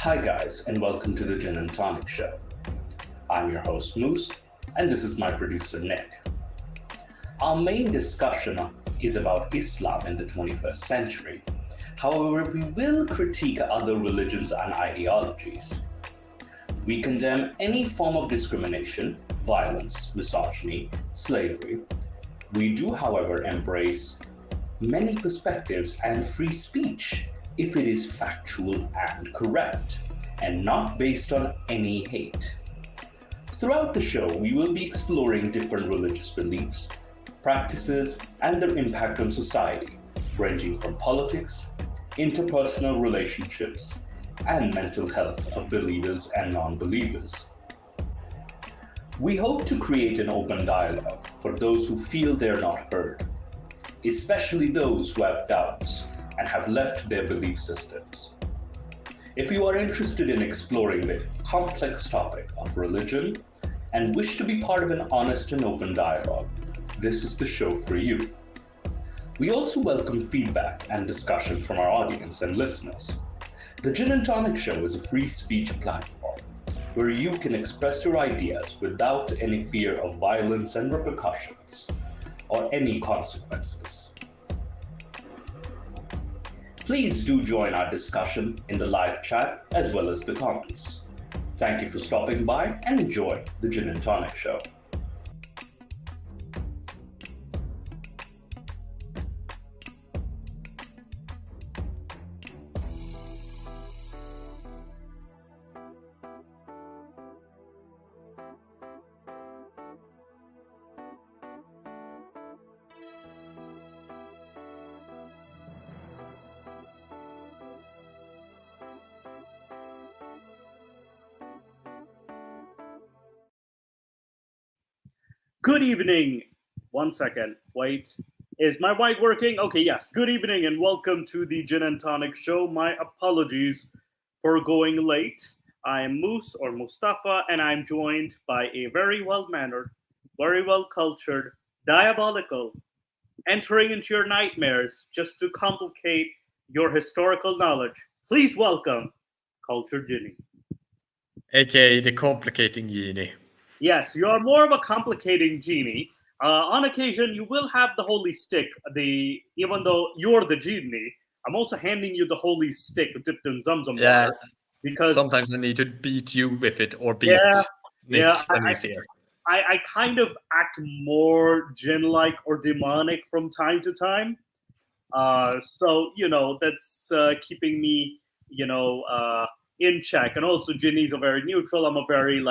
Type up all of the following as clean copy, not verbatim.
Hi, guys, and welcome to the Gin and Tonic Show. I'm your host, Moose, and this is my producer, Nick. Our main discussion is about Islam in the 21st century. However, we will critique other religions and ideologies. We condemn any form of discrimination, violence, misogyny, slavery. We do, however, embrace many perspectives and free speech if it is factual and correct, and not based on any hate. Throughout the show, we will be exploring different religious beliefs, practices, and their impact on society, ranging from politics, interpersonal relationships, and mental health of believers and non-believers. We hope to create an open dialogue for those who feel they're not heard, especially those who have doubts and have left their belief systems. If you are interested in exploring the complex topic of religion and wish to be part of an honest and open dialogue, this is the show for you. We also welcome feedback and discussion from our audience and listeners. The Gin and Tonic Show is a free speech platform where you can express your ideas without any fear of violence and repercussions or any consequences. Please do join our discussion in the live chat as well as the comments. Thank you for stopping by and enjoy the Gin and Tonic Show. Good evening. 1 second. Wait. Is my mic working? Okay, yes. Good evening and welcome to the Gin and Tonic Show. My apologies for going late. I am Moose or Mustafa, and I'm joined by a very well-mannered, very well-cultured, diabolical, entering into your nightmares just to complicate your historical knowledge. Please welcome Cultured Ginny. AKA the complicating genie. Yes, you are more of a complicating genie. On occasion, you will have the holy stick. Even though you're the genie, I'm also handing you the holy stick dipped in Zamzam water. Because sometimes I need to beat you with it or beat Nick when he's here. I kind of act more gin-like or demonic from time to time. So, that's keeping me, in check. And also, Ginny's a very neutral. I'm a very,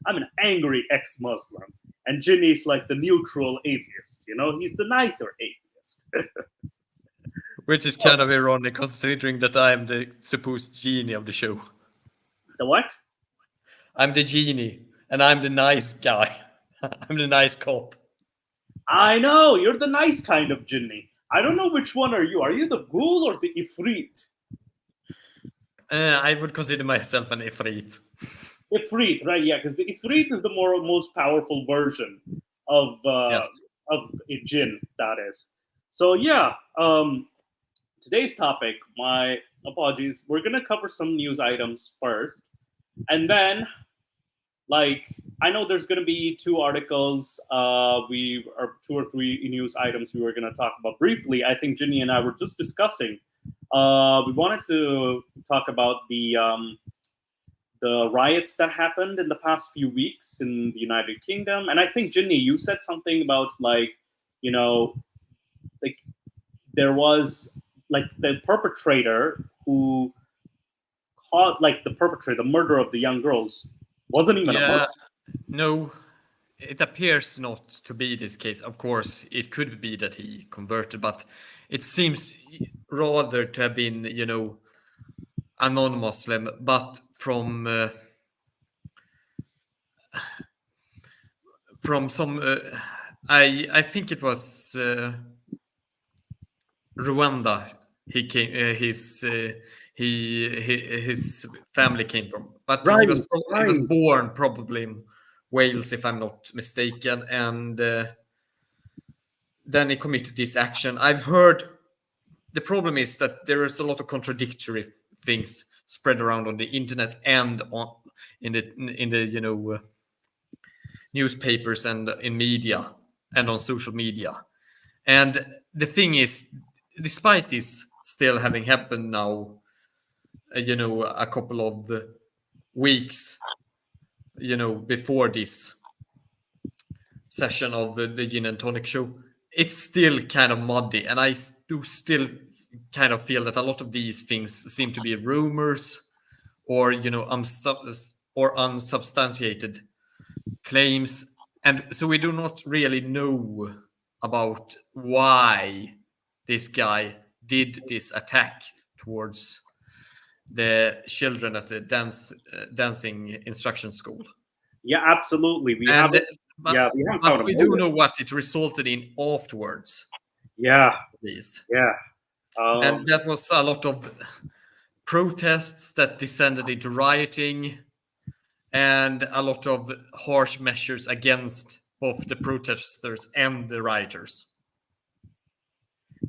I'm an angry ex-Muslim. And Ginny's like the neutral atheist. He's the nicer atheist. Which is kind of ironic, considering that I'm the supposed genie of the show. The what? I'm the genie, and I'm the nice guy. I'm the nice cop. I know, you're the nice kind of Ginny. I don't know which one are you. Are you the ghoul or the Ifrit? I would consider myself an Ifrit. Ifrit, right? Yeah, because the Ifrit is the most powerful version of a Jinn. That is. So yeah, today's topic. My apologies. We're gonna cover some news items first, and then, I know there's gonna be two articles. We are 2 or 3 news items we were gonna talk about briefly. I think Ginny and I were just discussing. We wanted to talk about the riots that happened in the past few weeks in the United Kingdom, and I think Ginny, you said something about there was the perpetrator who caught the murder of the young girls wasn't even a murder. No, it appears not to be this case. Of course, it could be that he converted, but it seems rather to have been, a non-Muslim, but from some, I think it was Rwanda. He came, his family came from, but he was born probably in Wales, if I'm not mistaken, and then he committed this action. I've heard the problem is that there is a lot of contradictory things spread around on the internet and in the newspapers and in media and on social media. And the thing is, despite this still having happened now, a couple of weeks, before this session of the gin and tonic show, it's still kind of muddy, and I do still kind of feel that a lot of these things seem to be rumors or unsubstantiated claims, and so we do not really know about why this guy did this attack towards the children at the dancing instruction school. Yeah, absolutely. We do know what it resulted in afterwards. Yeah, at least. Yeah, and that was a lot of protests that descended into rioting, and a lot of harsh measures against both the protesters and the rioters.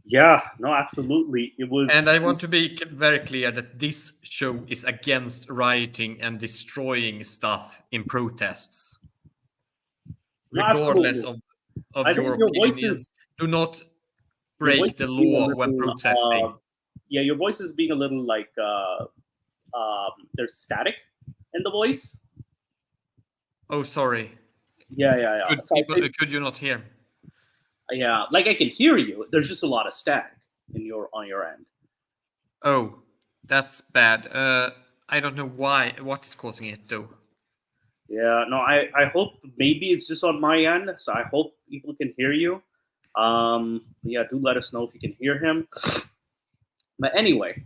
Yeah, no, absolutely. It was. And I want to be very clear that this show is against rioting and destroying stuff in protests. Regardless of your opinions, do not break the law when protesting. Yeah, your voice is being a little like there's static in the voice. Oh, sorry. Yeah. Could you not hear? Yeah, like I can hear you. There's just a lot of static on your end. Oh, that's bad. I don't know why. What is causing it though? Yeah, no, I hope maybe it's just on my end. So I hope people can hear you. Yeah, do let us know if you can hear him. But anyway,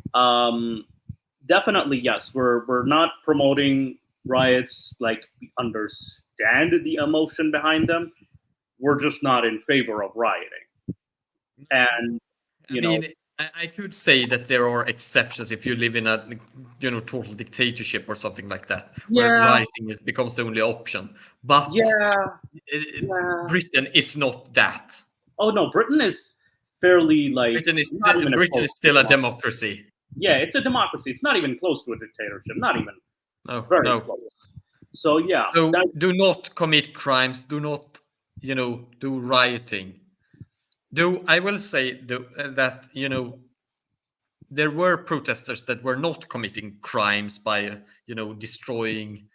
definitely yes, we're not promoting riots. Like, we understand the emotion behind them. We're just not in favor of rioting. And I could say that there are exceptions if you live in a total dictatorship or something like that, where rioting becomes the only option. But Britain is not that. Oh no, Britain is fairly like Britain is still a democracy. Yeah, it's a democracy. It's not even close to a dictatorship. Not even. Very close. So yeah. So do not commit crimes. Do not do rioting. I will say that there were protesters that were not committing crimes by destroying,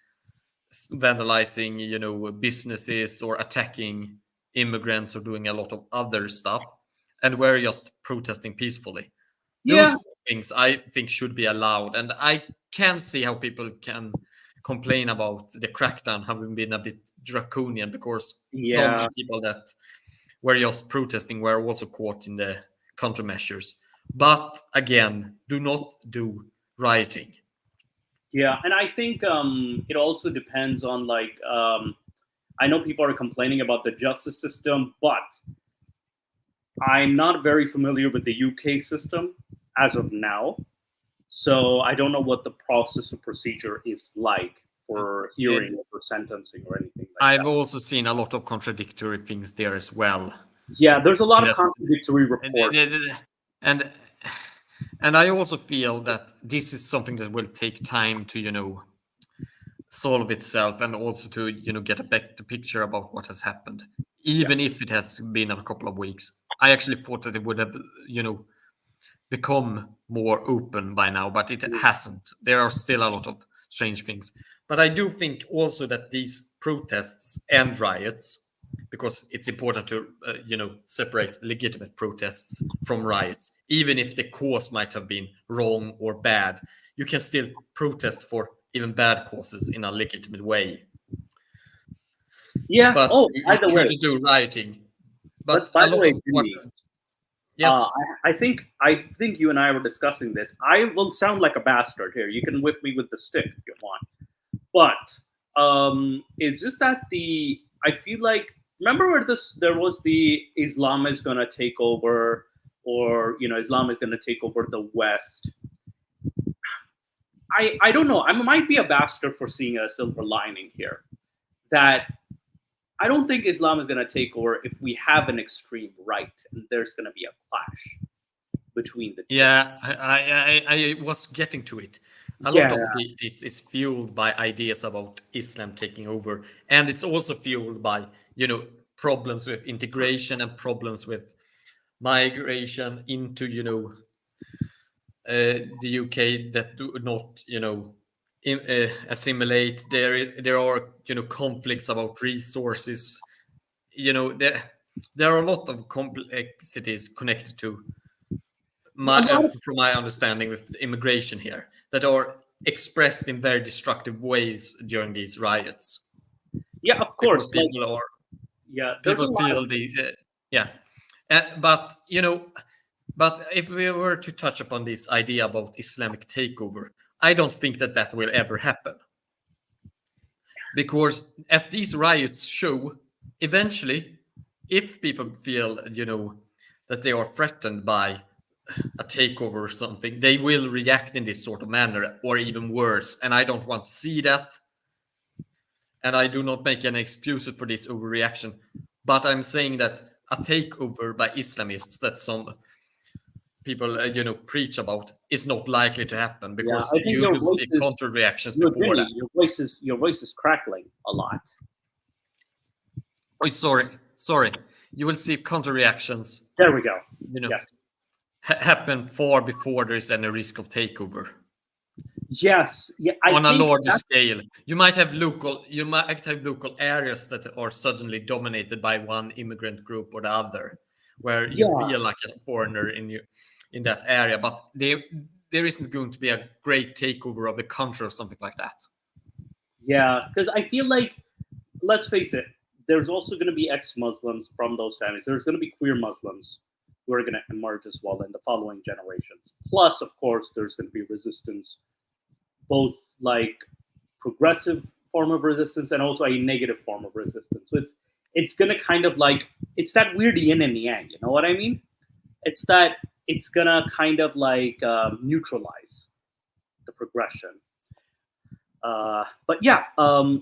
vandalizing businesses or attacking immigrants or doing a lot of other stuff, and were just protesting peacefully. Those things I think should be allowed, and I can see how people can complain about the crackdown having been a bit draconian, because some people that were just protesting were also caught in the countermeasures. But again, do not do rioting. Yeah, and I think it also depends on I know people are complaining about the justice system, but I'm not very familiar with the UK system as of now. So I don't know what the process or procedure is like for hearing or for sentencing or anything like I've also seen a lot of contradictory things there as well. Yeah, there's a lot of contradictory reports. And I also feel that this is something that will take time to, solve itself, and also to, get a better picture about what has happened. Even if it has been a couple of weeks. I actually thought that it would have, become more open by now, but it hasn't. There are still a lot of strange things. But I do think also that these protests and riots, because it's important to, separate legitimate protests from riots, even if the cause might have been wrong or bad, you can still protest for even bad causes in a legitimate way. Yeah. But by the way, to do rioting. But by the way, yes. I think you and I were discussing this. I will sound like a bastard here. You can whip me with the stick if you want. But it's just that I feel like, remember where there was the Islam is going to take over, or Islam is going to take over the West. I don't know. I might be a bastard for seeing a silver lining here. That I don't think Islam is going to take over if we have an extreme right, and there's going to be a clash between the two. Yeah, I was getting to it. A lot of this is fueled by ideas about Islam taking over, and it's also fueled by problems with integration and problems with migration into the UK that do not assimilate. There are conflicts about resources. There are a lot of complexities connected to from my understanding with immigration here that are expressed in very destructive ways during these riots. Yeah, of course. Because people feel but if we were to touch upon this idea about Islamic takeover, I don't think that will ever happen. Because as these riots show, eventually, if people feel, that they are threatened by a takeover or something, they will react in this sort of manner, or even worse. And I don't want to see that. And I do not make any excuses for this overreaction. But I'm saying that a takeover by Islamists that some people, preach about is not likely to happen, because you will see counter reactions before that. Your voice is crackling a lot. Oh, sorry. You will see counter reactions. There we go. Yes. Happen far before there is any risk of takeover. Yes. Yeah. On a larger scale, you might have local areas that are suddenly dominated by one immigrant group or the other, where you feel like a foreigner in that area, but there isn't going to be a great takeover of the country or something like that. Yeah, because I feel like, let's face it, there's also going to be ex-Muslims from those families. There's going to be queer Muslims who are going to emerge as well in the following generations. Plus, of course, there's going to be resistance, both like progressive form of resistance and also a negative form of resistance. So it's going to kind of like, it's that weird yin and yang, you know what I mean? It's going to kind of like neutralize the progression. But yeah,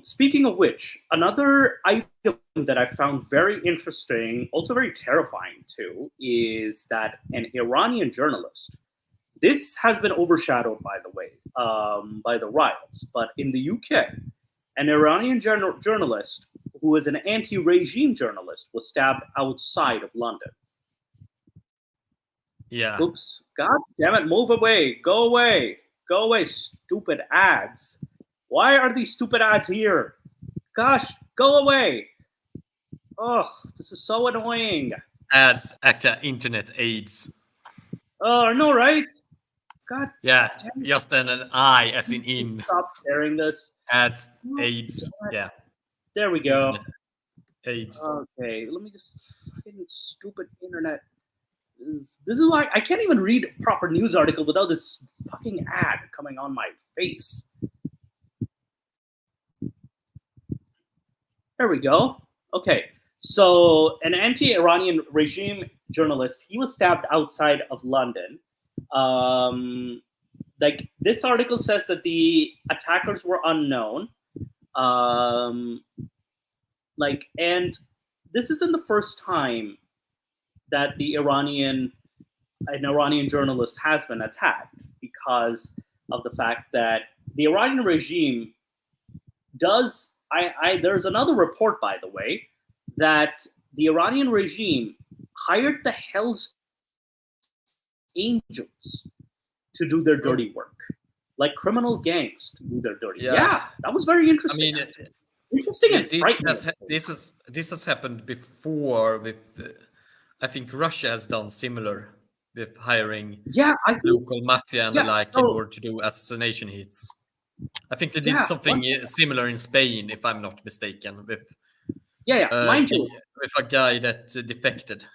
speaking of which, another item that I found very interesting, also very terrifying too, is that an Iranian journalist, this has been overshadowed, by the way, by the riots, but in the UK, an Iranian journalist who is an anti-regime journalist was stabbed outside of London. Yeah. Oops. God damn it. Move away. Go away. Go away, stupid ads. Why are these stupid ads here? Gosh, go away. Oh, this is so annoying. Ads at the internet AIDS. Oh, no, right? God. Yeah, just an I as in. Stop sharing this. Ads, AIDS. Yeah. There we go. Internet AIDS. Okay, let me just fucking stupid internet. This is why I can't even read a proper news article without this fucking ad coming on my face. There we go. Okay, so an anti-Iranian regime journalist, he was stabbed outside of London. Like this article says that the attackers were unknown. And this isn't the first time that an Iranian journalist has been attacked, because of the fact that the Iranian regime does. There's another report, by the way, that the Iranian regime hired the Hell's Angels to do their dirty work, like criminal gangs to do their dirty. Yeah, that was very interesting. I mean, interesting and this has happened before with. I think Russia has done similar with hiring local mafia and the like in order to do assassination hits. I think they did something similar in Spain, if I'm not mistaken, with mind you, with a guy that defected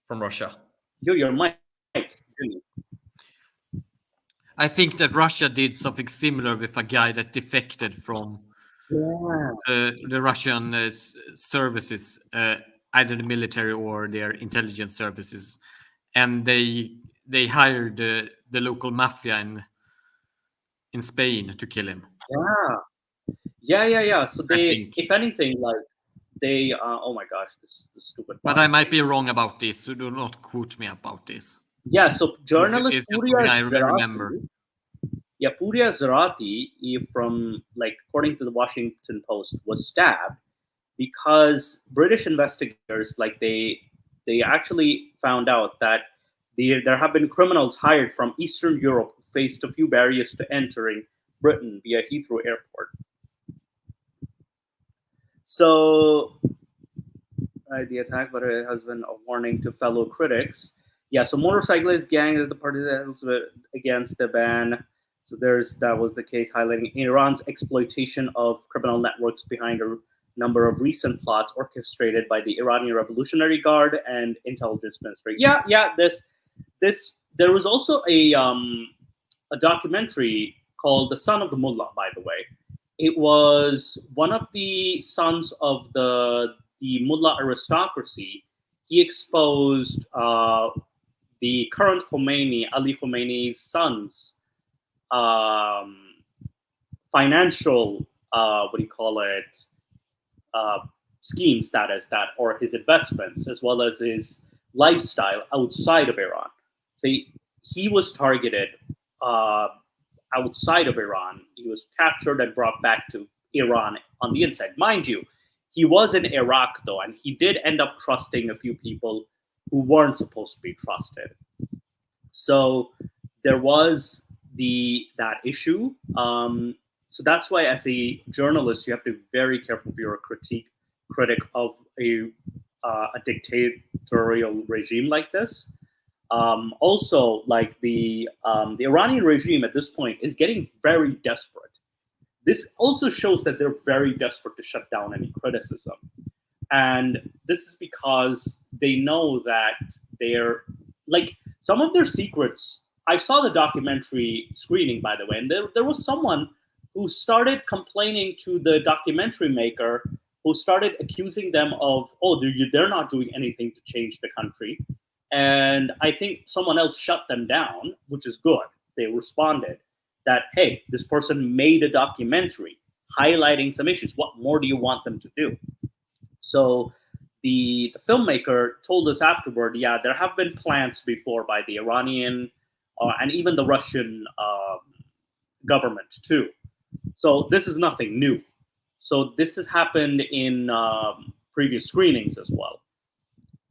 from Russia. Your mic. I think that Russia did something similar with a guy that defected from the Russian services, either the military or their intelligence services, and they hired the local mafia in Spain to kill him. Yeah. So they, if anything, like they, oh my gosh, this stupid. But I might be wrong about this, so do not quote me about this. Yeah, so journalist it's just something I remember. Yeah, Pooria Zarati, from according to the Washington Post, was stabbed because British investigators, they actually found out that there have been criminals hired from Eastern Europe who faced a few barriers to entering Britain via Heathrow Airport. So the attack, but it has been a warning to fellow critics. Yeah, so motorcyclist gang is the party that against the ban. So that was the case, highlighting Iran's exploitation of criminal networks behind a number of recent plots orchestrated by the Iranian Revolutionary Guard and intelligence ministry. There was also a documentary called "The Son of the Mullah." By the way, it was one of the sons of the Mullah aristocracy. He exposed the current Khomeini, Ali Khomeini's sons, financial, schemes, or his investments, as well as his lifestyle outside of Iran. So he was targeted outside of Iran. He was captured and brought back to Iran on the inside. Mind you, he was in Iraq, though, and he did end up trusting a few people who weren't supposed to be trusted. So there was that issue. So that's why, as a journalist, you have to be very careful if you're a critic of a dictatorial regime like this. Also, the Iranian regime at this point is getting very desperate. This also shows that they're very desperate to shut down any criticism. And this is because they know that they're some of their secrets. I saw the documentary screening, by the way, and there was someone who started complaining to the documentary maker, who started accusing them of, they're not doing anything to change the country. And I think someone else shut them down, which is good. They responded that, hey, this person made a documentary highlighting some issues. What more do you want them to do? So the filmmaker told us afterward, there have been plans before by the Iranian and even the Russian government too. So this is nothing new. So this has happened in previous screenings as well.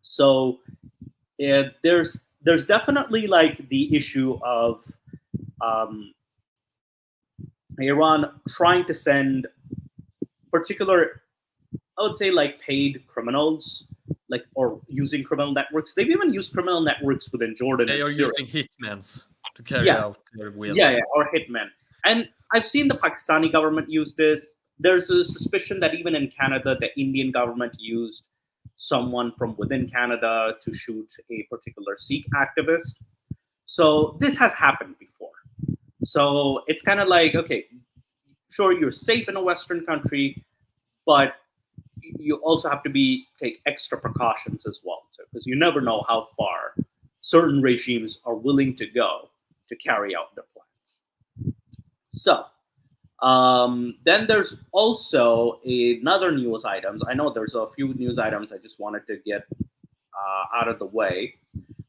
So there's definitely the issue of Iran trying to send particular, I would say, paid criminals, or using criminal networks. They've even used criminal networks within Jordan. They are Syria. using hitmen to carry out their will. Or hitmen. And I've seen the Pakistani government use this. There's a suspicion that even in Canada, the Indian government used someone from within Canada to shoot a particular Sikh activist. So this has happened before. So it's kind of okay, sure, you're safe in a Western country, but you also have to take extra precautions as well, because you never know how far certain regimes are willing to go to carry out their plans. So then there's also another news items. I know there's a few news items I just wanted to get out of the way.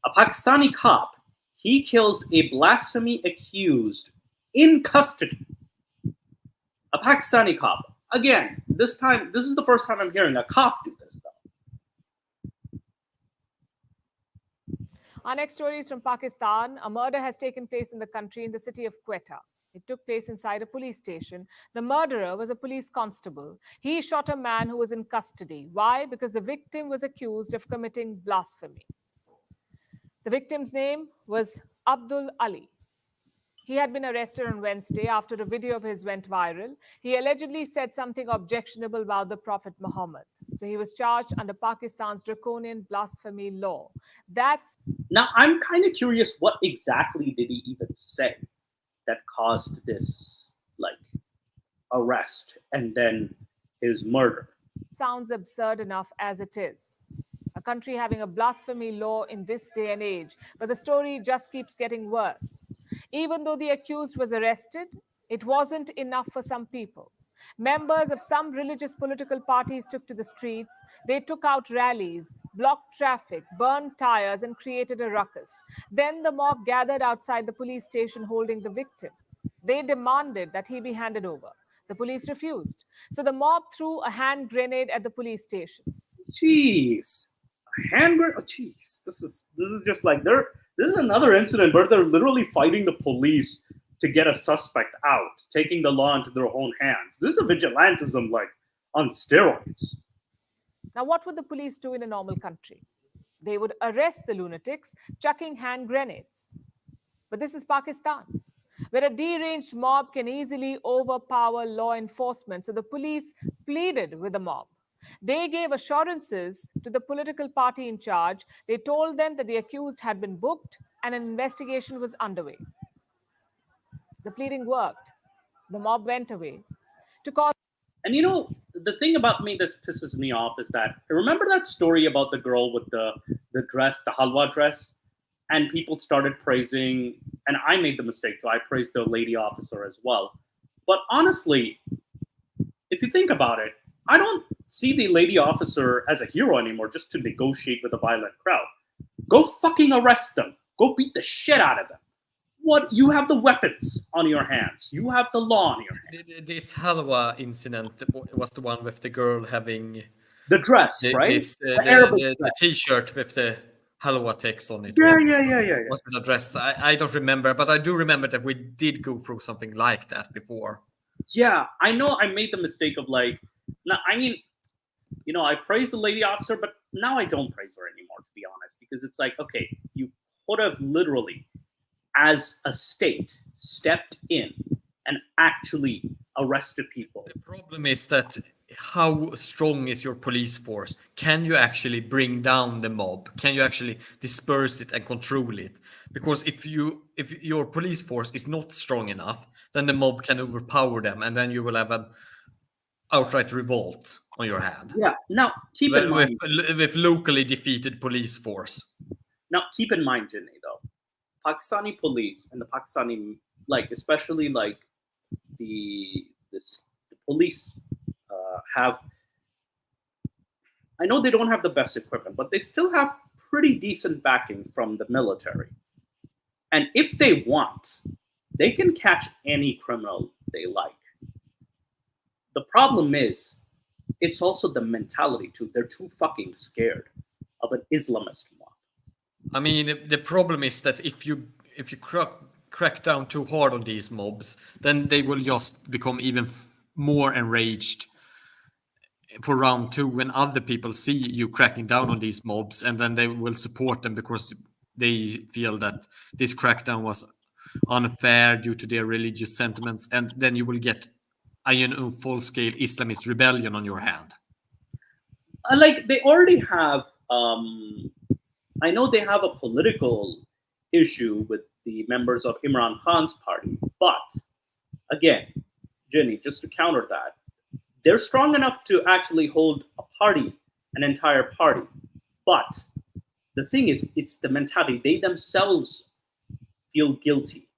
A Pakistani cop, he kills a blasphemy accused in custody. A Pakistani cop. Again, this is the first time I'm hearing a cop do this, though. Our next story is from Pakistan. A murder has taken place in the country in the city of Quetta. It took place inside a police station. The murderer was a police constable. He shot a man who was in custody. Why? Because the victim was accused of committing blasphemy. The victim's name was Abdul Ali. He had been arrested on Wednesday after a video of his went viral. He allegedly said something objectionable about the Prophet Muhammad. So he was charged under Pakistan's draconian blasphemy law. Now, I'm kind of curious, what exactly did he even say that caused this, arrest and then his murder? Sounds absurd enough as it is. A country having a blasphemy law in this day and age, but the story just keeps getting worse. Even though the accused was arrested, it wasn't enough for some people. Members of some religious political parties took to the streets. They took out rallies, blocked traffic, burned tires, and created a ruckus. Then the mob gathered outside the police station holding the victim. They demanded that he be handed over. The police refused. So the mob threw a hand grenade at the police station. Jeez, a hand grenade. Oh, jeez, this is just like This is another incident where they're literally fighting the police to get a suspect out, taking the law into their own hands. This is a vigilantism like on steroids. Now, what would the police do in a normal country? They would arrest the lunatics, chucking hand grenades. But this is Pakistan, where a deranged mob can easily overpower law enforcement. So the police pleaded with the mob. They gave assurances to the political party in charge. They told them that the accused had been booked and an investigation was underway. The pleading worked. The mob went away to cause. And the thing about me that pisses me off is that, remember that story about the girl with the dress, the halwa dress? And people started praising, and I made the mistake too. I praised the lady officer as well. But honestly, if you think about it, I don't see the lady officer as a hero anymore just to negotiate with a violent crowd. Go fucking arrest them. Go beat the shit out of them. What? You have the weapons on your hands. You have the law on your hands. This halwa incident was the one with the girl having the dress, right? The T-shirt with the halwa text on it. Yeah. Was it a dress? I don't remember, but I do remember that we did go through something like that before. Yeah, I know I made the mistake of I praise the lady officer, but now I don't praise her anymore, to be honest, because it's like, okay, you could have literally, as a state, stepped in and actually arrested people. The problem is that how strong is your police force? Can you actually bring down the mob? Can you actually disperse it and control it? Because if your police force is not strong enough, then the mob can overpower them, and then you will have an outright revolt on your hand. Yeah. Now keep in mind with locally defeated police force. Now keep in mind, Jinny, though, Pakistani police and the Pakistani, especially the police have. I know they don't have the best equipment, but they still have pretty decent backing from the military. And if they want, they can catch any criminal they like. The problem is, it's also the mentality too. They're too fucking scared of an Islamist mob. I mean, the problem is that if you crack down too hard on these mobs, then they will just become even more enraged for round two when other people see you cracking down on these mobs, and then they will support them because they feel that this crackdown was unfair due to their religious sentiments, and then you will get a full-scale Islamist rebellion on your hand. They already have. I know they have a political issue with the members of Imran Khan's party, but again, Jenny, just to counter that, they're strong enough to actually hold a party, an entire party. But the thing is, it's the mentality. They themselves feel guilty.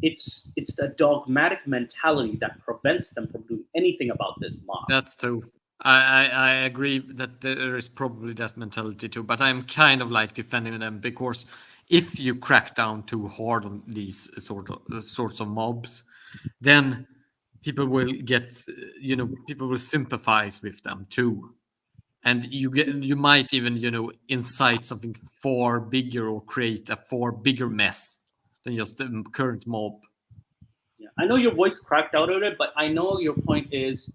It's the dogmatic mentality that prevents them from doing anything about this mob. That's true. I agree that there is probably that mentality too, but I'm kind of defending them, because if you crack down too hard on these sorts of mobs, then people will people will sympathize with them too, and you might even incite something far bigger or create a far bigger mess than just the current mob. Yeah, I know your voice cracked out of it, but I know your point is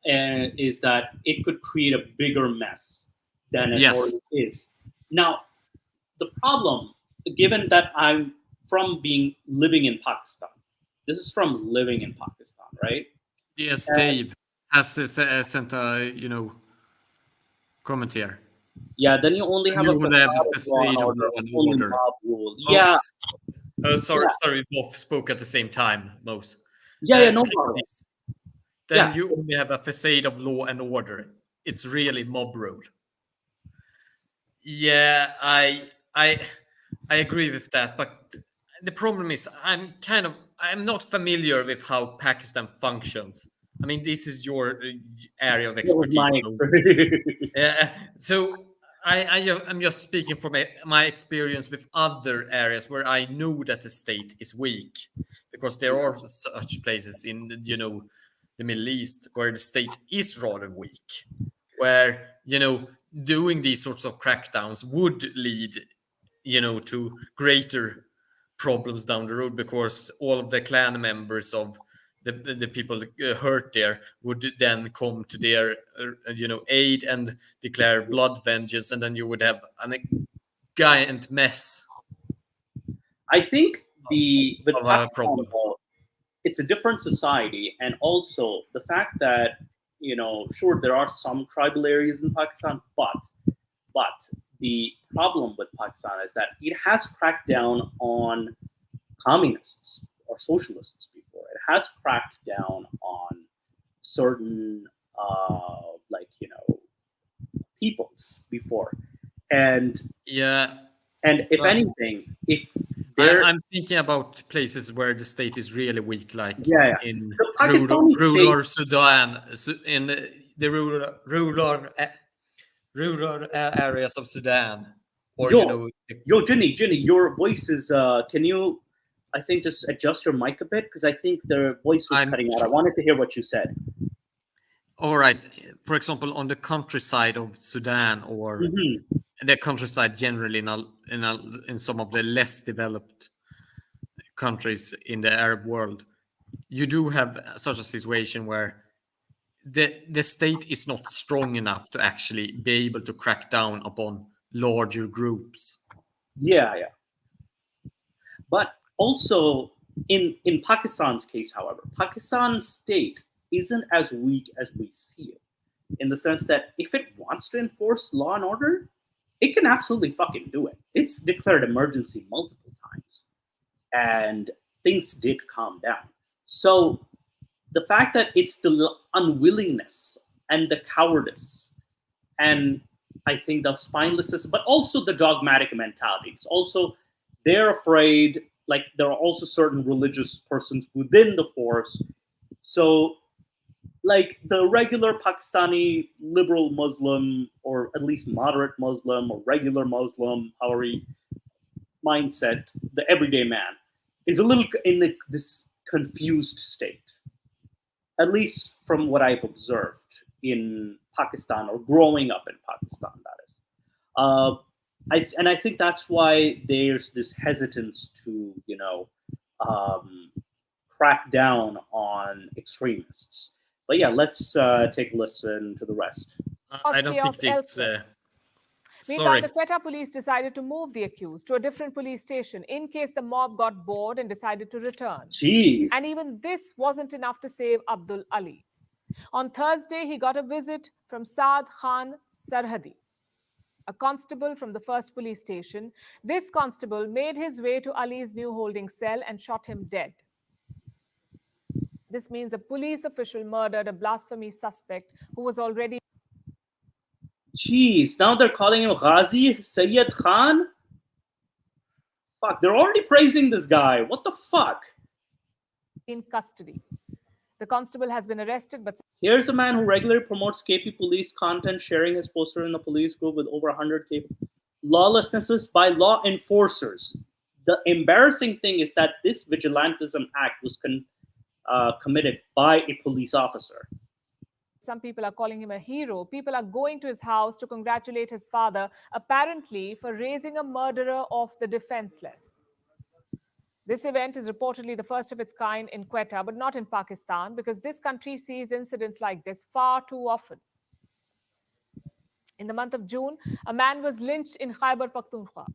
that it could create a bigger mess than it already is. Now, the problem, given that I'm living in Pakistan, this is from living in Pakistan, right? Yes, Dave has sent a comment here. Yeah, then you only have a facade of law and order. Rule. Yeah. Sorry, both spoke at the same time, Mose. Yeah, no problem. Then you only have a facade of law and order. It's really mob rule. Yeah, I agree with that, but the problem is I'm not familiar with how Pakistan functions. I mean, this is your area of expertise. That was my experience. Yeah, so I'm just speaking from my experience with other areas where I know that the state is weak, because there are such places in the Middle East where the state is rather weak, where doing these sorts of crackdowns would lead to greater problems down the road, because all of the clan members of the people hurt there would then come to their aid and declare blood vengeance, and then you would have a giant mess I think with of a Pakistan, problem. it's a different society, and also the fact that sure, there are some tribal areas in Pakistan, but the problem with Pakistan is that it has cracked down on communists or socialists before. It has cracked down on certain peoples before, and Yeah, if but anything, if there, I'm thinking about places where the state is really weak, like yeah, in the Pakistani rural state. Sudan, in the rural areas of Sudan, or Yo, Ginny, your voice is. Can you, I think, just adjust your mic a bit, because I think the voice was I'm cutting out. I wanted to hear what you said. all right. For example, on the countryside of Sudan, or Mm-hmm. the countryside generally in some of the less developed countries in the Arab world, you do have such a situation where the state is not strong enough to actually be able to crack down upon larger groups. Yeah. But also in Pakistan's case, however, Pakistan's state isn't as weak as we see it, in the sense that if it wants to enforce law and order, it can absolutely fucking do it. It's declared emergency multiple times, and things did calm down. So the fact that it's the unwillingness and the cowardice, and I think the spinelessness, but also the dogmatic mentality. It's also they're afraid. Like, there are also certain religious persons within the force. So, like, the regular Pakistani liberal Muslim, or at least moderate Muslim, or regular Muslim, however mindset, the everyday man, is a little in this confused state, at least from what I've observed in Pakistan, or growing up in Pakistan, that is. I think that's why there's this hesitance to, crack down on extremists. But yeah, let's take a listen to the rest. I don't think this. Meanwhile, the Quetta police decided to move the accused to a different police station in case the mob got bored and decided to return. Jeez. And even this wasn't enough to save Abdul Ali. On Thursday, he got a visit from Saad Khan Sarhadi, a constable from the first police station. This constable made his way to Ali's new holding cell and shot him dead. This means a police official murdered a blasphemy suspect who was already... Jeez, now they're calling him Ghazi Sayyid Khan? Fuck, they're already praising this guy. What the fuck? in custody. The constable has been arrested, but... Here's a man who regularly promotes KP police content, sharing his poster in the police group with over 100 KP. Lawlessnesses by law enforcers. The embarrassing thing is that this vigilantism act was committed by a police officer. Some people are calling him a hero. People are going to his house to congratulate his father, apparently for raising a murderer of the defenseless. This event is reportedly the first of its kind in Quetta, but not in Pakistan, because this country sees incidents like this far too often. In the month of June, a man was lynched in Khyber Pakhtunkhwa,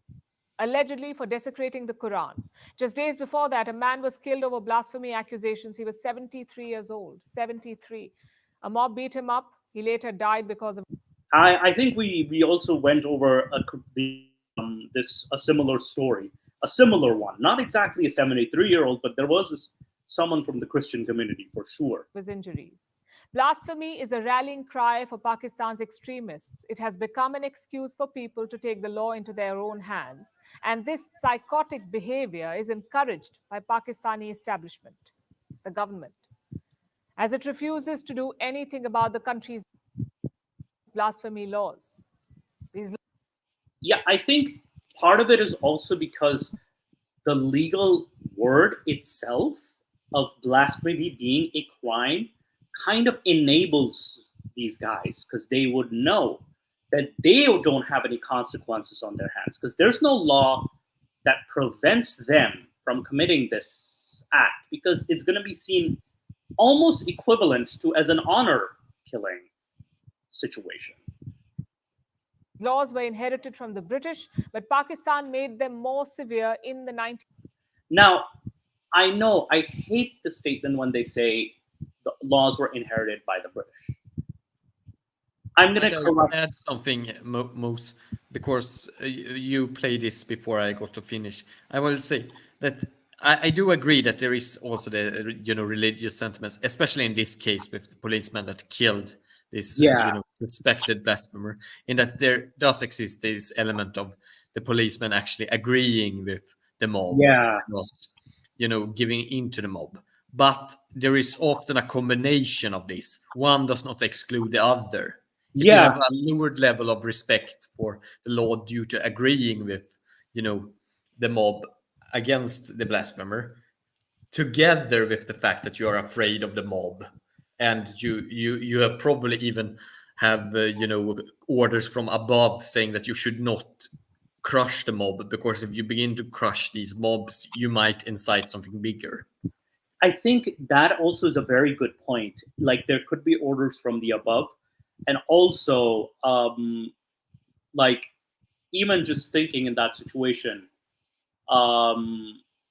allegedly for desecrating the Quran. Just days before that, a man was killed over blasphemy accusations. He was 73 years old, 73. A mob beat him up. He later died because of... I think we also went over a similar story, a similar one. Not exactly a 73-year-old, but there was someone from the Christian community for sure. ...was injuries. Blasphemy is a rallying cry for Pakistan's extremists. It has become an excuse for people to take the law into their own hands. And this psychotic behavior is encouraged by Pakistani establishment, the government, as it refuses to do anything about the country's blasphemy laws. Yeah, I think part of it is also because the legal word itself of blasphemy being a crime kind of enables these guys, because they would know that they don't have any consequences on their hands, because there's no law that prevents them from committing this act, because it's going to be seen almost equivalent to as an honor killing situation. Laws were inherited from the British, but Pakistan made them more severe in the 19th. Now, I know I hate the statement when they say the laws were inherited by the British. I'm going to correct. Add something, Moose, because you played this before I got to finish. I will say that I do agree that there is also the religious sentiments, especially in this case with the policeman that killed this suspected blasphemer, in that there does exist this element of the policeman actually agreeing with the mob, not giving into the mob. But there is often a combination of this. One does not exclude the other. If you have a lowered level of respect for the law due to agreeing with, the mob against the blasphemer, together with the fact that you are afraid of the mob, and you have probably even have orders from above saying that you should not crush the mob, because if you begin to crush these mobs, you might incite something bigger. I think that also is a very good point. Like, there could be orders from the above, and also like, even just thinking in that situation,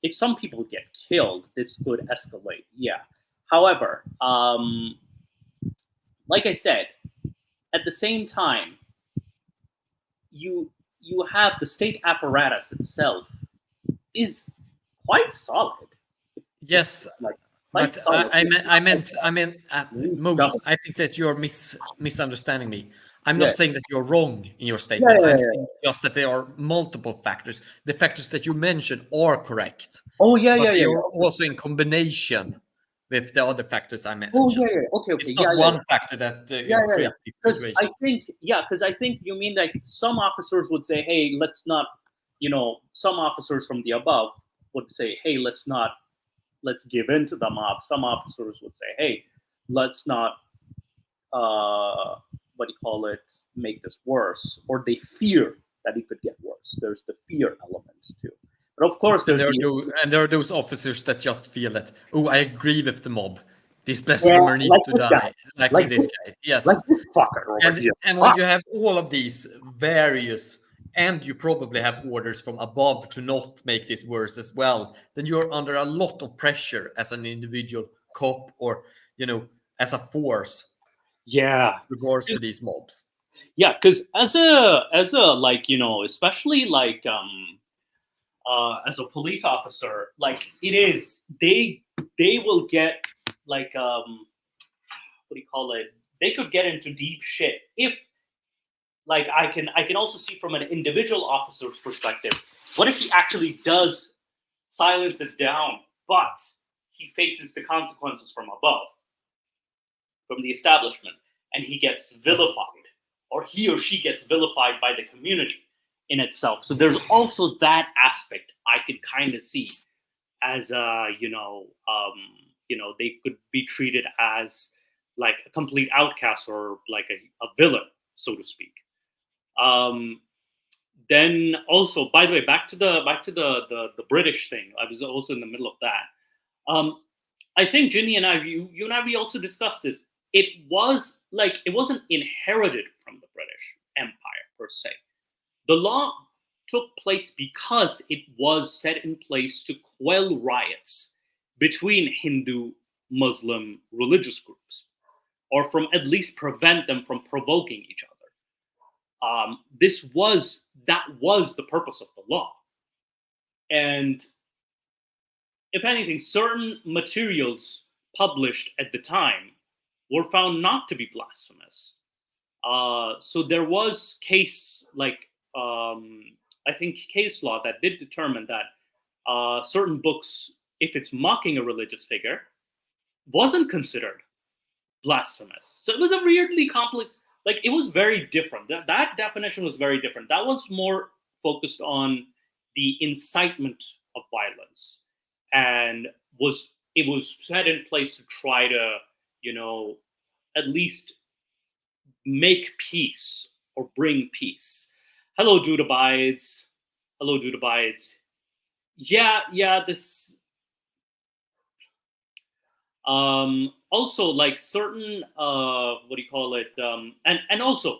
if some people get killed, this could escalate. Yeah. However, like I said, at the same time, you have the state apparatus itself is quite solid. Yes, but I meant most. I think that you're misunderstanding me. I'm not saying that you're wrong in your statement. I'm saying just that there are multiple factors. The factors that you mentioned are correct. But you're also in combination with the other factors I mentioned. Okay. It's not one factor that creates this situation. Because I think you mean like some officers would say, hey, let's not, some officers from the above would say, hey, let's give in to the mob. Some officers would say, hey, let's not, make this worse. Or they fear that it could get worse. There's the fear element too. But of course, there are those officers that just feel that, oh, I agree with the mob. This blasphemer needs to die. Like this guy. Yes. Like this fucker over here. And when you have all of these various, and you probably have orders from above to not make this worse as well, then you're under a lot of pressure as an individual cop or, as a force. Yeah. Regards to these mobs. Yeah, because as a like, especially like as a police officer, like it is, they will get like they could get into deep shit if, like, I can also see from an individual officer's perspective, what if he actually does silence it down, but he faces the consequences from above, from the establishment, and he gets vilified, or he or she gets vilified by the community in itself. So there's also that aspect I could kind of see as they could be treated as like a complete outcast or like a villain, so to speak. Then also, by the way, back to the British thing. I was also in the middle of that. I think Ginny and I, you and I, we also discussed this. It wasn't inherited from the British Empire per se. The law took place because it was set in place to quell riots between Hindu, Muslim religious groups, or from at least prevent them from provoking each other. That was the purpose of the law. And if anything, certain materials published at the time were found not to be blasphemous. So there was case law that did determine that certain books, if it's mocking a religious figure, wasn't considered blasphemous. So it was a weirdly like it was very different. That definition was very different. That was more focused on the incitement of violence, and it was set in place to try to, at least make peace or bring peace. Hello, Judah Bides. Hello, Judah Bides. Yeah, this also like certain what do you call it, and also,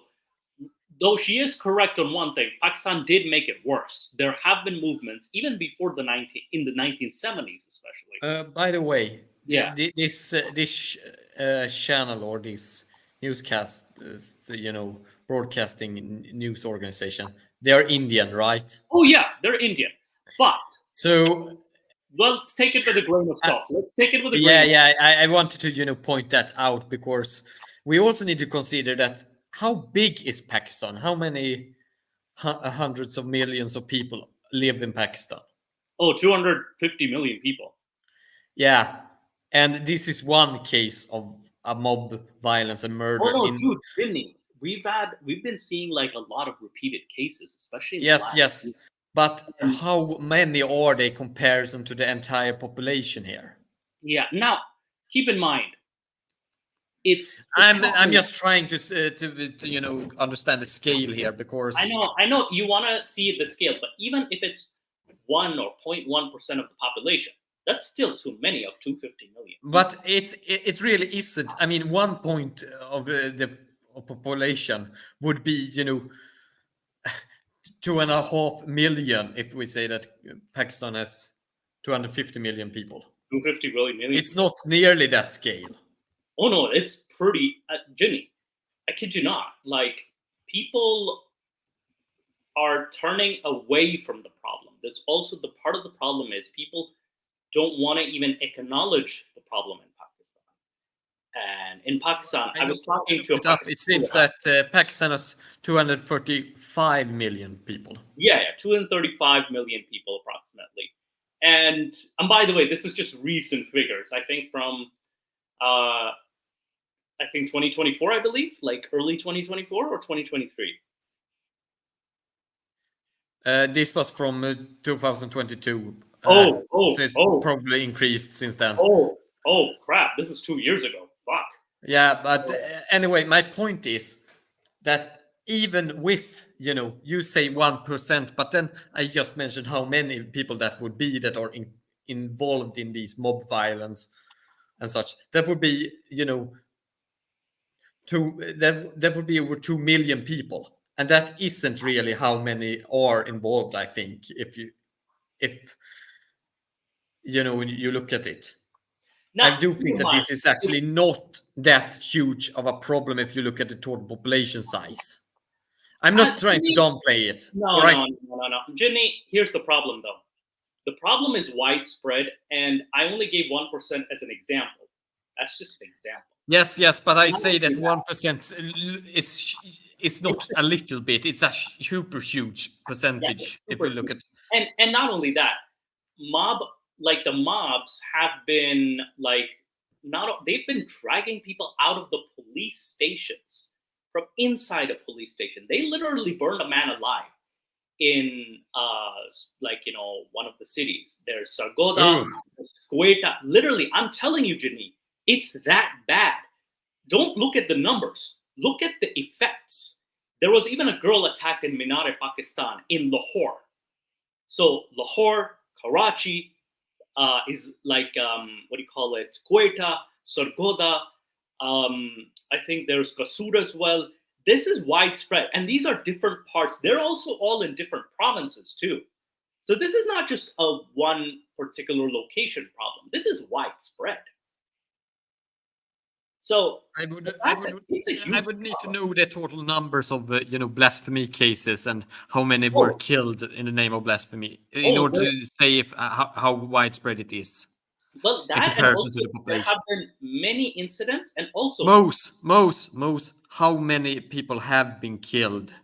though she is correct on one thing, Pakistan did make it worse. There have been movements even before the 1970s, especially. By the way, Yeah. this channel or this newscast, broadcasting news organization, they are Indian, right? Oh yeah, they're Indian, but So let's take it with a grain of salt. Let's take it with a grain. yeah, I wanted to point that out, because we also need to consider that how big is Pakistan? How many hundreds of millions of people live in Pakistan? Oh, 250 million people. Yeah, and this is one case of a mob violence and murder. Oh no, dude, Vinny, we've been seeing like a lot of repeated cases, especially in yes, but how many are they comparison to the entire population here? Yeah. Now, keep in mind, I'm just trying to understand the scale here, because I know you want to see the scale, but even if it's 1 or 0.1% of the population, that's still too many of 250 million. But it really isn't. I mean, 1 point of the population would be 2.5 million if we say that Pakistan has 250 million people. 250 million. It's not nearly that scale. Oh no, it's pretty. Jimmy, I kid you not. Like, people are turning away from the problem. There's also the part of the problem is people don't want to even acknowledge the problem in Pakistan. And in Pakistan, I was talking to a Pakistani. It seems that Pakistan has 235 million people. Yeah, 235 million people approximately. And by the way, this is just recent figures. I think from 2024, I believe, like early 2024 or 2023. This was from 2022. So it's probably increased since then. Oh crap! This is 2 years ago. Fuck. Yeah, but anyway, my point is that even with you say 1%, but then I just mentioned how many people that would be that are involved in these mob violence and such. That would be that would be over 2 million people, and that isn't really how many are involved. I think if when you look at it. Now, I do think that this is actually not that huge of a problem if you look at the total population size. I'm not trying to downplay it. No. Ginny, here's the problem, though. The problem is widespread, and I only gave 1% as an example. That's just an example. Yes, but I say that 1% is not a little bit. It's a super huge percentage if you look at. And not only that, the mobs have been they've been dragging people out of the police stations, from inside a police station. They literally burned a man alive in one of the cities. There's Sargodha, Quetta. Literally, I'm telling you, Ginny, it's that bad. Don't look at the numbers. Look at the effects. There was even a girl attacked in Minar, Pakistan, in Lahore. So Lahore, Karachi, is Quetta, Sargodha. I think there's Kasur as well. This is widespread, and these are different parts. They're also all in different provinces too. So this is not just a one particular location problem. This is widespread. So I would need to know the total numbers of blasphemy cases and how many were killed in the name of blasphemy in order to say how widespread it is. Well, that in comparison to the population. There have been many incidents, and also most. How many people have been killed?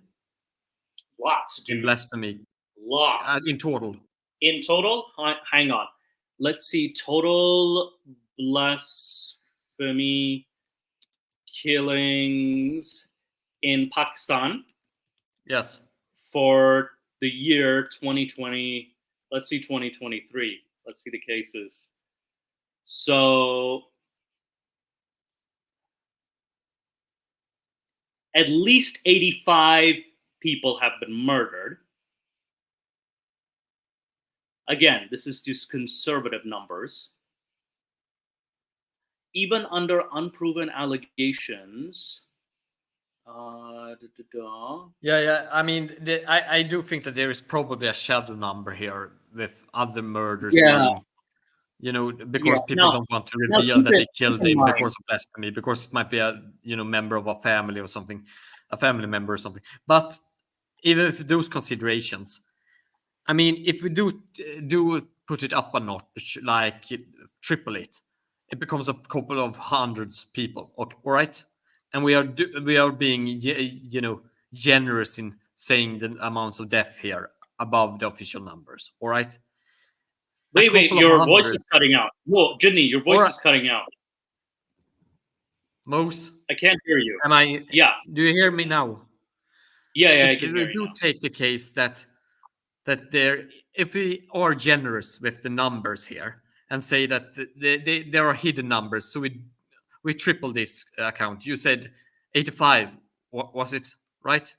Lots, dude. In blasphemy. Lots. In total. In total, hang on. Let's see. Total blasphemy killings in Pakistan. Yes. For the year 2020, let's see 2023. Let's see the cases. So at least 85 people have been murdered. Again, this is just conservative numbers. Even under unproven allegations. Yeah. I mean, I do think that there is probably a shadow number here with other murders being, because people don't want to reveal that they killed him because of blasphemy, because it might be a member of a family or something, a family member or something. But even if those considerations, I mean, if we do put it up a notch, like triple it, it becomes a couple of hundreds people. Okay, all right, and we are being generous in saying the amounts of death here above the official numbers. All right. Wait, your voice is cutting out. Whoa, Ginny, your voice is cutting out. Mose, I can't hear you. Am I? Yeah. Do you hear me now? Yeah, if we do take the case that if we are generous with the numbers here and say that there are hidden numbers, so we triple this account. You said 85, was it right?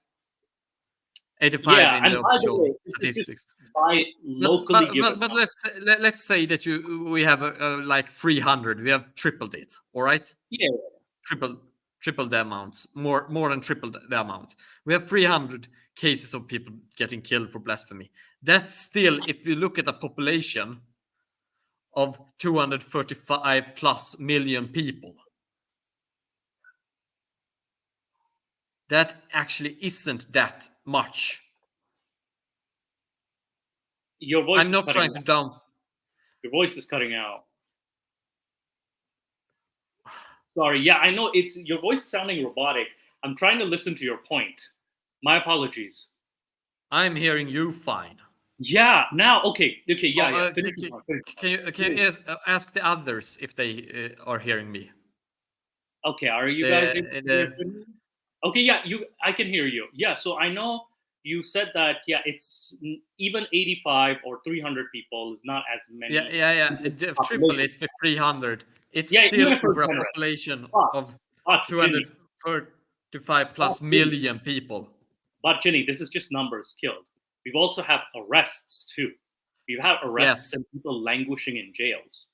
85 in the official statistics. By locally given. But let's say that we have like 300. We have tripled it. All right. Yeah. Triple the amounts, more than triple the amount. We have 300 cases of people getting killed for blasphemy. That's still, if you look at a population of 235 plus million people, that actually isn't that much. Your voice. I'm not trying to down. Your voice is cutting out. Sorry. Yeah, I know your voice is sounding robotic. I'm trying to listen to your point. My apologies. I'm hearing you fine. Yeah. Now, okay. Yeah. Can you ask the others if they are hearing me? Okay. Are you guys? Okay. Yeah. I can hear you. Yeah. So I know you said that. Yeah. It's even 85 or 300 people is not as many. Yeah. Triple it for 300. It's still over a population of 235 plus million people. But Jenny, this is just numbers killed. We've also have arrests too. We have arrests and people languishing in jails.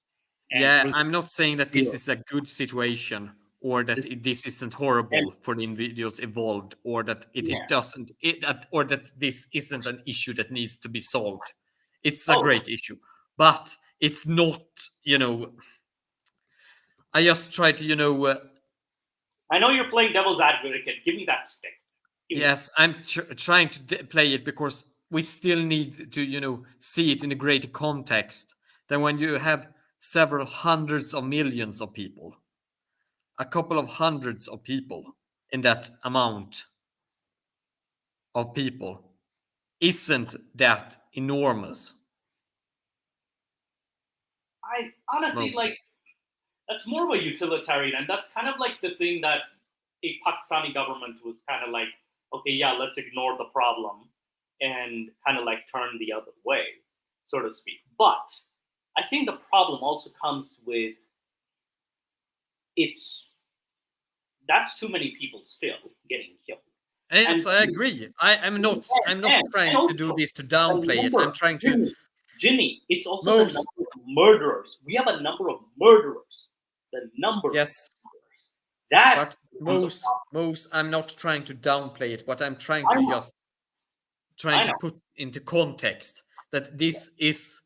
I'm not saying that this is a good situation or that this isn't horrible for the individuals involved, or that or that this isn't an issue that needs to be solved. It's a great issue, but it's not. I just try to. I know you're playing devil's advocate. Give me that stick. Yes, I'm trying to play it because we still need to, see it in a greater context than when you have several hundreds of millions of people, a couple of hundreds of people in that amount of people. Isn't that enormous? I honestly that's more of a utilitarian, and that's kind of like the thing that a Pakistani government was kind of like, okay, yeah, let's ignore the problem and kind of like turn the other way, so to speak. But I think the problem also comes with that's too many people still getting killed. Yes, I agree. I'm not trying to do this to downplay it. I'm trying to. Ginny, it's also the number of murderers. We have a number of murderers. The number. Yes. That. But most, I'm not trying to downplay it, but I'm trying to put into context that this is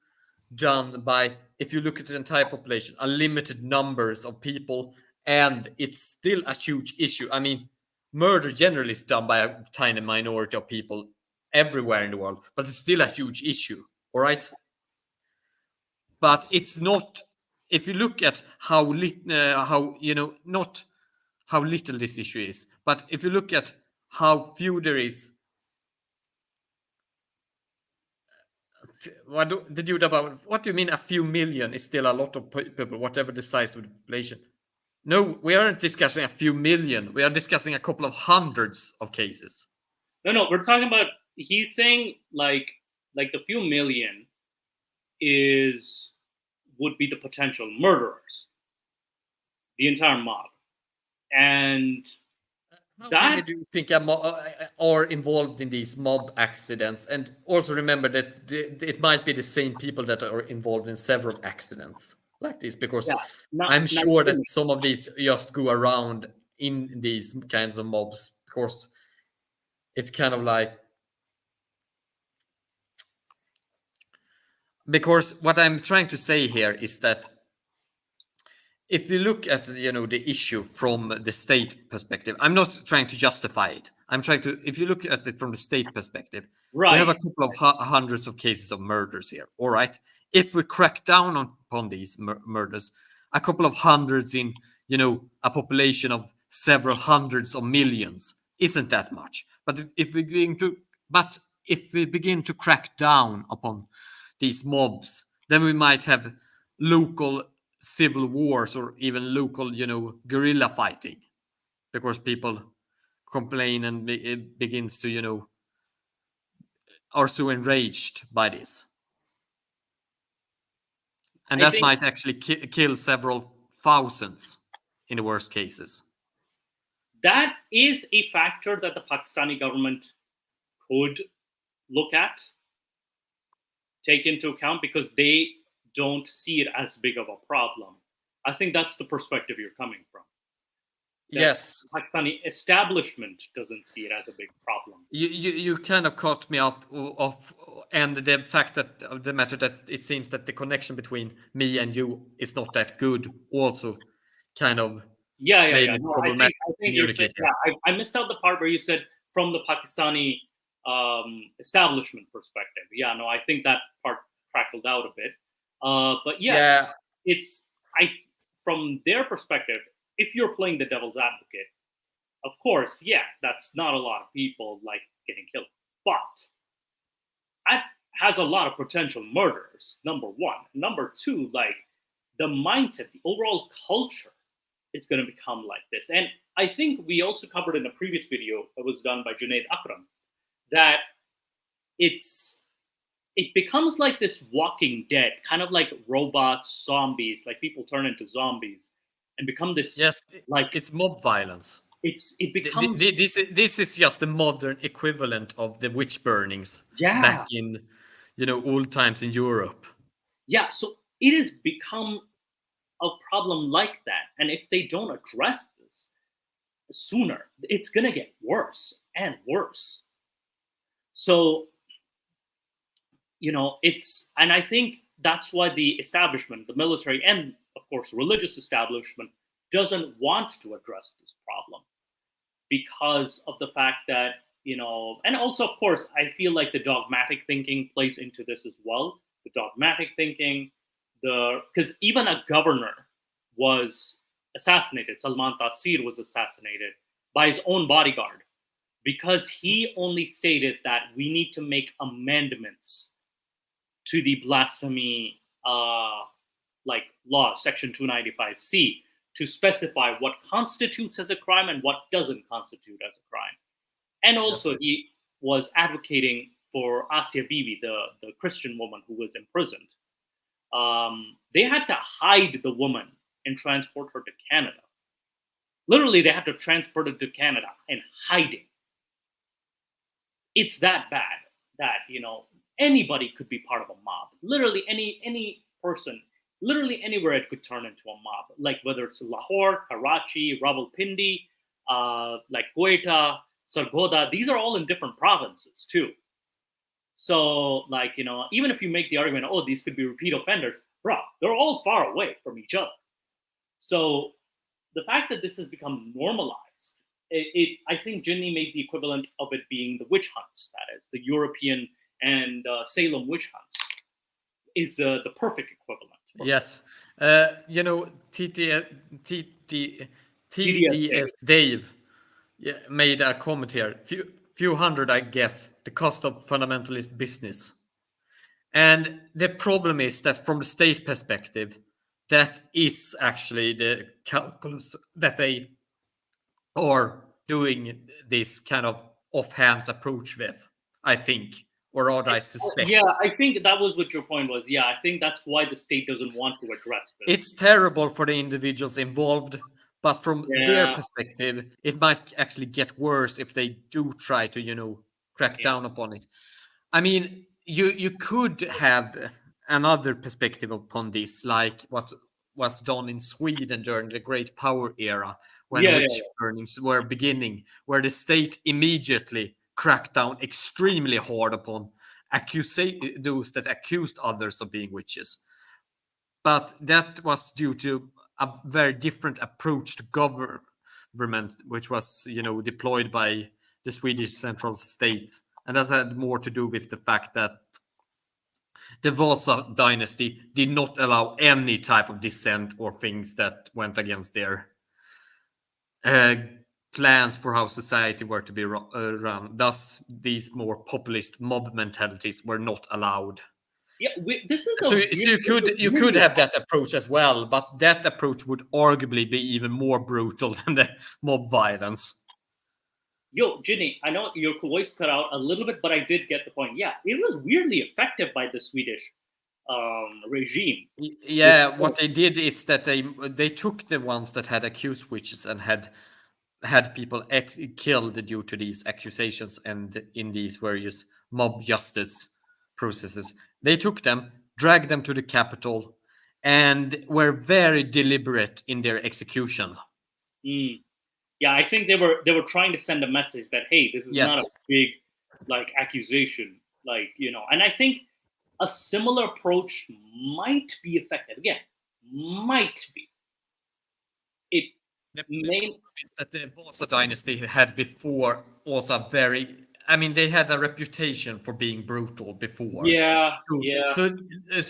done by, if you look at the entire population, a limited numbers of people, and it's still a huge issue. I mean, murder generally is done by a tiny minority of people everywhere in the world, but it's still a huge issue. All right. But it's not. If you look at not how little this issue is, but if you look at how few there is. What do you mean? A few million is still a lot of people, whatever the size of the population. No, we aren't discussing a few million. We are discussing a couple of hundreds of cases. No, we're talking about. He's saying like the few million would be the potential murderers, the entire mob, and how that many do you think are involved in these mob accidents? And also remember that it might be the same people that are involved in several accidents like this, because I'm sure that some of these just go around in these kinds of mobs, because it's kind of like, because what I'm trying to say here is that if you look at the issue from the state perspective, I'm not trying to justify it. I'm trying to, if you look at it from the state perspective, right. we have a couple of hundreds of cases of murders here. All right, if we crack down upon these murders, a couple of hundreds in a population of several hundreds of millions isn't that much. But if we begin to crack down upon these mobs, then we might have local civil wars or even local, guerrilla fighting, because people complain and it begins to, are so enraged by this. And that might actually kill several thousands in the worst cases. That is a factor that the Pakistani government could look at, take into account, because they don't see it as big of a problem. I think that's the perspective you're coming from. Yes. The Pakistani establishment doesn't see it as a big problem. You kind of caught me up off, and the fact that the matter that it seems that the connection between me and you is not that good also kind of made it problematic. I think you're saying, I missed out the part where you said from the Pakistani establishment perspective. I think that part crackled out a bit. But it's from their perspective, if you're playing the devil's advocate, of course, that's not a lot of people like getting killed, but that has a lot of potential murderers. Number one. Number two, like the mindset, the overall culture is going to become like this. And I think we also covered in a previous video that was done by Junaid Akram that it becomes like this Walking Dead, kind of like robots, zombies, like people turn into zombies and become this. Yes, like it's mob violence. It becomes this is just the modern equivalent of the witch burnings back in old times in Europe. Yeah, so it has become a problem like that, and if they don't address this sooner, it's gonna get worse and worse. So and I think that's why the establishment, the military, and of course religious establishment doesn't want to address this problem because of the fact that, and also, of course, I feel like the dogmatic thinking plays into this as well. The dogmatic thinking, because even a governor was assassinated. Salman Taseer was assassinated by his own bodyguard because he only stated that we need to make amendments to the blasphemy law, section 295C, to specify what constitutes as a crime and what doesn't constitute as a crime. And also he was advocating for Asia Bibi, the Christian woman who was imprisoned. They had to hide the woman and transport her to Canada. Literally, they had to transport her to Canada and hide it. It's that bad that, anybody could be part of a mob. Literally any person, literally anywhere it could turn into a mob. Like whether it's Lahore, Karachi, Rawalpindi, like Quetta, Sargodha, these are all in different provinces too. So even if you make the argument, oh, these could be repeat offenders, bro, they're all far away from each other. So the fact that this has become normalized, I think Jinni made the equivalent of it being the witch hunts, that is, the European and Salem witch hunts, is the perfect equivalent. Yes. TDS Dave made a comment here. Few hundred, I guess, the cost of fundamentalist business. And the problem is that from the state perspective, that is actually the calculus that they are doing this kind of offhand approach with, I think, or rather I suspect. Yeah, I think that was what your point was. Yeah, I think that's why the state doesn't want to address this. It's terrible for the individuals involved, but from their perspective, it might actually get worse if they do try to, crack down upon it. I mean, you could have another perspective upon this, like what was done in Sweden during the Great Power era, when witch burnings were beginning, where the state immediately cracked down extremely hard upon those that accused others of being witches. But that was due to a very different approach to government, which was, deployed by the Swedish central state. And that had more to do with the fact that the Vasa dynasty did not allow any type of dissent or things that went against their plans for how society were to be run. Thus, these more populist mob mentalities were not allowed. Yeah, this is so you could have that approach as well, but that approach would arguably be even more brutal than the mob violence. Yo, Ginny, I know your voice cut out a little bit, but I did get the point. Yeah, it was weirdly effective by the Swedish regime. Yeah, what they did is that they took the ones that had accused witches and had people killed due to these accusations and in these various mob justice processes. They took them, dragged them to the capital, and were very deliberate in their execution. Yeah, I think they were trying to send a message that, hey, this is not a big accusation, and I think a similar approach might be effective. Again, might be. It may that the Vasa dynasty had before also they had a reputation for being brutal before. Yeah. So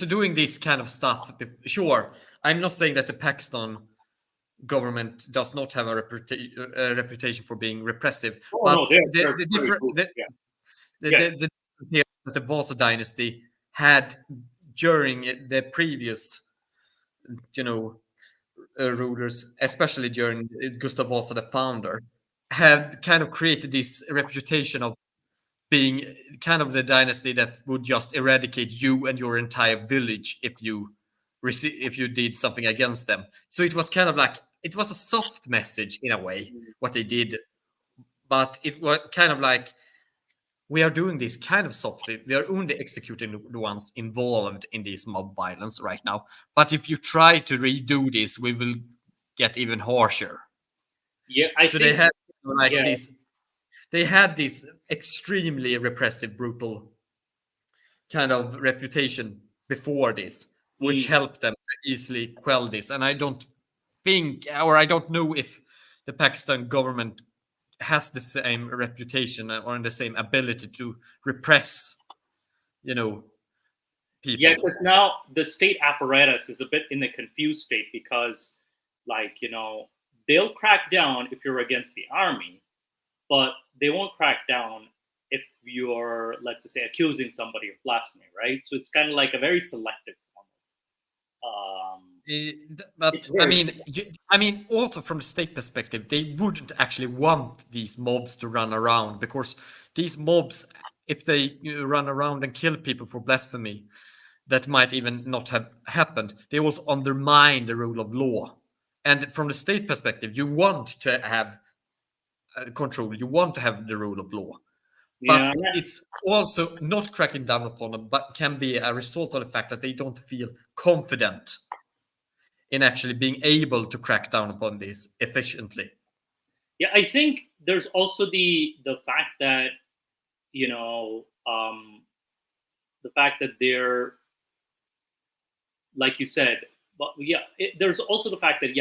doing this kind of stuff, sure. I'm not saying that the Pakistan government does not have a reputation for being repressive, but the difference here that the Vasa dynasty had during the previous, rulers, especially during Gustav Vasa, the founder, had kind of created this reputation of being kind of the dynasty that would just eradicate you and your entire village if you did something against them. So it was kind of like, it was a soft message in a way, what they did, but it was kind of like, we are doing this kind of softly. We are only executing the ones involved in this mob violence right now. But if you try to redo this, we will get even harsher. Yeah, they had this. They had this extremely repressive, brutal kind of reputation before this, which helped them to easily quell this. And I don't think, or I don't know if the Pakistan government has the same reputation or the same ability to repress, people. Yeah, because now the state apparatus is a bit in a confused state because, they'll crack down if you're against the army, but they won't crack down if you're, let's just say, accusing somebody of blasphemy, right? So it's kind of like a very selective form. But I mean, also from the state perspective, they wouldn't actually want these mobs to run around, because these mobs, if they run around and kill people for blasphemy, that might even not have happened. They also undermine the rule of law. And from the state perspective, you want to have control. You want to have the rule of law. But it's also not cracking down upon them, but can be a result of the fact that they don't feel confident in actually being able to crack down upon this efficiently. Yeah, I think there's also the fact that the fact that they're, like you said, but there's also the fact that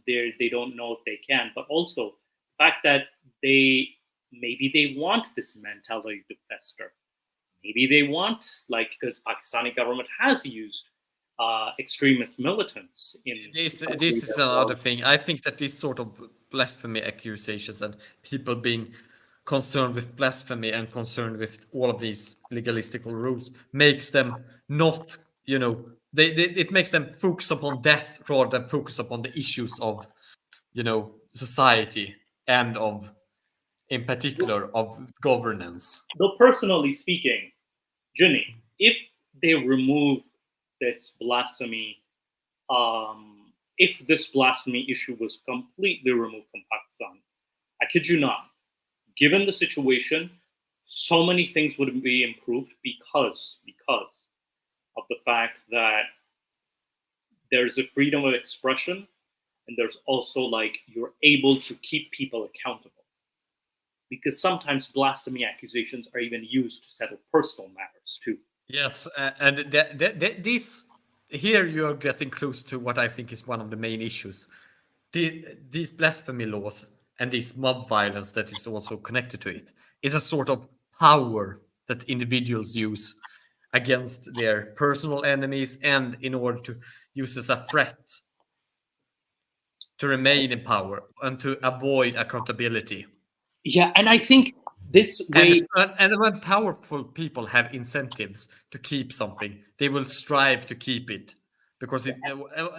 they don't know if they can, but also the fact that maybe they want this mentality to fester. Maybe they want, because Pakistani government has used extremist militants in this is another thing. I think that this sort of blasphemy accusations and people being concerned with blasphemy and concerned with all of these legalistical rules makes them not it makes them focus upon that rather than focus upon the issues of society and of, in particular, of governance. Though personally speaking, Ginny, if they remove this blasphemy, if this blasphemy issue was completely removed from Pakistan, I kid you not, given the situation, so many things would be improved because of the fact that there's a freedom of expression, and there's also like you're able to keep people accountable. Because sometimes blasphemy accusations are even used to settle personal matters too. Yes, and this here you are getting close to what I think is one of the main issues. These blasphemy laws and this mob violence that is also connected to it is a sort of power that individuals use against their personal enemies and in order to use as a threat to remain in power and to avoid accountability. Yeah, and I think this way, and when powerful people have incentives to keep something, they will strive to keep it, because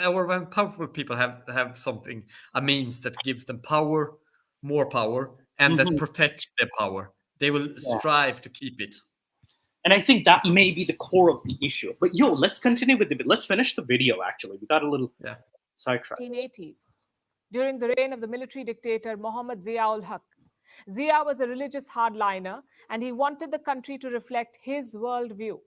or when powerful people have something, a means that gives them power, more power, and that protects their power, they will strive to keep it. and I think that may be the core of the issue. But let's continue with let's finish the video. Actually, we got a little sidetracked. 1980s, during the reign of the military dictator Muhammad Zia-ul-Haq. Zia was a religious hardliner, and he wanted the country to reflect his worldview.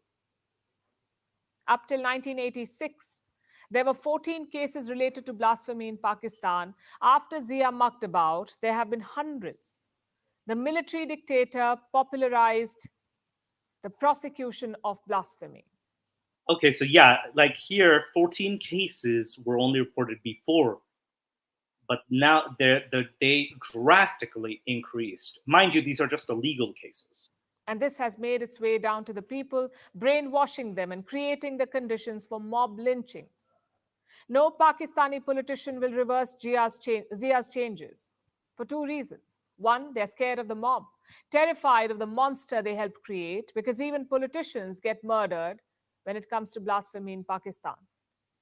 Up till 1986, there were 14 cases related to blasphemy in Pakistan. After Zia mucked about, there have been hundreds. The military dictator popularized the prosecution of blasphemy. Okay, so like here, 14 cases were only reported before, but now they drastically increased. Mind you, these are just the legal cases. And this has made its way down to the people, brainwashing them and creating the conditions for mob lynchings. No Pakistani politician will reverse Zia's changes for two reasons. One, they're scared of the mob, terrified of the monster they helped create, because even politicians get murdered when it comes to blasphemy in Pakistan.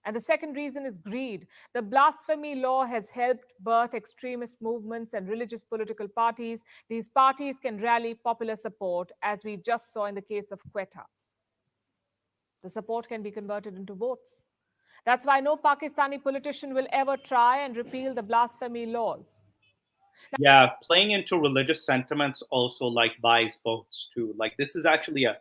And the second reason is greed. The blasphemy law has helped birth extremist movements and religious political parties. These parties can rally popular support, as we just saw in the case of Quetta. The support can be converted into votes. That's why no Pakistani politician will ever try and repeal the blasphemy laws. Yeah, playing into religious sentiments also like buys votes too. Like this is actually a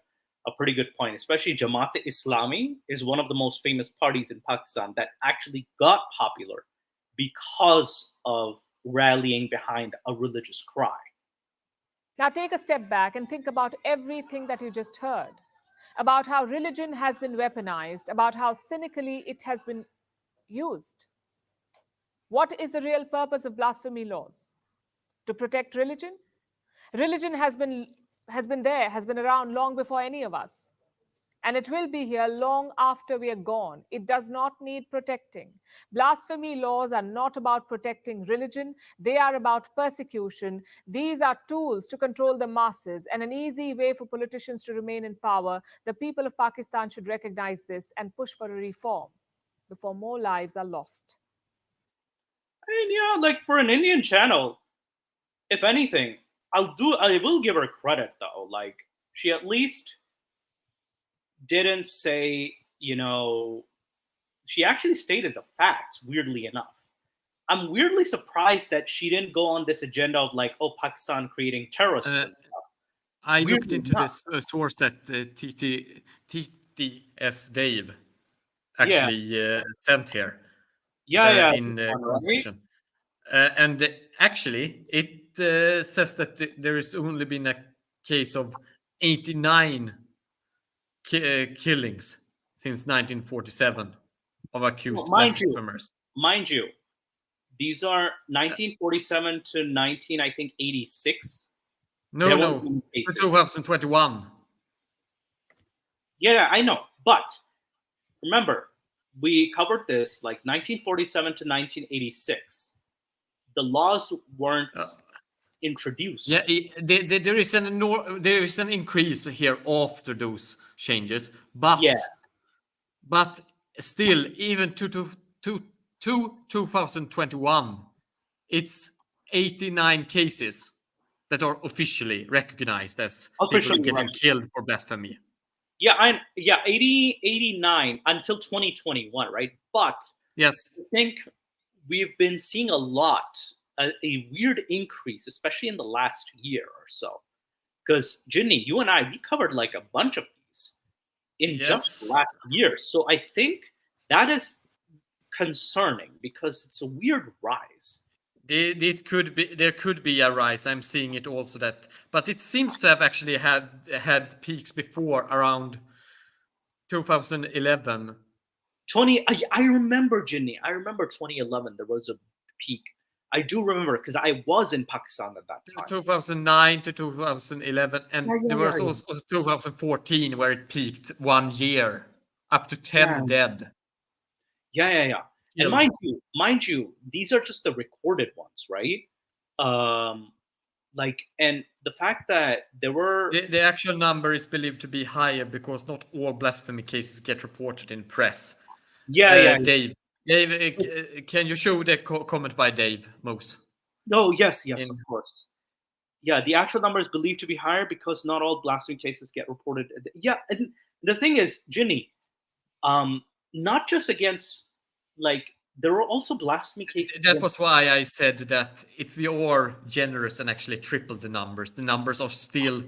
pretty good point, especially Jamaat-e-Islami is one of the most famous parties in Pakistan that actually got popular because of rallying behind a religious cry. Now take a step back and think about everything that you just heard, about how religion has been weaponized, about how cynically it has been used. What is the real purpose of blasphemy laws? To protect religion? Religion has been around long before any of us. And it will be here long after we are gone. It does not need protecting. Blasphemy laws are not about protecting religion. They are about persecution. These are tools to control the masses and an easy way for politicians to remain in power. The people of Pakistan should recognize this and push for a reform before more lives are lost. I mean, like for an Indian channel, if anything, I will give her credit though. Like she at least didn't say, she actually stated the facts, weirdly enough. I'm weirdly surprised that she didn't go on this agenda of like, Pakistan creating terrorists. I looked into this source that TTS Dave actually sent here. In the conversation. And actually, it says that there has only been a case of 89 killings since 1947 of accused blasphemers. Mind you, these are 1947 to 86. No, 2021. Yeah, I know, but remember, we covered this like 1947 to 1986. The laws weren't introduced. Yeah, there is an increase here after those changes, but But still, even to 2021, it's 89 cases that are officially recognized as people Officially getting recognized. killed for blasphemy. Yeah, 89 until 2021, right? But Yes, I think we've been seeing a lot, a weird increase, especially in the last year or so. Because Ginny, you and I, we covered like a bunch of these in just the yes. last year. So I think that is concerning because it's a weird rise. There could be a rise. I'm seeing it also that, but it seems to have actually had peaks before around 2011. I remember, Ginny. I remember 2011. There was a peak. I do remember because I was in Pakistan at that time. 2009 to 2011, and there was Yeah. also 2014 where it peaked 1 year, up to 10 Yeah. dead. Yeah. And Killed. mind you, these are just the recorded ones, right? And the fact that there were The actual number is believed to be higher because not all blasphemy cases get reported in press. yeah. Dave, can you show the comment by Dave Mose? No, yes, In- of course. Yeah, the actual number is believed to be higher because not all blasphemy cases get reported. Yeah, and the thing is, Ginny, not just against like there were also blasphemy cases. That was why I said that if we are generous and actually triple the numbers are still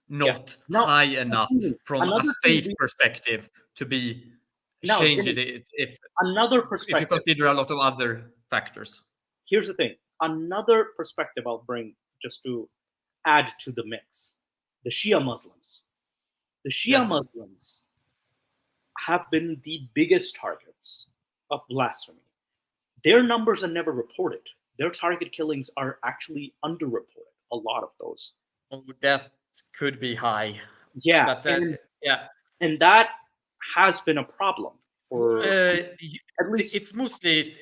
not Now, high enough from a another thing state perspective to be now, changing Ginny, it if another you perspective. consider a lot of other factors. Here's the thing. Another perspective I'll bring just to add to the mix. The Shia Muslims. The Shia Yes. Muslims have been the biggest targets of blasphemy. Their numbers are never reported. Their target killings are actually underreported. A lot of those. Oh, that could be high. Yeah, But that, and that has been a problem for at least it's mostly.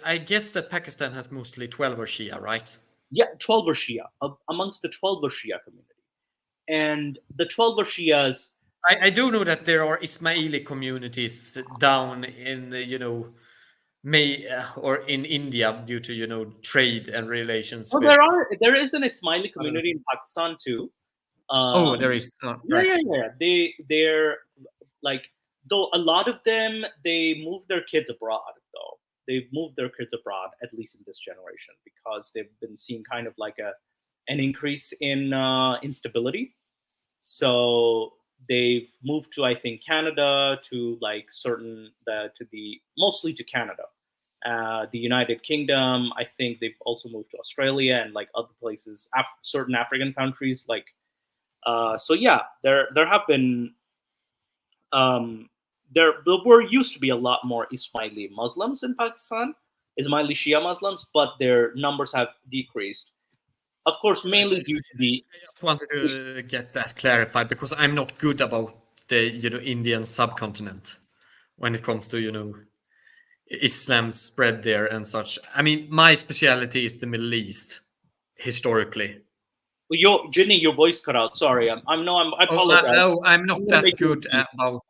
I guess that Pakistan has mostly 12 or Shia, right? 12 are Shia amongst the 12 are Shia community, and the 12 are Shias. I do know that there are Ismaili communities down in or in India due to trade and relations. Well, with, there is an Ismaili community in Pakistan too. There is Yeah. They're like, though a lot of them they move their kids abroad. Though they've moved their kids abroad, at least in this generation, because they've been seeing kind of like an increase in instability. So they've moved to, I think, Canada, to like mostly to Canada, the United Kingdom. I think they've also moved to Australia and like other places, certain African countries. Like, so yeah, there have been there were used to be a lot more Ismaili Muslims in Pakistan, Ismaili Shia Muslims, but their numbers have decreased. Of course, mainly due to the. I just wanted to get that clarified because I'm not good about the Indian subcontinent when it comes to Islam spread there and such. I mean, my specialty is the Middle East historically. Ginny, your voice cut out. Sorry, I apologize. No, I'm not that good about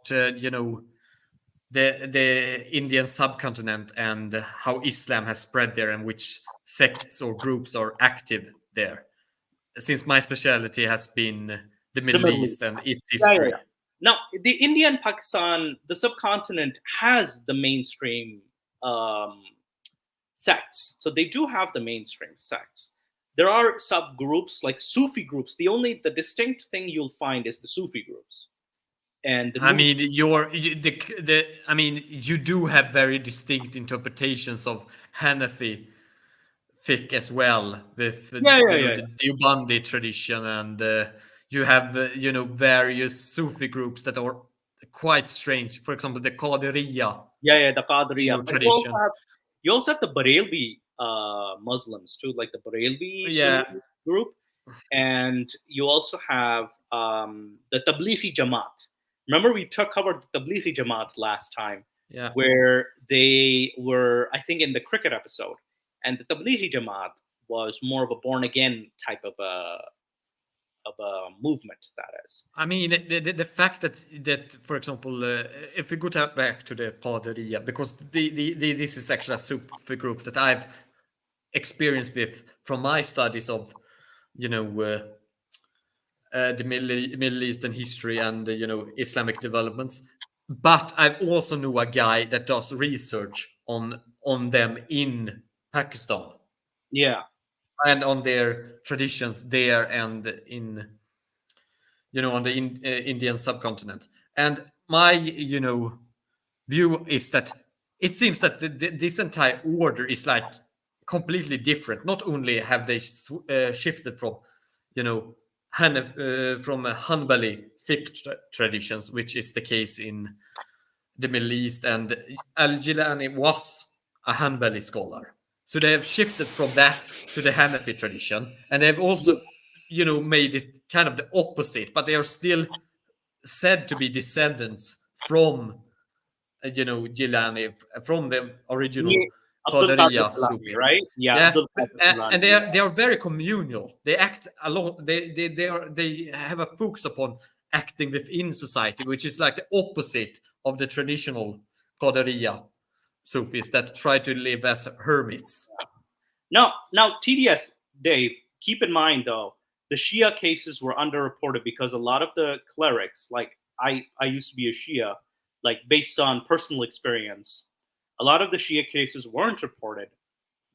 the Indian subcontinent and how Islam has spread there and which sects or groups are active there. Since my specialty has been the Middle East and its history. Yeah. Now, the India and Pakistan, the subcontinent has the mainstream sects. So they do have the mainstream sects. There are subgroups like Sufi groups. The distinct thing you'll find is the Sufi groups. And I mean, you do have very distinct interpretations of Hanafi fiqh as well, with the Deobandi tradition, and you have various Sufi groups that are quite strange. For example, the Qadiriya. The Qadiriya tradition. You also have the Barelvi Muslims too, like the Barelvi group, and you also have the Tablighi Jamaat. Remember, we covered the Tablighi Jamaat last time, where they were, I think, in the cricket episode, and the Tablighi Jamaat was more of a born again type of a movement. That is. I mean, the fact that for example, if we go back to the Qadiriya, because this is actually a super group that I've experienced with from my studies of, the Middle Eastern history and Islamic developments. But I also know a guy that does research on them in Pakistan. Yeah. And on their traditions there and on the Indian subcontinent. And my view is that it seems that this entire order is like completely different. Not only have they shifted from from Hanbali fiqh traditions, which is the case in the Middle East, and Al-Jilani was a Hanbali scholar. So they have shifted from that to the Hanafi tradition, and they've also, made it kind of the opposite, but they are still said to be descendants from, Jilani, from the original Abdul Qadir Qadariya Jilani, Sufi. right? Yeah, Yeah, Abdul Qadir Jilani, and they are very communal. They act a lot. They have a focus upon acting within society, which is like the opposite of the traditional Qadariya Sufis that try to live as hermits. Now, TDS, Dave, keep in mind though, the Shia cases were underreported because a lot of the clerics, like I used to be a Shia, like based on personal experience, a lot of the Shia cases weren't reported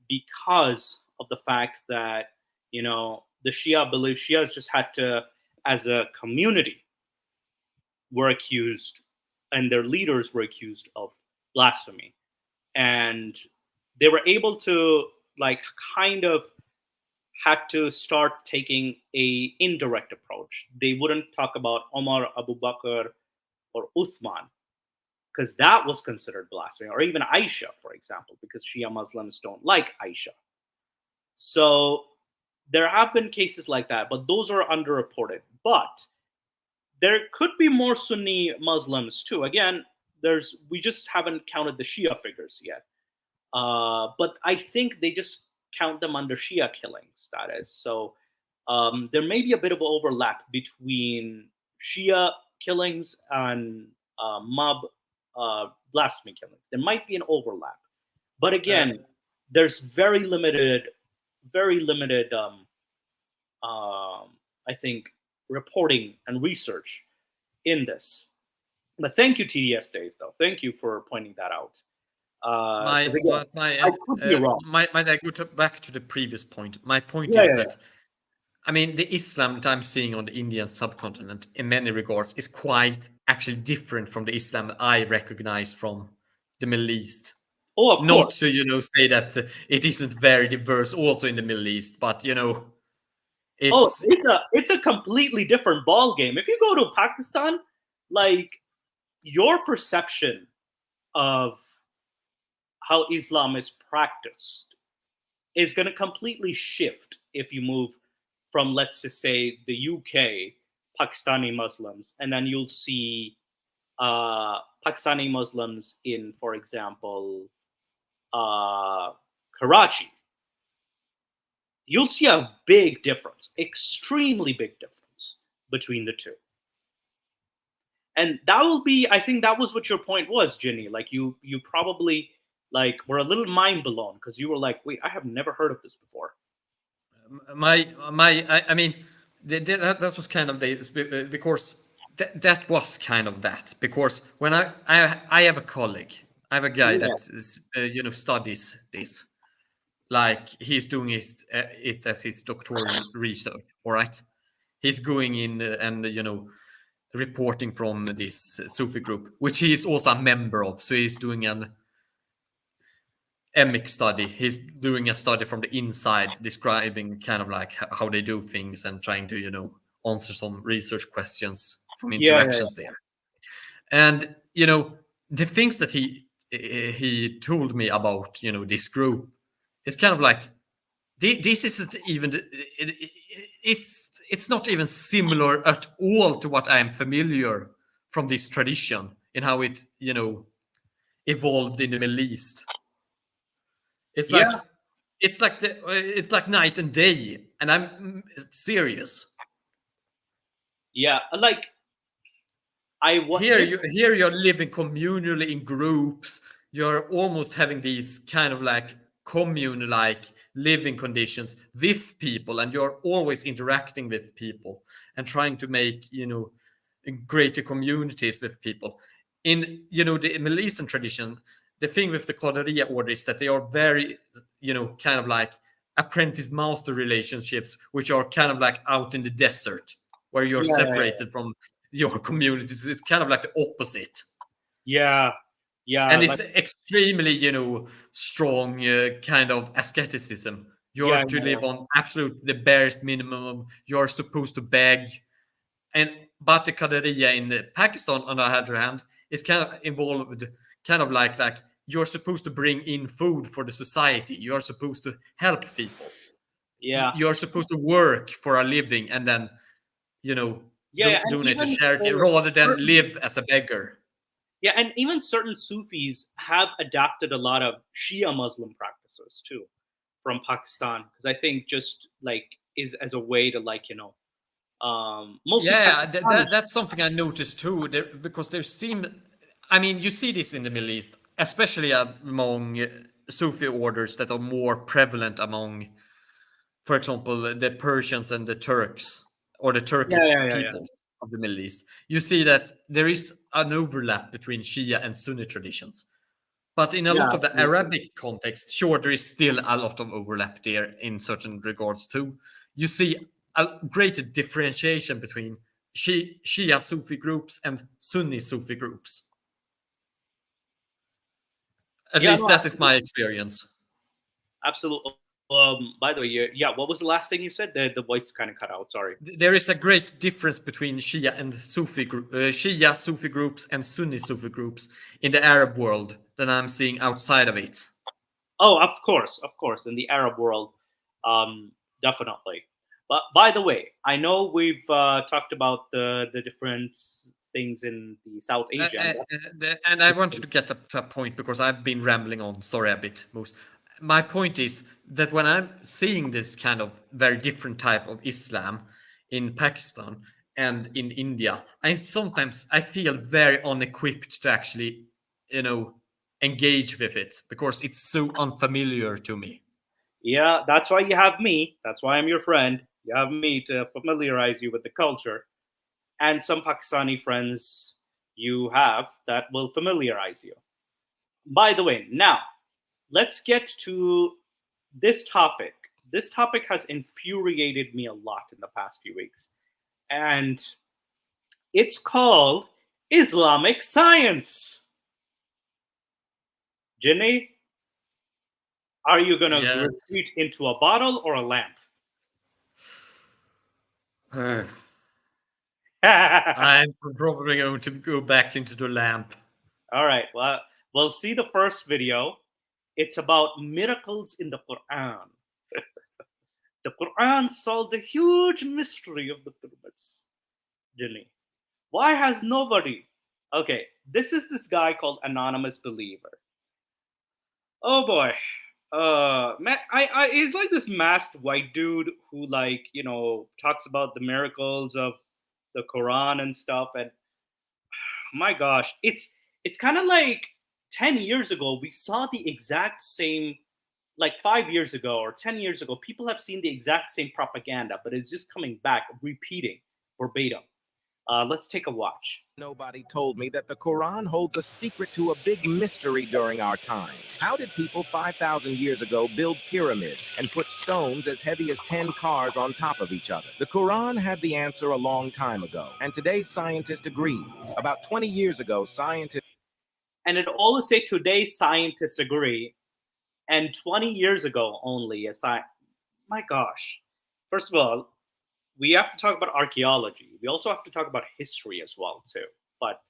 because of the fact that, the Shia believe Shias just had to, as a community, were accused, and their leaders were accused of blasphemy. And they were able to kind of had to start taking a indirect approach. They wouldn't talk about Omar, Abu Bakr, or Uthman, because that was considered blasphemy, or even Aisha, for example, because Shia Muslims don't like Aisha. So there have been cases like that, but those are underreported. But there could be more Sunni Muslims too. Again, we just haven't counted the Shia figures yet. But I think they just count them under Shia killing status. So there may be a bit of overlap between Shia killings and mob blasphemy killings. There might be an overlap, but again, there's very limited. I think reporting and research in this. But thank you, TDS Dave. Though, thank you for pointing that out. I could be wrong. Might I go back to the previous point? My point is that, I mean, the Islam that I'm seeing on the Indian subcontinent in many regards is quite actually different from the Islam I recognize from the Middle East. Oh, of Not course. to, say that it isn't very diverse also in the Middle East, but, it's a completely different ball game. If you go to Pakistan, like your perception of how Islam is practiced is going to completely shift if you move from, let's just say, the UK Pakistani Muslims, and then you'll see Pakistani Muslims in, for example, Karachi. You'll see a big difference, extremely big difference between the two. And that will be, I think that was what your point was, Ginny. Like you probably were a little mind blown because you were like, wait, I have never heard of this before. I mean, that was kind of because that was kind of that, because when I have a colleague, I have a guy that is, studies this, like he's doing it as his doctoral research. All right, he's going in and reporting from this Sufi group, which he is also a member of. So he's doing an emic study. He's doing a study from the inside, describing kind of like how they do things and trying to answer some research questions from interactions there. And the things that he told me about this group, it's kind of like this isn't even it's not even similar at all to what I am familiar from this tradition in how it evolved in the Middle East. It's like night and day, and I'm serious. Yeah, like here you're living communally in groups. You're almost having these kind of like commune like living conditions with people, and you're always interacting with people and trying to make, greater communities with people. In, the Middle Eastern tradition, the thing with the Qadariya order is that they are very, kind of like apprentice master relationships, which are kind of like out in the desert where you're separated from your communities. It's kind of like the opposite. Yeah, And it's extremely, strong kind of asceticism. You're to live on absolute the barest minimum. You're supposed to beg. But the Qadariya in Pakistan, on the other hand, is kind of involved, kind of like you're supposed to bring in food for the society. You're supposed to help people. Yeah, you're supposed to work for a living and then, donate to charity rather than live as a beggar. Yeah, and even certain Sufis have adapted a lot of Shia Muslim practices too from Pakistan, because I think just like is as a way to that's something I noticed too, because there seem, I mean, you see this in the Middle East, especially among Sufi orders that are more prevalent among, for example, the Persians and the Turks, or the Turkic peoples of the Middle East. You see that there is an overlap between Shia and Sunni traditions. But in a lot of the Arabic context, sure, there is still a lot of overlap there in certain regards too. You see a greater differentiation between Shia Sufi groups and Sunni Sufi groups. At least that is my experience. Absolutely. By the way, what was the last thing you said? The voice kind of cut out. Sorry. There is a great difference between Shia and Shia Sufi groups and Sunni Sufi groups in the Arab world than I'm seeing outside of it. Oh, of course, in the Arab world, definitely. But by the way, I know we've talked about the different things in the South Asia, and I wanted to get up to a point because I've been rambling on. Sorry, a bit, Moose. My point is that when I'm seeing this kind of very different type of Islam in Pakistan and in India, I feel very unequipped to actually, engage with it because it's so unfamiliar to me. Yeah, that's why you have me. That's why I'm your friend. You have me to familiarize you with the culture, and some Pakistani friends you have that will familiarize you. By the way, now let's get to this topic. This topic has infuriated me a lot in the past few weeks. And it's called Islamic science. Jinny, are you going to retreat into a bottle or a lamp? I'm probably going to go back into the lamp. All right. Well, we'll see the first video. It's about miracles in the Quran. The Quran solved the huge mystery of the pyramids. Jinny, why has nobody? Okay, this is this guy called Anonymous Believer. Oh boy, man, he's like this masked white dude who talks about the miracles of the Quran and stuff. And my gosh, it's kind of like 10 years ago, we saw the exact same, like 5 years ago or 10 years ago, people have seen the exact same propaganda, but it's just coming back, repeating verbatim. Let's take a watch. Nobody told me that the Quran holds a secret to a big mystery during our time. How did people 5,000 years ago build pyramids and put stones as heavy as 10 cars on top of each other? The Quran had the answer a long time ago, and today's scientist agrees. About 20 years ago, scientists... And it always say today scientists agree, and 20 years ago only my gosh. First of all, we have to talk about archaeology. We also have to talk about history as well too. But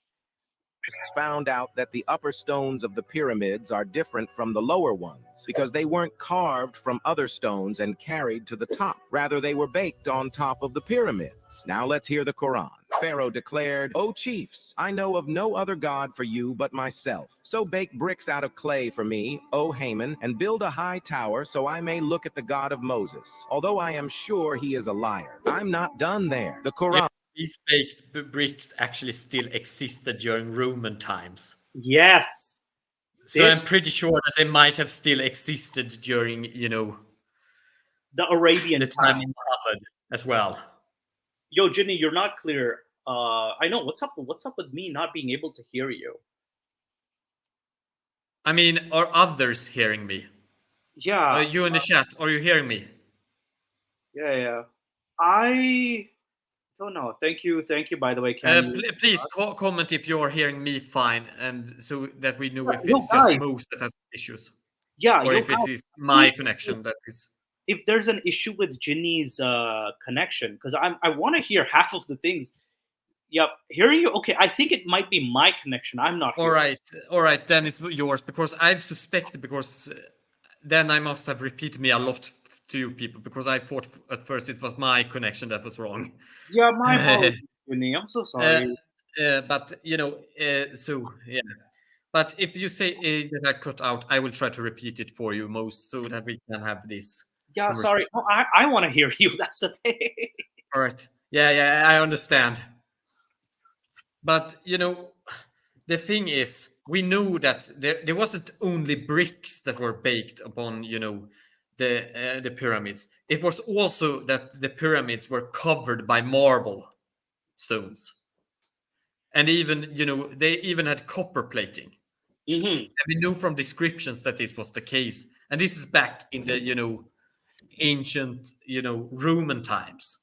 found out that the upper stones of the pyramids are different from the lower ones because they weren't carved from other stones and carried to the top. Rather, they were baked on top of the pyramids. Now let's hear the Quran. Pharaoh declared, "O chiefs, I know of no other God for you but myself. So bake bricks out of clay for me, O Haman, and build a high tower so I may look at the God of Moses. Although I am sure he is a liar, I'm not done there." The Quran... these baked bricks actually still existed during Roman times. Yes. So I'm pretty sure that they might have still existed during, the Arabian the time of Muhammad as well. Yo, Ginny, you're not clear. I know what's up with me not being able to hear you. I mean, are others hearing me? Yeah. You in the chat, are you hearing me? Yeah. I don't know. Thank you. By the way, can you please comment if you're hearing me fine, and so that we know if yo, it's just guys. Moose that has issues, Yeah, or yo, if it guys, is my connection that is. if there's an issue with Ginny's connection, because I want to hear half of the things. Yep, hearing you. Okay, I think it might be my connection. I'm not. All right, then it's yours, because I've suspected, because then I must have repeated me a lot to you people, because I thought at first it was my connection that was wrong. Yeah, my apologies, Ginny. I'm so sorry. But so yeah. But if you say that I cut out, I will try to repeat it for you, most, so that we can have this. Yeah, sorry. No, I want to hear you. That's the thing. All right. Yeah, I understand. But the thing is, we know that there wasn't only bricks that were baked upon, the pyramids. It was also that the pyramids were covered by marble stones, and even they even had copper plating. Mm-hmm. And we know from descriptions that this was the case, and this is back in the ancient Roman times,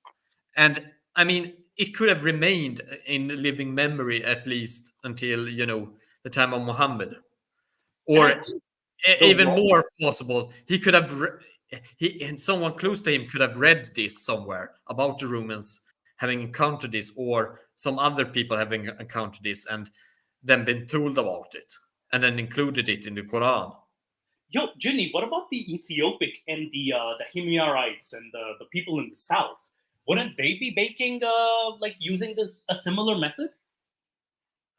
and I mean, it could have remained in living memory at least until the time of Muhammad, or even more possible, he could have and someone close to him could have read this somewhere about the Romans having encountered this, or some other people having encountered this and then been told about it and then included it in the Quran. Yo, Ginny, what about the Ethiopic and the Himyarites and the people in the south? Wouldn't they be baking using a similar method?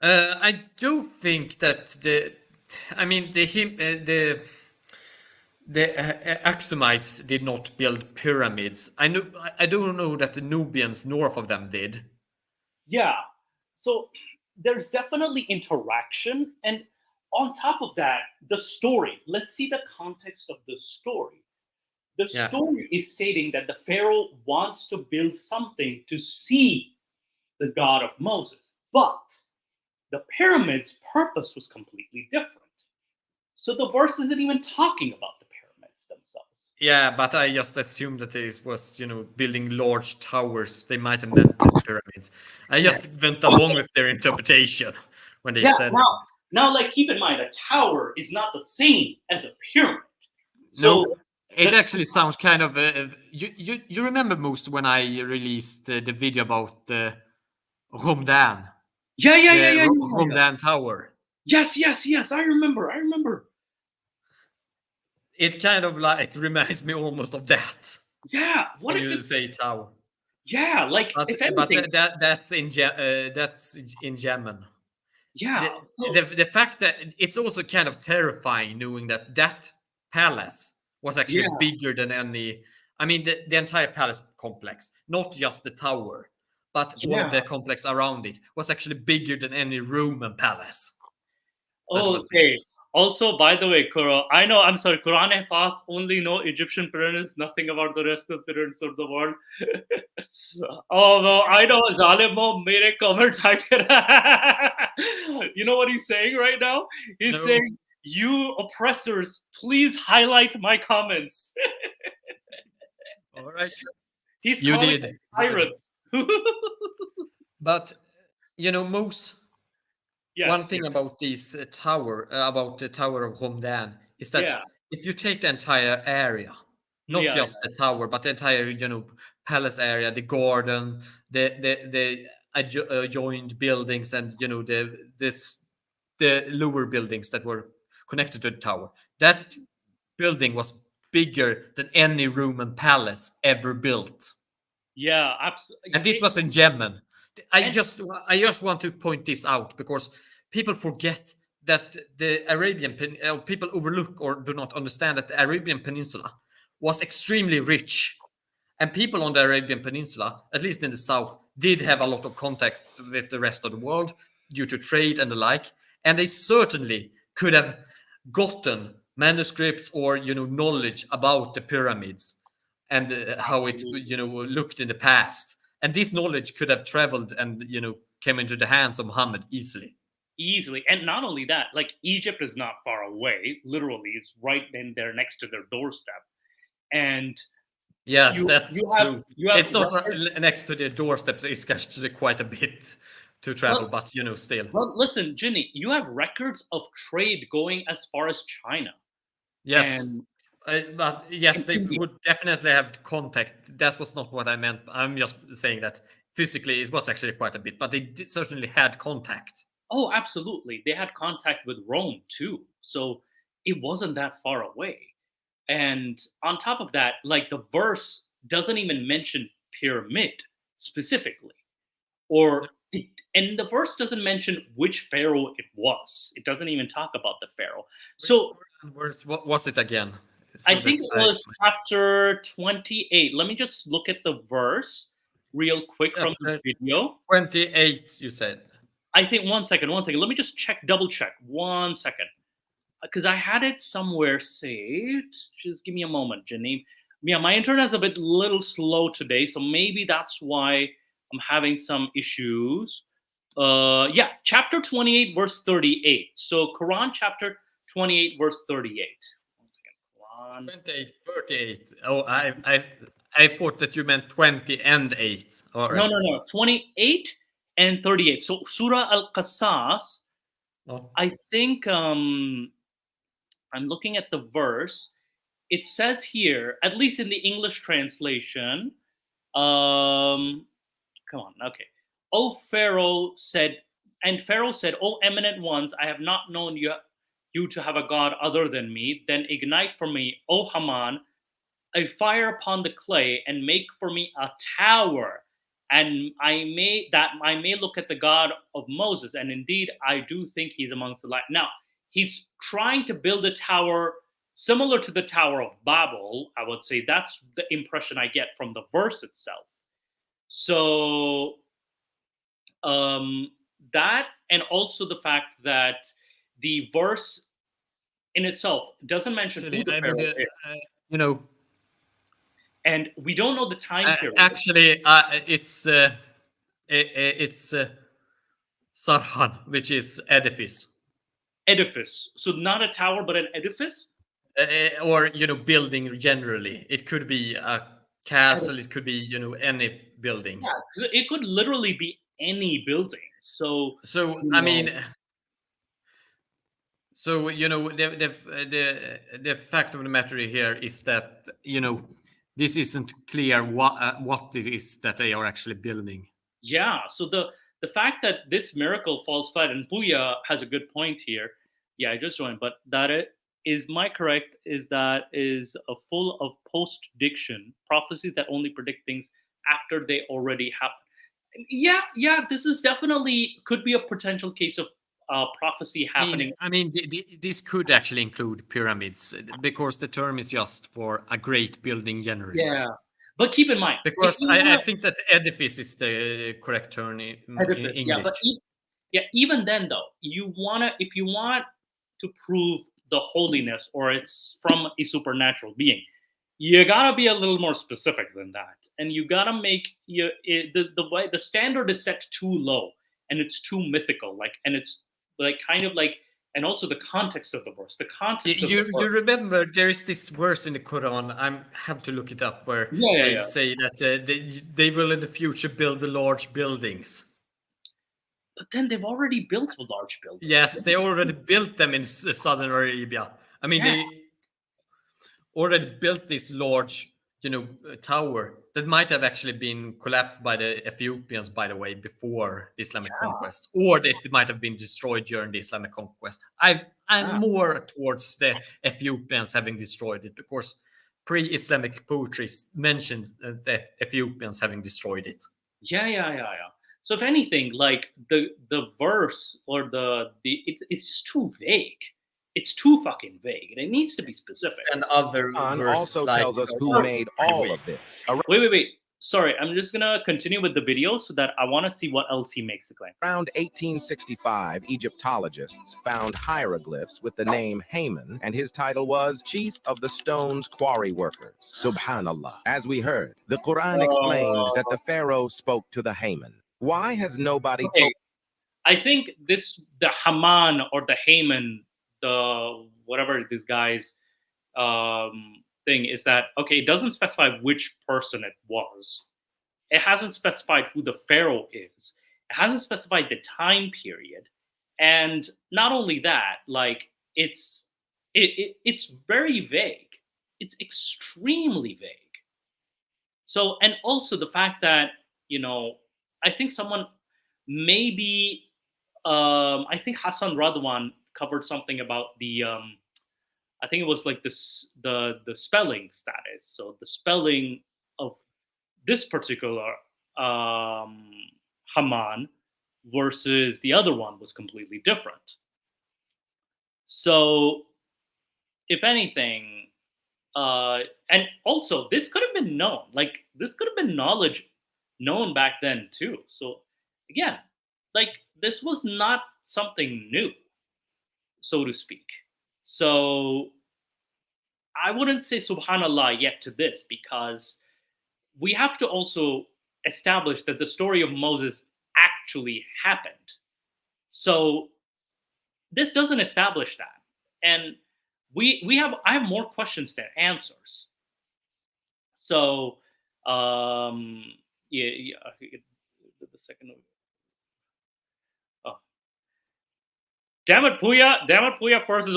I do think that the Axumites did not build pyramids. I don't know that the Nubians north of them did. Yeah, so there's definitely interaction, and on top of that, the story. Let's see the context of the story. The story is stating that the Pharaoh wants to build something to see the God of Moses, but the pyramid's purpose was completely different. So the verse isn't even talking about the pyramids themselves. Yeah, but I just assumed that it was, building large towers. They might have meant pyramids. I just went along with their interpretation when they said. Now, keep in mind, a tower is not the same as a pyramid. So no, it actually sounds kind of. You remember, Moose, when I released the video about the Romdan? Yeah. Romdan Tower. Yes. I remember. It kind of reminds me almost of that. Yeah. What if you say tower? Yeah, but that's in Yemen. Yeah. The fact that it's also kind of terrifying knowing that palace was actually bigger than any. I mean, the entire palace complex, not just the tower, but all of the complex around it was actually bigger than any Roman palace. Okay. Also, by the way, I know, I'm sorry, Quran and Pak only know Egyptian pyramids, nothing about the rest of the pyramids of the world. Oh, no, I know, Zalimo, mere comments. You know what he's saying right now? He's saying, you oppressors, please highlight my comments. All right. He's you calling did. Pirates. But, Moose, one thing about this tower, about the Tower of Romdan, is that if you take the entire area, not just the tower, but the entire, palace area, the garden, the adjoined buildings, and the lower buildings that were connected to the tower, that building was bigger than any Roman palace ever built. Yeah, absolutely. And this was in Yemen. I just want to point this out because people forget that the Arabian people overlook or do not understand that the Arabian Peninsula was extremely rich, and people on the Arabian Peninsula, at least in the south, did have a lot of contact with the rest of the world due to trade and the like, and they certainly could have gotten manuscripts or knowledge about the pyramids and how it looked in the past, and this knowledge could have traveled and came into the hands of Muhammad easily. And not only that, like Egypt is not far away, literally it's right in there next to their doorstep. And yes, that's true. It's not records. Next to the doorsteps, it's actually quite a bit to travel, but still. Well, listen, Ginny, you have records of trade going as far as China. Yes, but yes, they would definitely have contact. That was not what I meant. I'm just saying that physically it was actually quite a bit, but they certainly had contact. Oh, absolutely. They had contact with Rome too. So it wasn't that far away. And on top of that, like the verse doesn't even mention pyramid specifically. And the verse doesn't mention which pharaoh it was. It doesn't even talk about the pharaoh. So what was it again? I think it was chapter 28. Let me just look at the verse real quick from the video. 28, you said. I think one second. Let me just double check. 1 second. Because I had it somewhere saved. Just give me a moment, Janine. Yeah, my internet is a little slow today, so maybe that's why I'm having some issues. Yeah, chapter 28, verse 38. So Quran chapter 28, verse 38. 1 second. 28, 38. Oh, I thought that you meant 20 and 8. All right. No. 28 and 38. So Surah Al-Qasas, I think I'm looking at the verse. It says here, at least in the English translation, come on, okay. Pharaoh said, O eminent ones, I have not known you to have a god other than me. Then ignite for me, O Haman, a fire upon the clay, and make for me a tower, and I may look at the God of Moses, and indeed I do think he's amongst the light. Now he's trying to build a tower similar to the Tower of Babel. I would say that's the impression I get from the verse itself. So that, and also the fact that the verse in itself doesn't mention who the pharaoh is. And we don't know the time period. Actually, it's Sarhan, which is edifice. Edifice. So not a tower, but an edifice? Or, building generally. It could be a castle, it could be, any building. Yeah, it could literally be any building. So I mean, the fact of the matter here is that, this isn't clear what it is that they are actually building. Yeah, so the fact that this miracle falls flat, and Puya has a good point here. Yeah, I just joined, but that is my correct, is that is a full of post-diction, prophecies that only predict things after they already happen. Yeah, this is definitely could be a potential case of prophecy happening. I mean, this could actually include pyramids, because the term is just for a great building generally. Yeah, but keep in mind, because I think that edifice is the correct term in English. Yeah, but even then though, if you want to prove the holiness or it's from a supernatural being, you gotta be a little more specific than that, and you gotta make the standard is set too low and it's too mythical, and it's kind of and also the context of the verse. The context. You remember there is this verse in the Quran. I have to look it up where they say that they will in the future build the large buildings. But then they've already built a large building. Yes, they already built them in southern Arabia. I mean, they already built this large, tower that might have actually been collapsed by the Ethiopians, by the way, before the Islamic conquest, or it might have been destroyed during the Islamic conquest. I'm more towards the Ethiopians having destroyed it, because pre-Islamic poetry mentioned that Ethiopians having destroyed it. Yeah. So if anything, the verse or it's just too vague. It's too fucking vague. It needs to be specific. And other verse also tells us who made all of this. Wait. sorry, I'm just gonna continue with the video so that I want to see what else he makes a claim. Around 1865, Egyptologists found hieroglyphs with the name Haman, and his title was Chief of the Stones Quarry Workers. Subhanallah. As we heard, the Quran explained that the Pharaoh spoke to the Haman. Why has nobody told? I think the Haman or the Haman, the whatever this guy's thing is that, okay, it doesn't specify which person it was. It hasn't specified who the Pharaoh is. It hasn't specified the time period. And not only that, like it's very vague. It's extremely vague. So, and also the fact that, I think someone maybe I think Hassan Radwan covered something about the I think it was like this the spelling status. So the spelling of this particular Haman versus the other one was completely different. So if anything, and also this could have been known, like this could have been knowledge known back then too. So again, like this was not something new, so to speak. So I wouldn't say subhanallah yet to this, because we have to also establish that the story of Moses actually happened. So this doesn't establish that. And I have more questions than answers. So the second. Oh, damn it, Puya first is.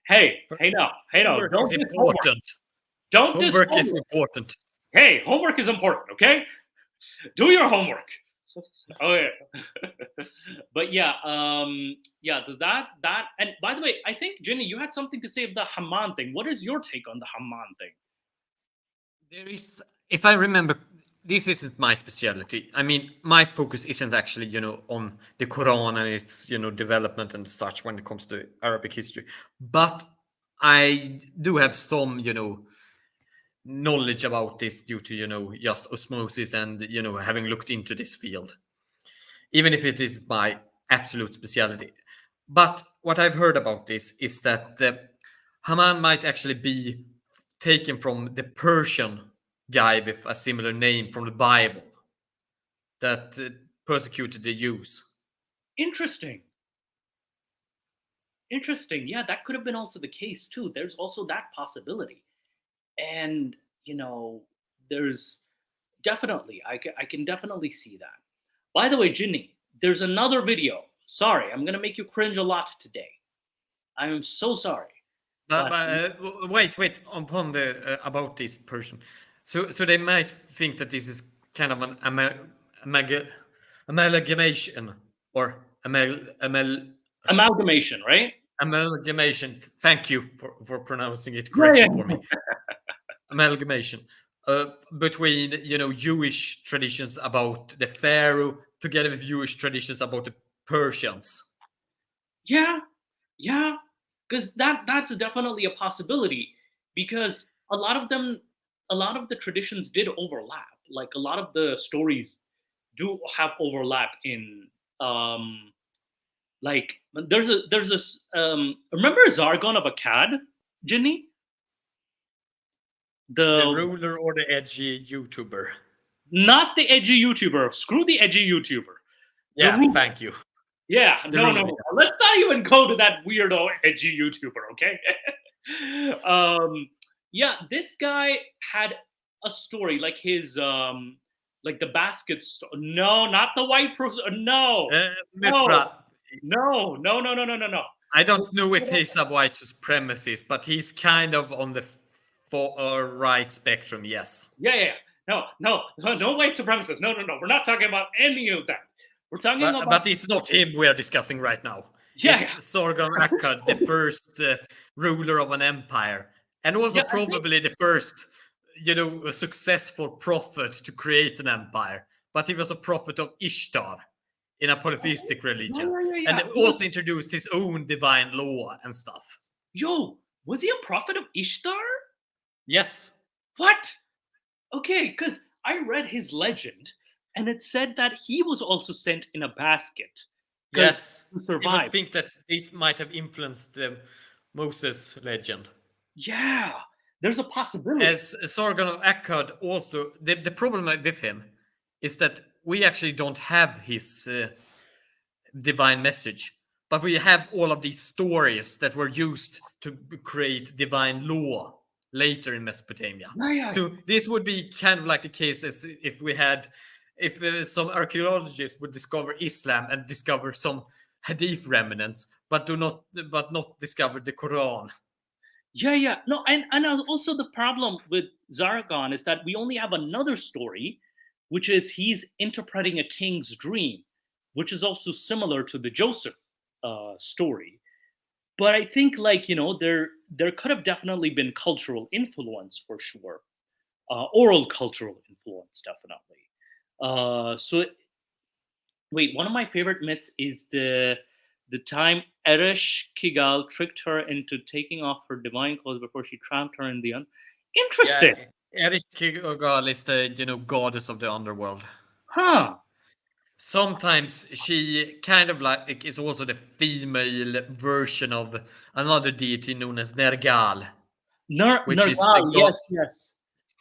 Hey now. Homework is important. Homework is important. Hey, homework is important, okay? Do your homework. Oh yeah. But yeah, that and by the way, I think Jenny, you had something to say of the Haman thing. What is your take on the Haman thing? There is, if I remember, this isn't my specialty. I mean, my focus isn't actually, on the Quran and its, development and such when it comes to Arabic history. But I do have some, knowledge about this due to, just osmosis and, having looked into this field, even if it is my absolute specialty. But what I've heard about this is that Haman might actually be taken from the Persian guy with a similar name from the Bible that persecuted the Jews. Interesting. Yeah, that could have been also the case too. There's also that possibility. And, there's definitely, I can definitely see that. By the way, Ginny, there's another video. Sorry, I'm going to make you cringe a lot today. I am so sorry. But wait, upon the about this person. So they might think that this is kind of an amalgamation or amalgamation, right? Amalgamation. Thank you for pronouncing it correctly for me. Amalgamation between Jewish traditions about the Pharaoh together with Jewish traditions about the Persians. Yeah, because that's definitely a possibility, because a lot of the traditions did overlap. Like a lot of the stories do have overlap in like there's this remember Zargon of Akkad, Ginny? The ruler or the edgy YouTuber? Not the edgy YouTuber. Screw the edgy YouTuber. Yeah, thank you. Yeah, no. Let's not even go to that weirdo edgy YouTuber, okay? Yeah, this guy had a story like his like the basket store. No, not the white person. No. No. I don't know if he's a white supremacist, but he's kind of on the right spectrum, yes. Yeah. No white supremacist. No. We're not talking about any of that. We're talking about. But it's not him we are discussing right now. Yeah. It's Sargon Akkad, the first ruler of an empire, and also probably the first, successful prophet to create an empire. But he was a prophet of Ishtar in a polytheistic religion, and also introduced his own divine law and stuff. Yo, was he a prophet of Ishtar? Yes. What? Okay, because I read his legend, and it said that he was also sent in a basket. Yes, to even survive. think that this might have influenced the Moses legend. Yeah, there's a possibility. As Sargon of Akkad also, the problem with him is that we actually don't have his divine message, but we have all of these stories that were used to create divine law later in Mesopotamia. Yeah. So this would be kind of like the case as if some archaeologists would discover Islam and discover some hadith remnants, but not discover the Quran. Yeah. No, and also the problem with Zargon is that we only have another story, which is he's interpreting a king's dream, which is also similar to the Joseph story. But I think, like, there could have definitely been cultural influence for sure, oral cultural influence definitely. Wait, one of my favorite myths is the time Eresh Kigal tricked her into taking off her divine clothes before she trapped her in the Interesting. Yeah, Eresh Kigal is the goddess of the underworld. Huh. Sometimes she kind of like is also the female version of another deity known as Nergal, which is the god, yes.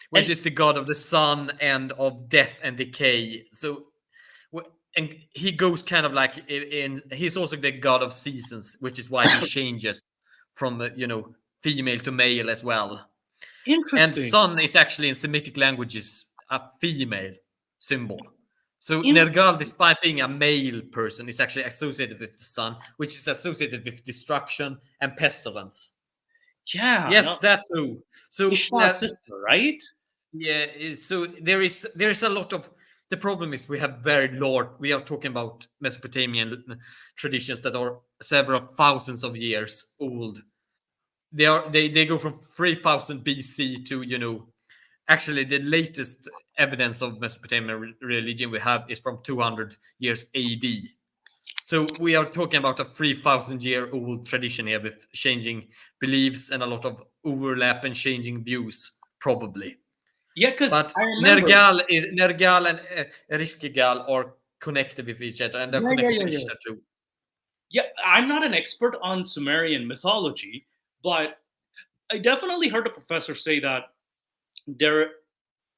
which is the god of the sun and of death and decay. So, and he goes kind of like he's also the god of seasons, which is why he changes from female to male as well. Interesting. And sun is actually in Semitic languages a female symbol. So Nergal, despite being a male person, is actually associated with the sun, which is associated with destruction and pestilence. Yeah. Yes, that too. So Ishmael's sister, right? Yeah. So there is a lot of. The problem is we have very large. We are talking about Mesopotamian traditions that are several thousands of years old. They go from 3000 BC to actually the latest evidence of Mesopotamian religion we have is from 200 years AD. So we are talking about a 3,000-year-old tradition here with changing beliefs and a lot of overlap and changing views, probably. Yeah, because Nergal and Eresh Kigal are connected with each other, and they're connected to each other too. Yeah, I'm not an expert on Sumerian mythology, but I definitely heard a professor say that there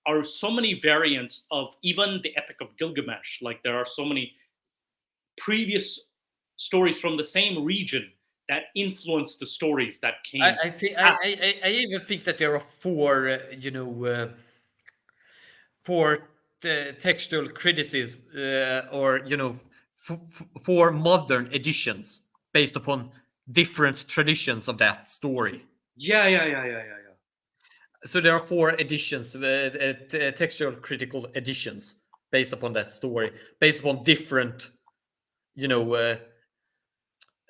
are so many variants of even the Epic of Gilgamesh. Like, there are so many previous stories from the same region that influenced the stories that came. I even think that there are four textual criticism or four modern editions based upon different traditions of that story. Yeah. So there are four editions, textual critical editions based upon that story, based upon different,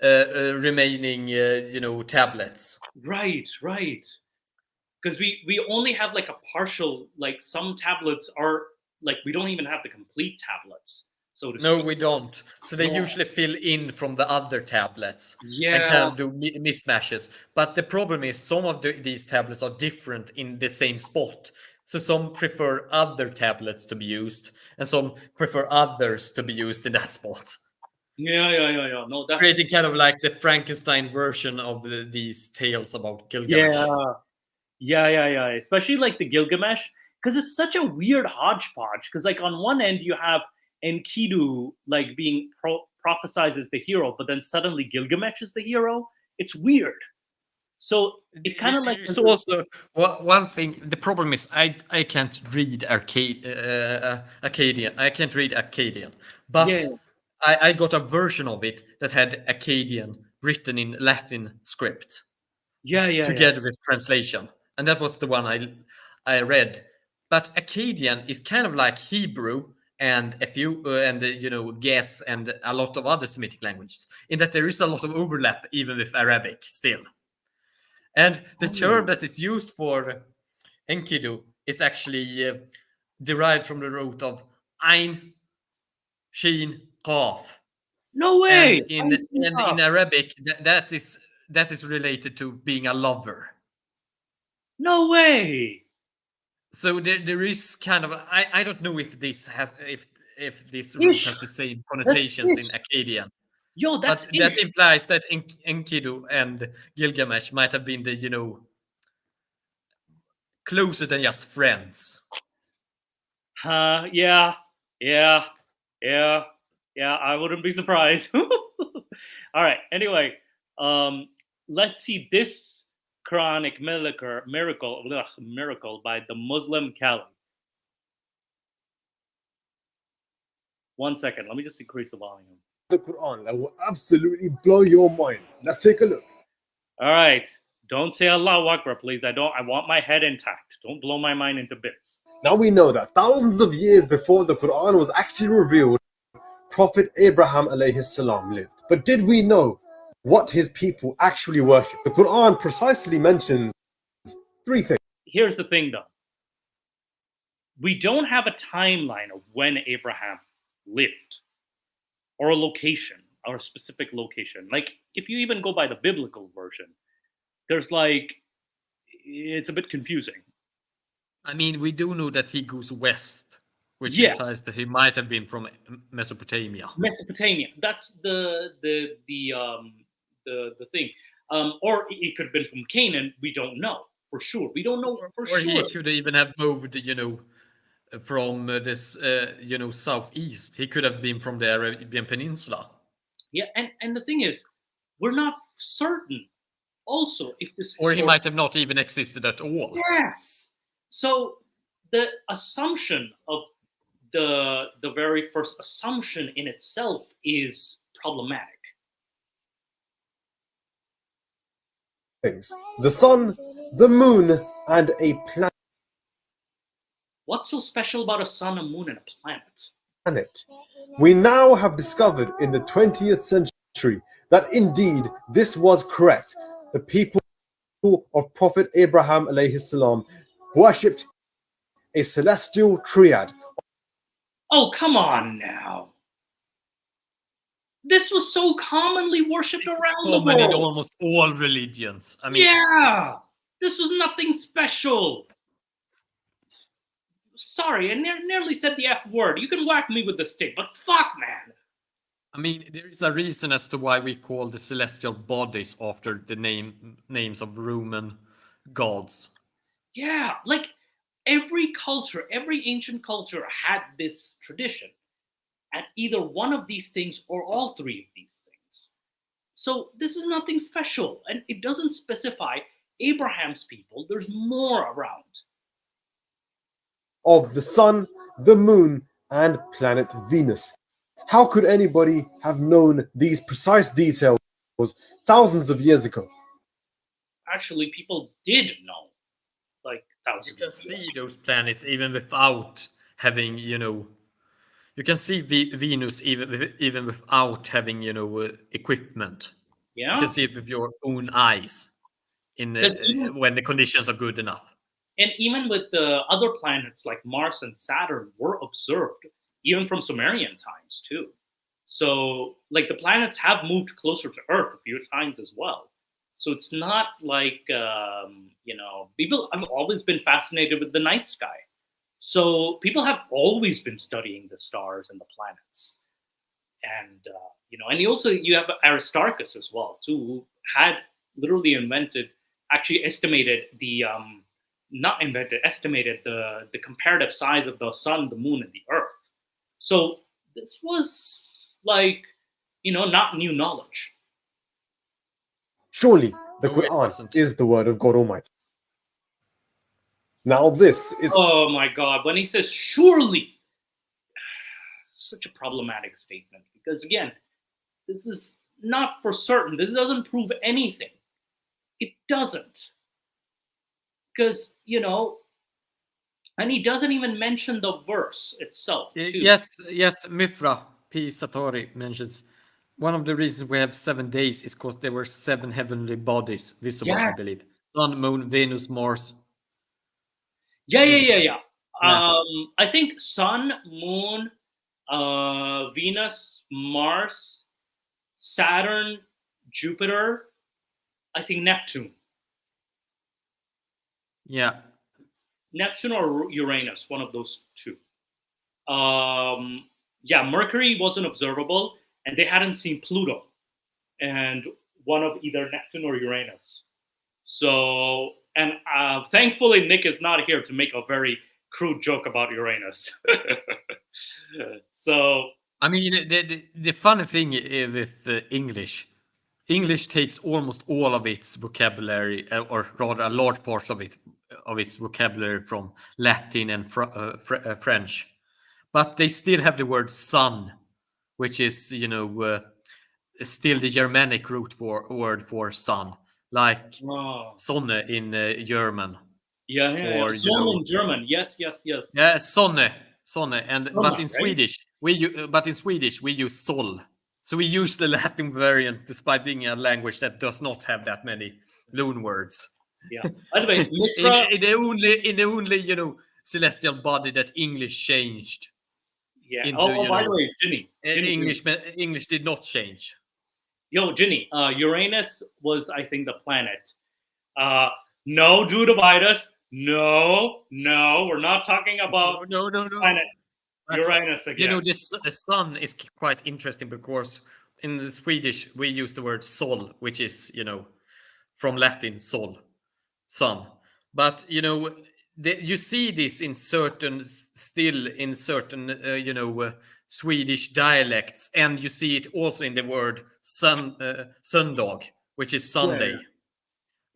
remaining, tablets. Right. Because we only have like a partial, like some tablets are like, we don't even have the complete tablets. So to No, we don't. So they usually fill in from the other tablets and kind of do mismatches. But the problem is some of these tablets are different in the same spot. So some prefer other tablets to be used, and some prefer others to be used in that spot. Yeah. No, that's creating kind of like the Frankenstein version of these tales about Gilgamesh. Yeah. Especially like the Gilgamesh, because it's such a weird hodgepodge. Because like on one end you have Enkidu like being prophesized as the hero, but then suddenly Gilgamesh is the hero. It's weird. So it kind of like. It's also one thing. The problem is I can't read Akkadian. I can't read Akkadian, but I got a version of it that had Akkadian written in Latin script. Together with translation, and that was the one I read. But Akkadian is kind of like Hebrew and a few Ge'ez and a lot of other Semitic languages, in that there is a lot of overlap even with Arabic still. And the term that is used for Enkidu is actually derived from the root of Ein, Shin, Qaf. No way! And in Arabic, that is related to being a lover. No way! So there is kind of I don't know if this has if this root has the same connotations in Akkadian. Yo, that's But that ish. implies that Enkidu and Gilgamesh might have been the closer than just friends. Yeah. I wouldn't be surprised. All right. Anyway, let's see this Quranic miracle by the Muslim Caliph. 1 second. Let me just increase the volume. The Quran that will absolutely blow your mind. Let's take a look. All right. Don't say Allahu Akbar, please. I want my head intact. Don't blow my mind into bits. Now we know that thousands of years before the Quran was actually revealed, Prophet Abraham alayhi salam lived. But did we know what his people actually worshipped? The Quran precisely mentions 3 things. Here's the thing, though. We don't have a timeline of when Abraham lived, or a location, or a specific location. Like, if you even go by the biblical version, there's it's a bit confusing. I mean, we do know that he goes west, which Yeah. implies that he might have been from Mesopotamia. Mesopotamia. That's the thing. Or it could have been from Canaan. We don't know for sure. We don't know for Or sure. he could even have moved, from this, southeast. He could have been from the Arabian Peninsula. Yeah, and the thing is, we're not certain. Also, if this or he might have not even existed at all. Yes. So the assumption of the very first assumption in itself is problematic. Things. The sun, the moon, and a planet. What's so special about a sun, a moon, and a planet? We now have discovered in the 20th century that indeed this was correct. The people of Prophet Abraham alayhi salam worshipped a celestial triad. Oh, come on now. This was so commonly worshipped around the world. In almost all religions. I mean, yeah, this was nothing special. Sorry, I nearly said the F word. You can whack me with the stick, but fuck, man. I mean, there is a reason as to why we call the celestial bodies after the names of Roman gods. Yeah, like every culture, every ancient culture had this tradition, and either one of these things or all three of these things. So this is nothing special, and it doesn't specify Abraham's people. There's more around. Of the sun, the moon, and planet Venus. How could anybody have known these precise details thousands of years ago? Actually, people did know, like thousands. You can see those planets even without having, you can see Venus even without having, equipment. Yeah, you can see it with your own eyes when the conditions are good enough. And even with the other planets like Mars and Saturn were observed even from Sumerian times too. So like the planets have moved closer to Earth a few times as well. So it's not like, people have always been fascinated with the night sky. So people have always been studying the stars and the planets. And, and you have Aristarchus as well too, who had literally estimated the comparative size of the sun, the moon, and the earth. So this was not new knowledge. Surely the Quran is the word of God Almighty. Now this is... Oh my God, when he says surely, such a problematic statement, because again, this is not for certain. This doesn't prove anything. It doesn't. Because, and he doesn't even mention the verse itself, too. Yes, Mifra P. Satori mentions one of the reasons we have 7 days is because there were 7 heavenly bodies visible, I believe. Sun, Moon, Venus, Mars. Yeah. I think Sun, Moon, Venus, Mars, Saturn, Jupiter, I think Neptune. Yeah. Neptune or Uranus, one of those two. Yeah, Mercury wasn't observable, and they hadn't seen Pluto, and one of either Neptune or Uranus. So, and thankfully, Nick is not here to make a very crude joke about Uranus. So, I mean, the funny thing with English takes almost all of its vocabulary, or rather, a large parts of its vocabulary from Latin and French, but they still have the word sun, which is still the Germanic word for sun, like Sonne in German. yeah. Or Sonne in German, yes. yeah, Sonne, and Sonne, but in right? Swedish we use sol. So we use the Latin variant, despite being a language that does not have that many loan words. Yeah. By the way, in the only celestial body that English changed. Yeah. Into, By the way, Ginny. English did not change. Yo, Ginny. Uranus was, I think, the planet. No, Drew Dividus. No, we're not talking about No. planet Uranus again. The sun is quite interesting because in the Swedish we use the word sol, which is from Latin sol, sun. But you see this in certain Swedish dialects, and you see it also in the word sundag, which is Sunday.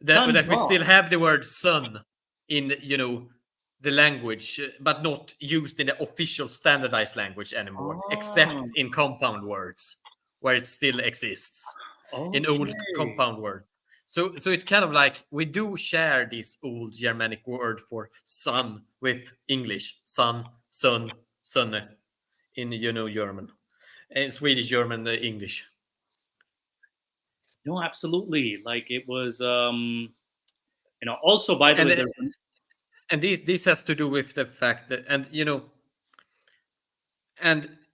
Yeah. That we still have the word sun in the language, but not used in the official standardized language anymore, except in compound words where it still exists. In old compound words. So it's kind of like we do share this old Germanic word for sun with English, sun, sonne, in German, and Swedish, German, English. No, absolutely. Like it was, also, by the way, and this has to do with the fact that,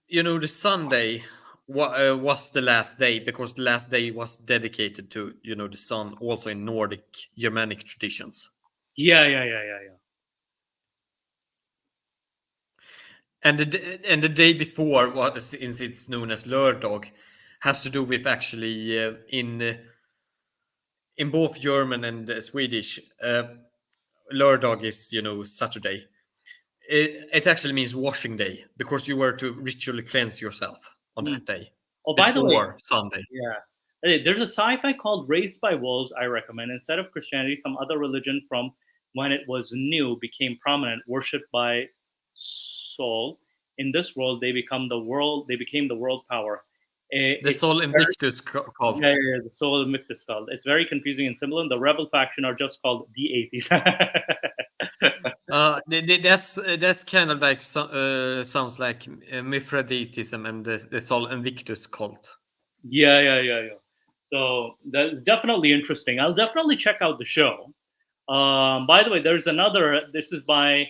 the Sunday was the last day, because the last day was dedicated to the sun, also in Nordic Germanic traditions. Yeah. And the day before, since it's known as lördag, has to do with actually in both German and Swedish, lördag is Saturday. It actually means washing day, because you were to ritually cleanse yourself on that day. Oh, by the way, Sunday. Yeah. There's a sci-fi called Raised by Wolves, I recommend. Instead of Christianity, some other religion from when it was new became prominent, worshipped by Sol. In this world, they became the world power. The Sol Invictus cult. Yeah, the Sol Invictus cult. It's very confusing and simple, and the rebel faction are just called the atheists. That's kind of like sounds like Mithridatism and the Sol Invictus cult. Yeah. So that's definitely interesting. I'll definitely check out the show. By the way, there's another. This is by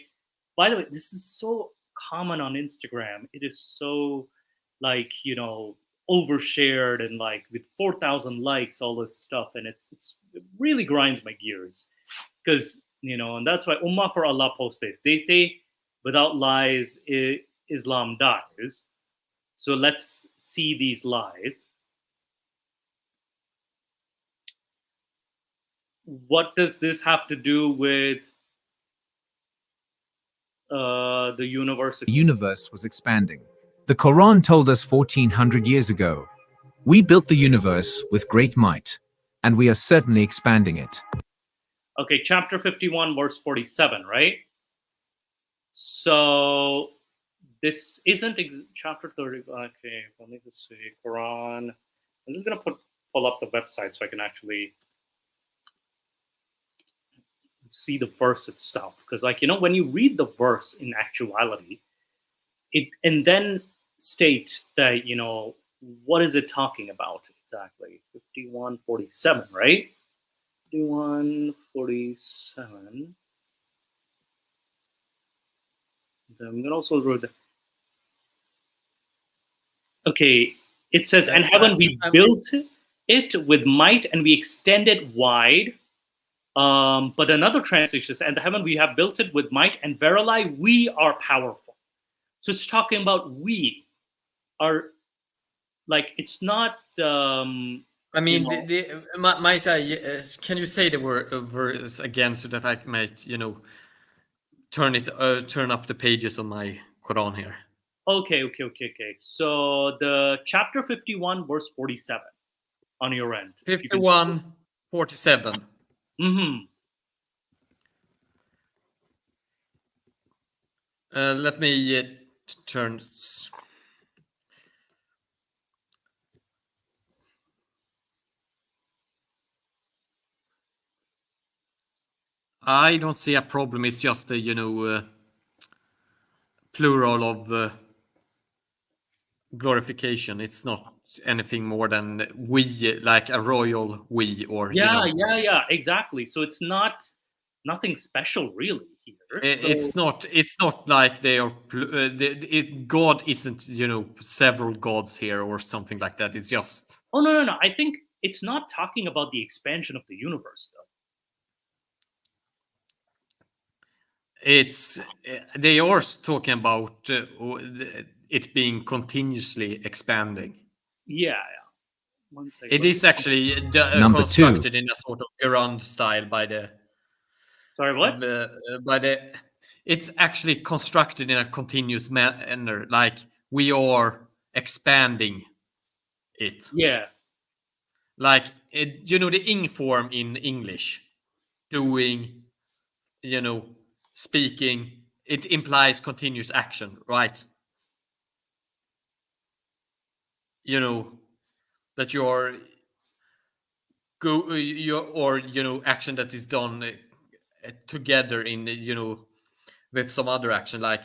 the way, this is so common on Instagram. It is so overshared and like with 4,000 likes, all this stuff, and it really grinds my gears because and that's why Ummah for Allah post this. They say without lies, Islam dies. So let's see these lies. What does this have to do with the universe? The universe was expanding. The Quran told us 1400 years ago, we built the universe with great might, and we are certainly expanding it. Okay, chapter 51, verse 47, right? So this isn't chapter 30. Okay, let me just see. Quran. I'm just going to pull up the website so I can actually see the verse itself. Because when you read the verse in actuality, and then state that, what is it talking about exactly? 51:47, right? 51:47. So I'm going to also read that. Okay, it says, and heaven we built it with might, and we extended wide. But another translation says, and the heaven we have built it with might, and verily we are powerful. So it's talking about we are, like, it's not. I mean, you know, might I? Can you say the word verse again so that I might, turn up the pages on my Quran here? Okay. So the chapter 51, verse 47 on your end. 51:47. Mm-hmm. Let me turn. I don't see a problem. It's just the plural of glorification. It's not anything more than we, like a royal we, or Yeah, exactly. So it's nothing special really here. It's not. It's not like they are. God isn't several gods here or something like that. It's just. Oh no. I think it's not talking about the expansion of the universe though. It's they are talking about it being continuously expanding. Yeah. One second. It is actually Number constructed 2. in a sort of grand style by the. Sorry, what? By the. It's actually constructed in a continuous manner, like we are expanding it. Yeah. Like the ing form in English, doing, speaking. It implies continuous action, right? That you're action that is done together in with some other action, like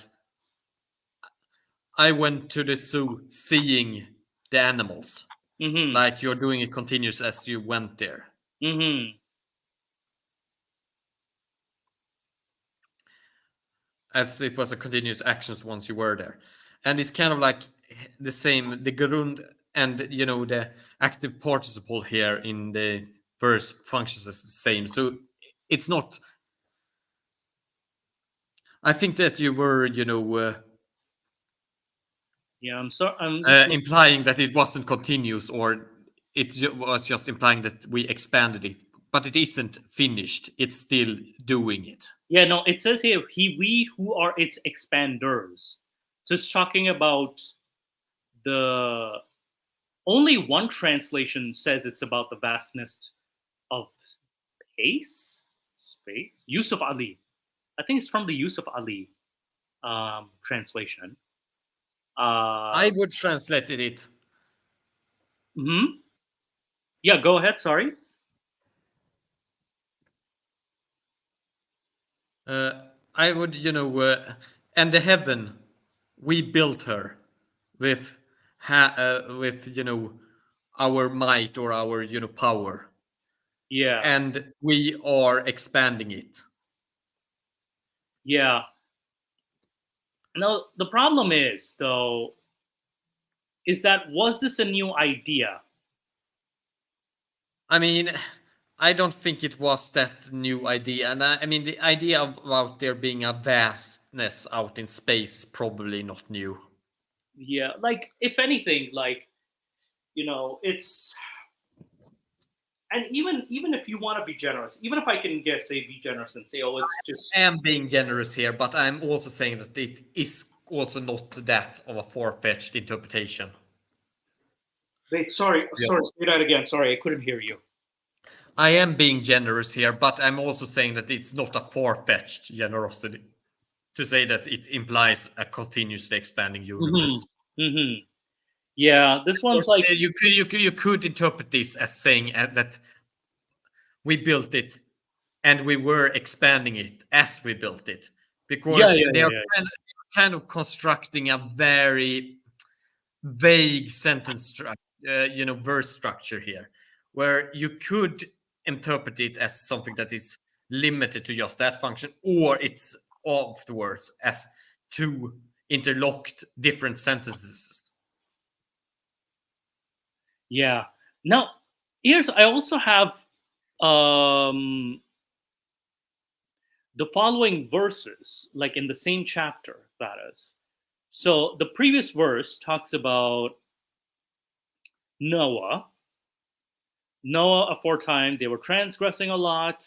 I went to the zoo seeing the animals. Mm-hmm. Like you're doing it continuous as you went there. Mm-hmm. As it was a continuous actions once you were there. And it's kind of like the same, the grund and the active participle here in the verse functions as the same. So it's not. I think that you were Yeah, I'm sorry. implying that it wasn't continuous, or it was just implying that we expanded it, but it isn't finished. It's still doing it. Yeah, no, it says here, we who are its expanders. So it's talking about the. Only one translation says it's about the vastness of space. Yusuf Ali. I think it's from the Yusuf Ali translation. I would translate it. Hmm. Yeah, go ahead. Sorry. I would, and the heaven, we built her with, our might or our, power. Yeah. And we are expanding it. Yeah. Now the problem is, though, is that was this a new idea? I mean, I don't think it was that new idea, and I mean the idea about there being a vastness out in space is probably not new. Yeah, like if anything, like it's, and even if you want to be generous, even if I can be generous and say, oh, it's just. I am being generous here, but I'm also saying that it is also not that of a far-fetched interpretation. Wait, sorry, say that again. Sorry, I couldn't hear you. I am being generous here, but I'm also saying that it's not a far-fetched generosity to say that it implies a continuously expanding universe. Mm-hmm. Yeah, this one's like you could interpret this as saying that we built it and we were expanding it as we built it, because they are kind of constructing a very vague sentence structure, verse structure here, where you could interpret it as something that is limited to just that function, or it's afterwards as two interlocked different sentences. Yeah. Now, I also have the following verses, like in the same chapter, that is. So the previous verse talks about Noah. Noah, aforetime, they were transgressing a lot.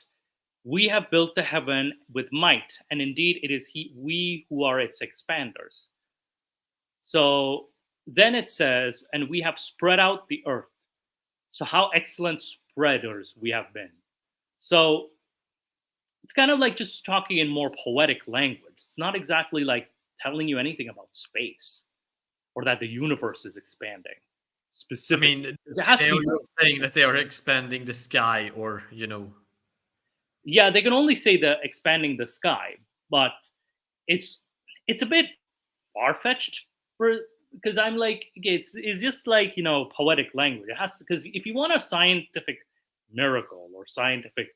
We have built the heaven with might, and indeed it is we who are its expanders. So then it says, and we have spread out the earth. So how excellent spreaders we have been. So it's kind of like just talking in more poetic language. It's not exactly like telling you anything about space or that the universe is expanding. Specifically, I mean, it has they to are be just saying that they are expanding the sky, or Yeah, they can only say the expanding the sky, but it's a bit far fetched because I'm like, okay, it's just like poetic language. It has to, because if you want a scientific miracle or scientific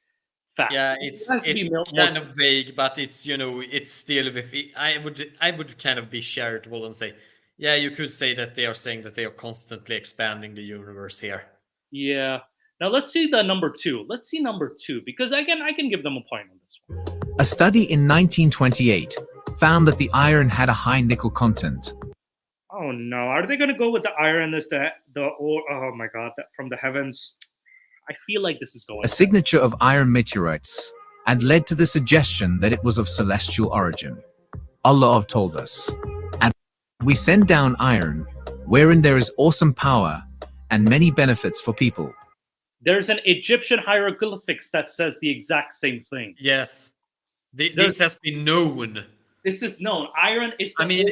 fact, yeah, it it's has to be kind of vague, but it's it's still with. I would kind of be charitable and say, yeah, you could say that they are saying that they are constantly expanding the universe here. Yeah. Now let's see the number two. Let's see number two, because I can give them a point on this one. A study in 1928 found that the iron had a high nickel content. Oh no, are they gonna go with the iron as oh my god, from the heavens? I feel like this is going A signature of iron meteorites, and led to the suggestion that it was of celestial origin. Allah told us, and we send down iron, wherein there is awesome power and many benefits for people. There's an Egyptian hieroglyphics that says the exact same thing. Yes, this has been known. This is known. Iron is. I mean,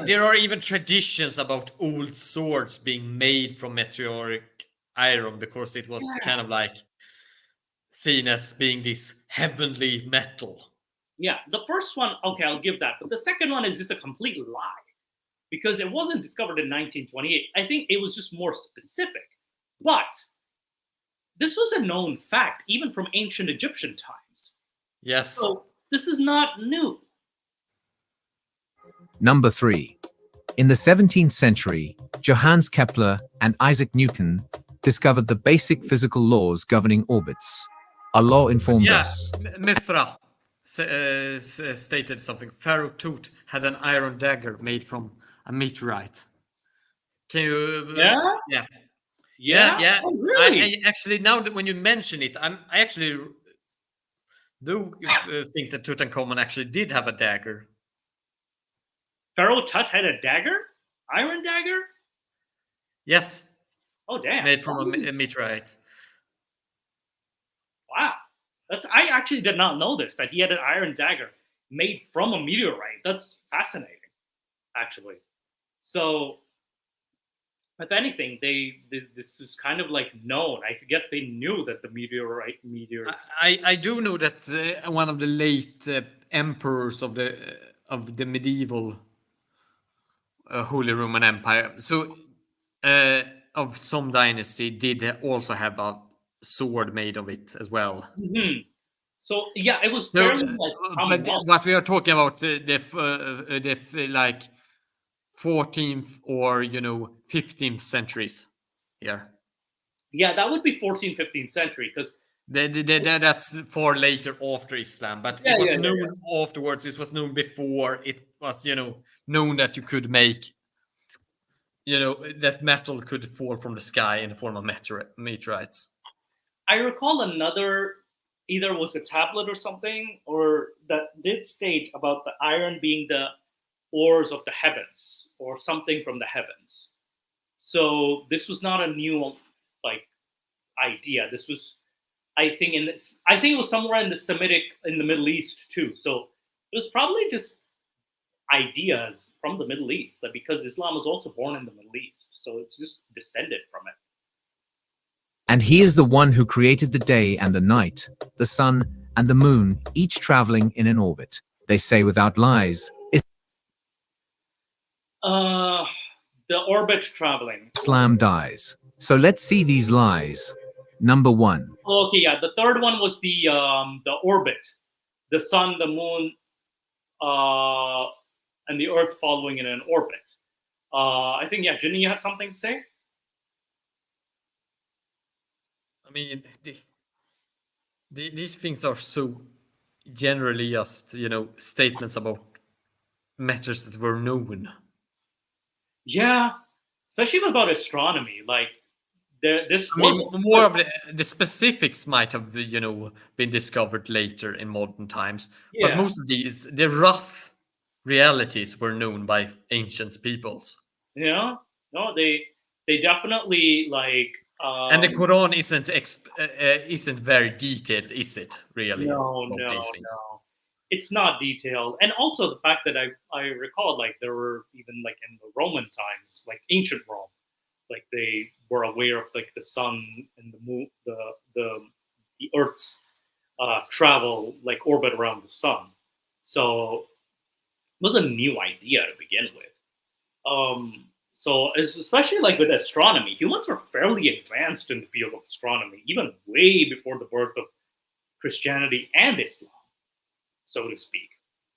there are even traditions about old swords being made from meteoric iron because it was kind of like seen as being this heavenly metal. Yeah, the first one, okay, I'll give that. But the second one is just a complete lie because it wasn't discovered in 1928. I think it was just more specific. But this was a known fact, even from ancient Egyptian times. Yes. So this is not new. Number 3. In the 17th century, Johannes Kepler and Isaac Newton discovered the basic physical laws governing orbits. Allah informed us. Mithra stated something. Pharaoh Tut had an iron dagger made from a meteorite. Can you? Yeah. Oh, really? I actually, now that when you mention it, I actually do think that Tutankhamun actually did have a dagger. Pharaoh Tut had a dagger? Iron dagger? Yes. Oh, damn. Made from a meteorite. Wow. I actually did not know this, that he had an iron dagger made from a meteorite. That's fascinating, actually. So, if anything, this is kind of like known. I guess they knew that the meteors. I do know that one of the late emperors of the medieval Holy Roman Empire, so of some dynasty, did also have a sword made of it as well. Mm-hmm. So yeah, it was fairly like. But we are talking about the like 14th or 15th centuries here. Yeah, that would be 14th, 15th century because that's far later after Islam, but it was known afterwards. It was known before it was known that you could make that metal could fall from the sky in the form of meteorites. I recall another, either was a tablet or something, or that did state about the iron being the ores of the heavens or something from the heavens. So this was not a new idea. This was, I think it was somewhere in the Middle East too. So it was probably just ideas from the Middle East, that because Islam was also born in the Middle East, so it's just descended from it. And he is the one who created the day and the night, the sun and the moon, each traveling in an orbit. They say without lies. The orbit traveling. Islam dies. So let's see these lies. Number 1. Okay, yeah. The third one was the orbit, the sun, the moon, and the Earth following in an orbit. I think Ginny, you had something to say. I mean, these things are so generally just, statements about matters that were known. Yeah, especially about astronomy. Like this I mean, was more of the specifics might have, been discovered later in modern times, but yeah. most of the rough realities were known by ancient peoples. No, they definitely like. And the Quran isn't very detailed, is it? Really? No, about no, these things? no. It's not detailed, and also the fact that I recall like there were even like in the Roman times, like ancient Rome, like they were aware of like the sun and the moon, the Earth's travel, like orbit around the sun. So it was a new idea to begin with. So especially like with astronomy, humans were fairly advanced in the field of astronomy, even way before the birth of Christianity and Islam, so to speak.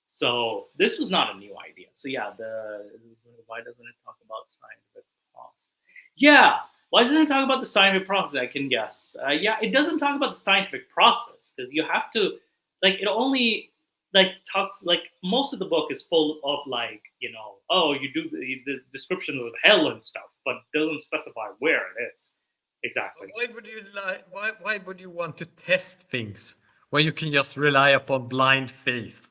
So this was not a new idea. So yeah, why doesn't it talk about scientific process? Yeah, why doesn't it talk about the scientific process? I can guess. Yeah, it doesn't talk about the scientific process because you have to, like, it only like talks like most of the book is full of like oh you do the description of hell and stuff, but doesn't specify where it is exactly. Why would you want to test things when you can just rely upon blind faith?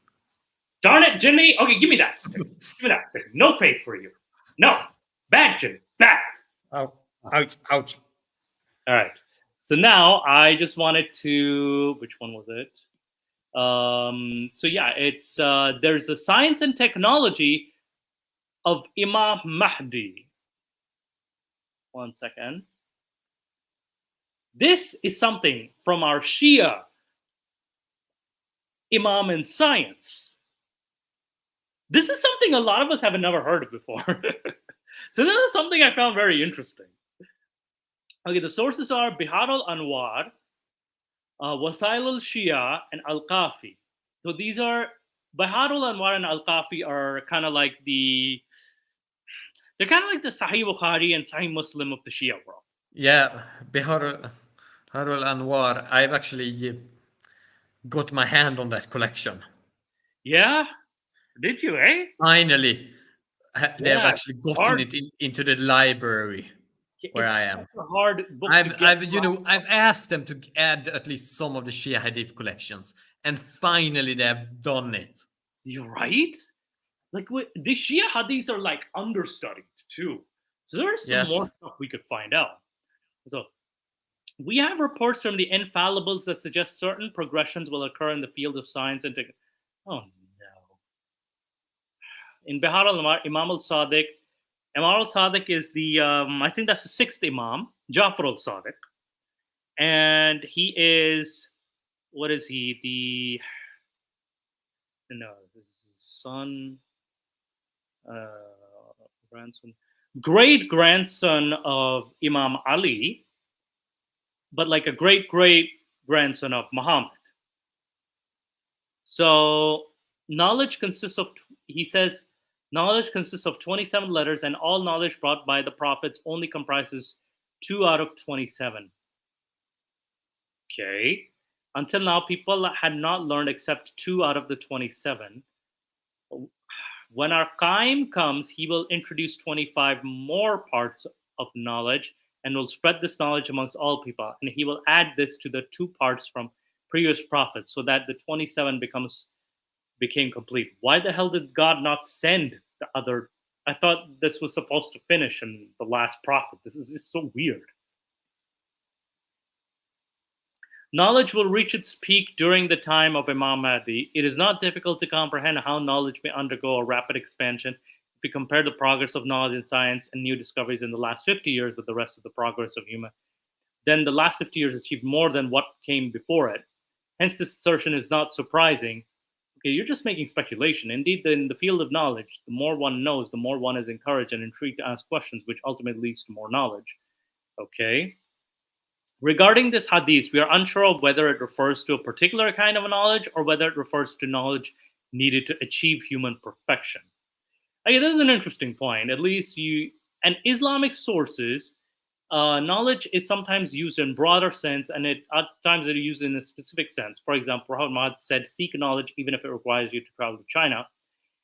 Darn it, Jimmy! Okay, give me that stick. Give me that stick. No faith for you. No, bad, Jimmy. Bad. Oh, ouch! Ouch! All right. So now I just wanted to. Which one was it? So yeah, it's there's the science and technology of Imam Mahdi. One second. This is something from our Shia Imam in science. This is something a lot of us have never heard of before. So this is something I found very interesting. Okay, the sources are Bihar al-Anwar, Wasail al-Shia, and Al-Qafi. So these are, Bihar al-Anwar and Al-Qafi are kind of like they're kind of like the Sahih Bukhari and Sahih Muslim of the Shia world. Yeah, Bihar al-Anwar. I've actually got my hand on that collection. Yeah? Did you, eh? Finally, they've actually gotten it into the library where I am. It's a hard book I've asked them to add at least some of the Shia Hadith collections, and finally they've done it. You're right. Like the Shia Hadiths are like understudied too, so there's some more stuff we could find out. So we have reports from the infallibles that suggest certain progressions will occur in the field of science and technology. Oh no! In Bihar al-Anwar, Imam al-Sadiq is the I think that's the sixth Imam, Jafar al-Sadiq, and he is, what is he? His son, grandson, great grandson of Imam Ali, but like a great grandson of Muhammad. So knowledge consists of, he says, knowledge consists of 27 letters, and all knowledge brought by the prophets only comprises 2 out of 27. Okay. Until now, people had not learned except 2 out of the 27. When our Qaim comes, he will introduce 25 more parts of knowledge and will spread this knowledge amongst all people. And he will add this to the 2 parts from previous prophets so that the 27 became complete. Why the hell did God not send the other? I thought this was supposed to finish in the last prophet. This is so weird. Knowledge will reach its peak during the time of Imam Mahdi. It is not difficult to comprehend how knowledge may undergo a rapid expansion if we compare the progress of knowledge in science and new discoveries in the last 50 years with the rest of the progress of human. Then the last 50 years achieved more than what came before it. Hence, this assertion is not surprising. Okay, you're just making speculation. Indeed, in the field of knowledge, the more one knows, the more one is encouraged and intrigued to ask questions, which ultimately leads to more knowledge. Okay. Regarding this hadith, we are unsure of whether it refers to a particular kind of knowledge or whether it refers to knowledge needed to achieve human perfection. Okay, this is an interesting point. At least Islamic sources knowledge is sometimes used in broader sense, and at times it is used in a specific sense. For example, Prophet Muhammad said, "Seek knowledge, even if it requires you to travel to China."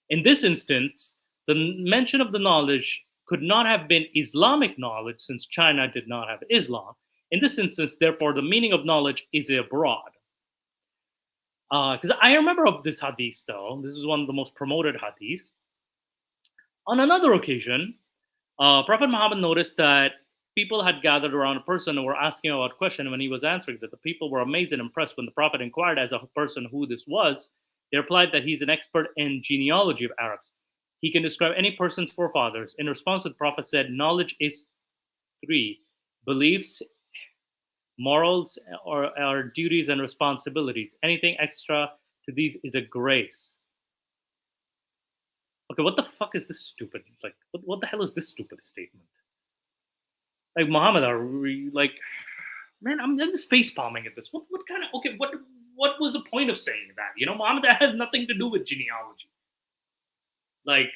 In this instance, the mention of the knowledge could not have been Islamic knowledge, since China did not have Islam. In this instance, therefore, the meaning of knowledge is abroad. Because I remember of this hadith, though. This is one of the most promoted hadiths. On another occasion, Prophet Muhammad noticed that people had gathered around a person and were asking about a question. And when he was answering that, the people were amazed and impressed. When the Prophet inquired as a person who this was, they replied that he's an expert in genealogy of Arabs. He can describe any person's forefathers. In response, the Prophet said, knowledge is 3: beliefs, morals, or duties and responsibilities. Anything extra to these is a grace. Okay, what the fuck is this stupid? Like, what the hell is this stupid statement? Like, Muhammad, man, I'm just face palming at this. What kind of, okay, what was the point of saying that? You know, Muhammad, that has nothing to do with genealogy. Like,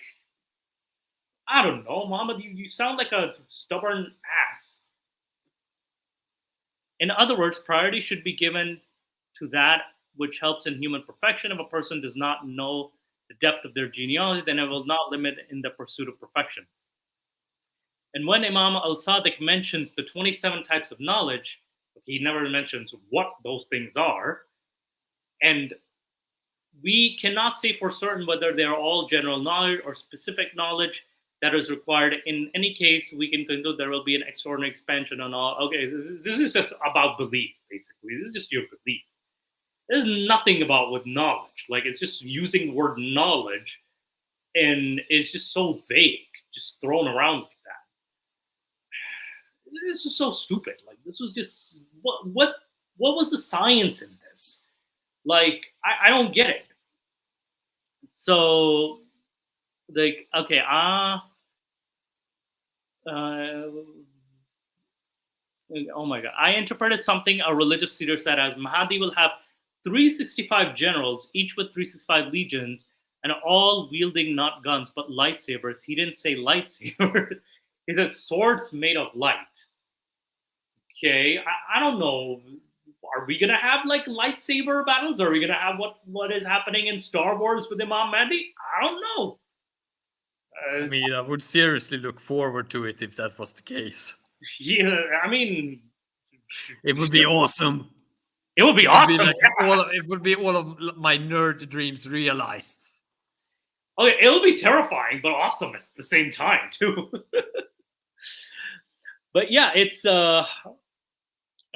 I don't know, Muhammad, you sound like a stubborn ass. In other words, priority should be given to that which helps in human perfection. If a person does not know the depth of their genealogy, then it will not limit in the pursuit of perfection. And when Imam al-Sadiq mentions the 27 types of knowledge, he never mentions what those things are. And we cannot say for certain whether they are all general knowledge or specific knowledge that is required. In any case, we can conclude there will be an extraordinary expansion on all. Okay, this is just about belief, basically. This is just your belief. There's nothing about with knowledge. Like, it's just using the word knowledge, and it's just so vague, just thrown around like that. This is so stupid. Like, this was just what was the science in this? Like, I don't get it. So, like, okay, oh my God. I interpreted something a religious leader said as Mahdi will have 365 generals, each with 365 legions, and all wielding not guns but lightsabers. He didn't say lightsaber. He said swords made of light. Okay, I don't know. Are we gonna have like lightsaber battles? Are we gonna have what is happening in Star Wars with Imam Mahdi? I don't know. I mean, I would seriously look forward to it if that was the case. Yeah, I mean, it would be awesome. It would be awesome. It would be all of my nerd dreams realized. Okay, it'll be terrifying, but awesome at the same time too. But yeah, it's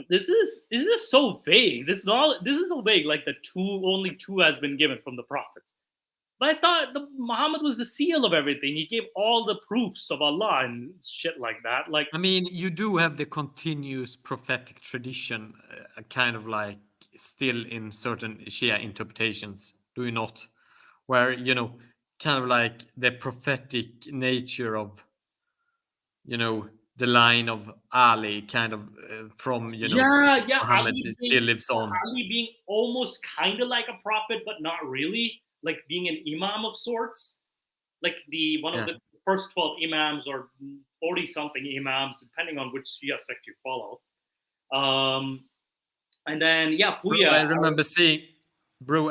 this is so vague. This is so vague. Like only two has been given from the prophets. But I thought Muhammad was the seal of everything. He gave all the proofs of Allah and shit like that. Like, I mean, you do have the continuous prophetic tradition, kind of like still in certain Shia interpretations, do you not? Where, you know, kind of like the prophetic nature of, you know, the line of Ali, kind of from, you know, Muhammad still lives on. Ali being almost kind of like a prophet, but not really. Like being an imam of sorts, like one of the first 12 imams or 40 something imams, depending on which Shia sect you follow. And then Puya. I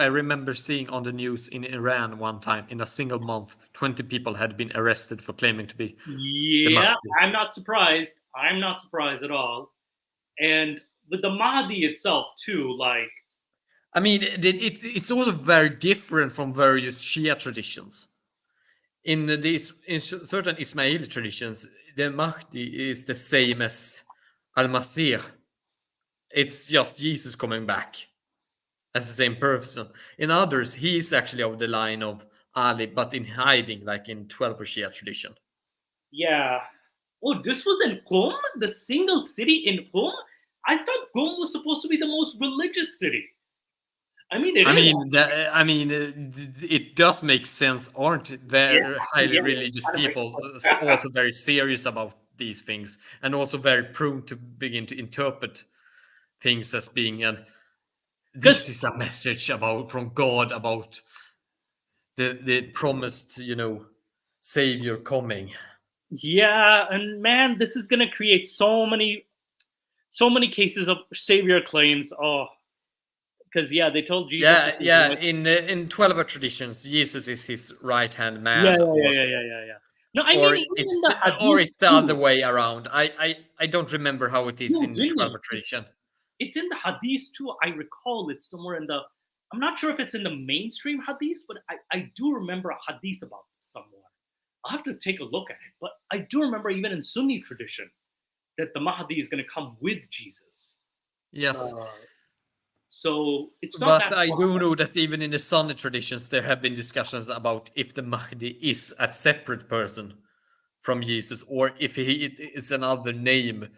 remember seeing on the news in Iran one time, in a single month, 20 people had been arrested for claiming to be. Yeah, I'm not surprised. I'm not surprised at all. And with the Mahdi itself too, like. I mean, it's also very different from various Shia traditions. In certain Ismaili traditions, the Mahdi is the same as Al-Masih. It's just Jesus coming back as the same person. In others, he is actually of the line of Ali, but in hiding, like in 12 Shia tradition. Yeah. Oh, this was in Qum? The single city in Qum? I thought Qum was supposed to be the most religious city. It does make sense. Aren't there highly religious people also very serious about these things, and also very prone to begin to interpret things as being this is a message from God about the promised, you know, savior coming. Yeah, and man, this is gonna create so many cases of savior claims. Oh, because yeah, they told Jesus. Yeah. In 12 traditions, Jesus is his right hand man. Yeah. No, I Or mean even in it's the or Hadith it's the other too. way around. I don't remember how it is No, in the Jimmy, 12 tradition. it's in the Hadith too. I recall it's somewhere in the. I'm not sure if it's in the mainstream Hadith, but I do remember a Hadith about this somewhere. I'll have to take a look at it, but I do remember even in Sunni tradition that the Mahdi is going to come with Jesus. Yes. So it's not But that I far. do know that even in the Sunni traditions, there have been discussions about if the Mahdi is a separate person from Jesus, or if he is another name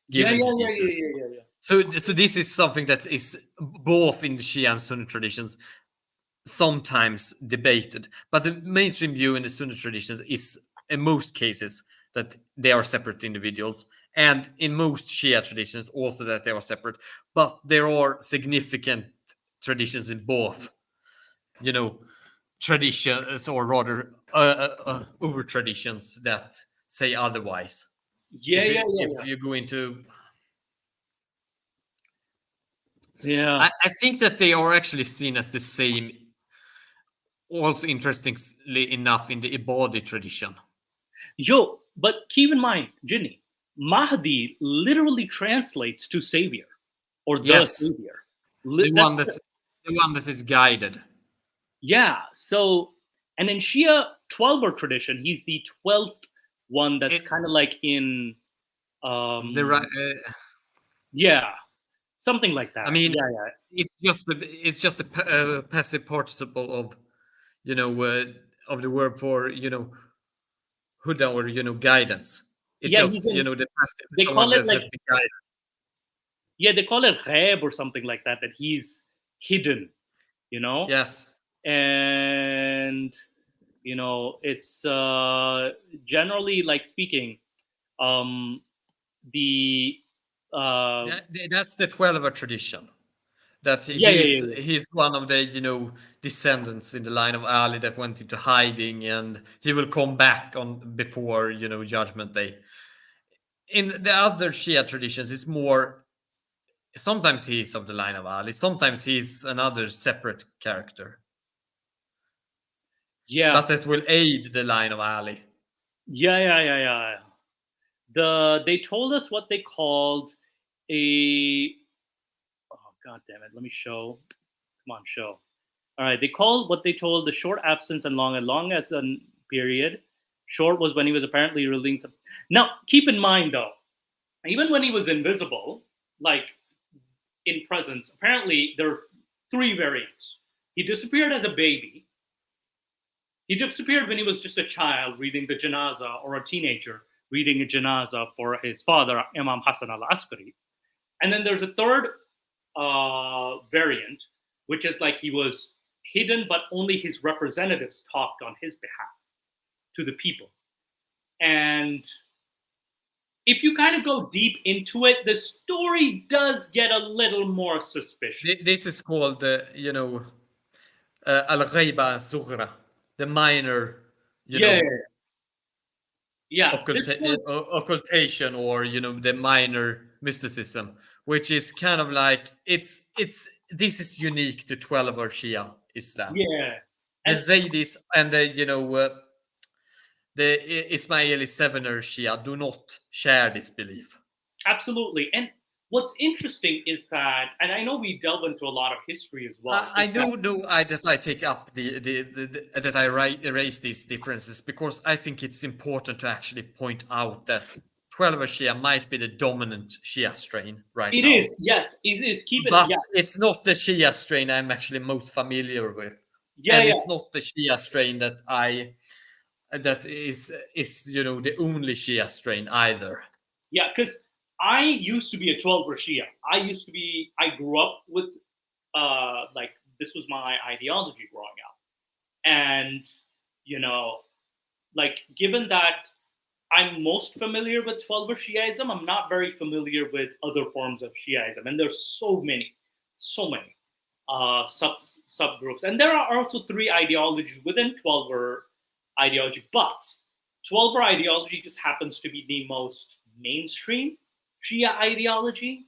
given to Jesus. Yeah. So this is something that is both in the Shia and Sunni traditions sometimes debated, but the mainstream view in the Sunni traditions is, in most cases, that they are separate individuals, and in most Shia traditions also that they are separate. But there are significant traditions in both, traditions, or rather over traditions that say otherwise. If you go into, I think that they are actually seen as the same. Also, interestingly enough, in the Ibadi tradition. Yo, but keep in mind, Ginny, Mahdi literally translates to savior or the savior. The one that is guided. Yeah. So, and in Shia 12er tradition, he's the 12th one that's kind of like in yeah, something like that. I mean, yeah. it's just a passive participle of of the word for huda, or guidance. It's just the passive. They Someone call it that has been guided. Yeah, they call it ghaib or something like that. That he's hidden. Yes. And it's generally, like, speaking, the that's the 12er tradition. That he's one of the descendants in the line of Ali that went into hiding, and he will come back on before Judgment Day. In the other Shia traditions, it's more. Sometimes he's of the line of Ali. Sometimes he's another separate character. Yeah, but that will aid the line of Ali. Yeah. They told us what they called a. Oh, God damn it! Let me show. Come on, show. All right, they called what they told the short absence and long as a period. Short was when he was apparently ruling some. Now, keep in mind though, even when he was invisible, like in presence, apparently there are 3 variants. He disappeared as a baby. He disappeared when he was just a child reading the janaza, or a teenager reading a janaza for his father, Imam Hassan al-Askari. And then there's a third variant, which is like he was hidden, but only his representatives talked on his behalf to the people. And if you kind of go deep into it, the story does get a little more suspicious. This is called, al-ghaiba zughra, the minor, occultation, or the minor mysticism, which is kind of like this is unique to 12er Shia Islam. The Zaydis and the Ismaili 7er Shia do not share this belief. Absolutely. And what's interesting is that, and I know we delve into a lot of history as well. I know that I take up that I erase these differences, because I think it's important to actually point out that 12er Shia might be the dominant Shia strain right now. It is, yes. It is. But it's not the Shia strain I'm actually most familiar with. It's not the Shia strain that is the only Shia strain either. Yeah, because I used to be a 12er Shia. I grew up with, like, this was my ideology growing up. And, like, given that I'm most familiar with 12er Shiaism, I'm not very familiar with other forms of Shiaism. And there's so many subgroups. And there are also 3 ideologies within 12er ideology. But Twelver ideology just happens to be the most mainstream Shia ideology,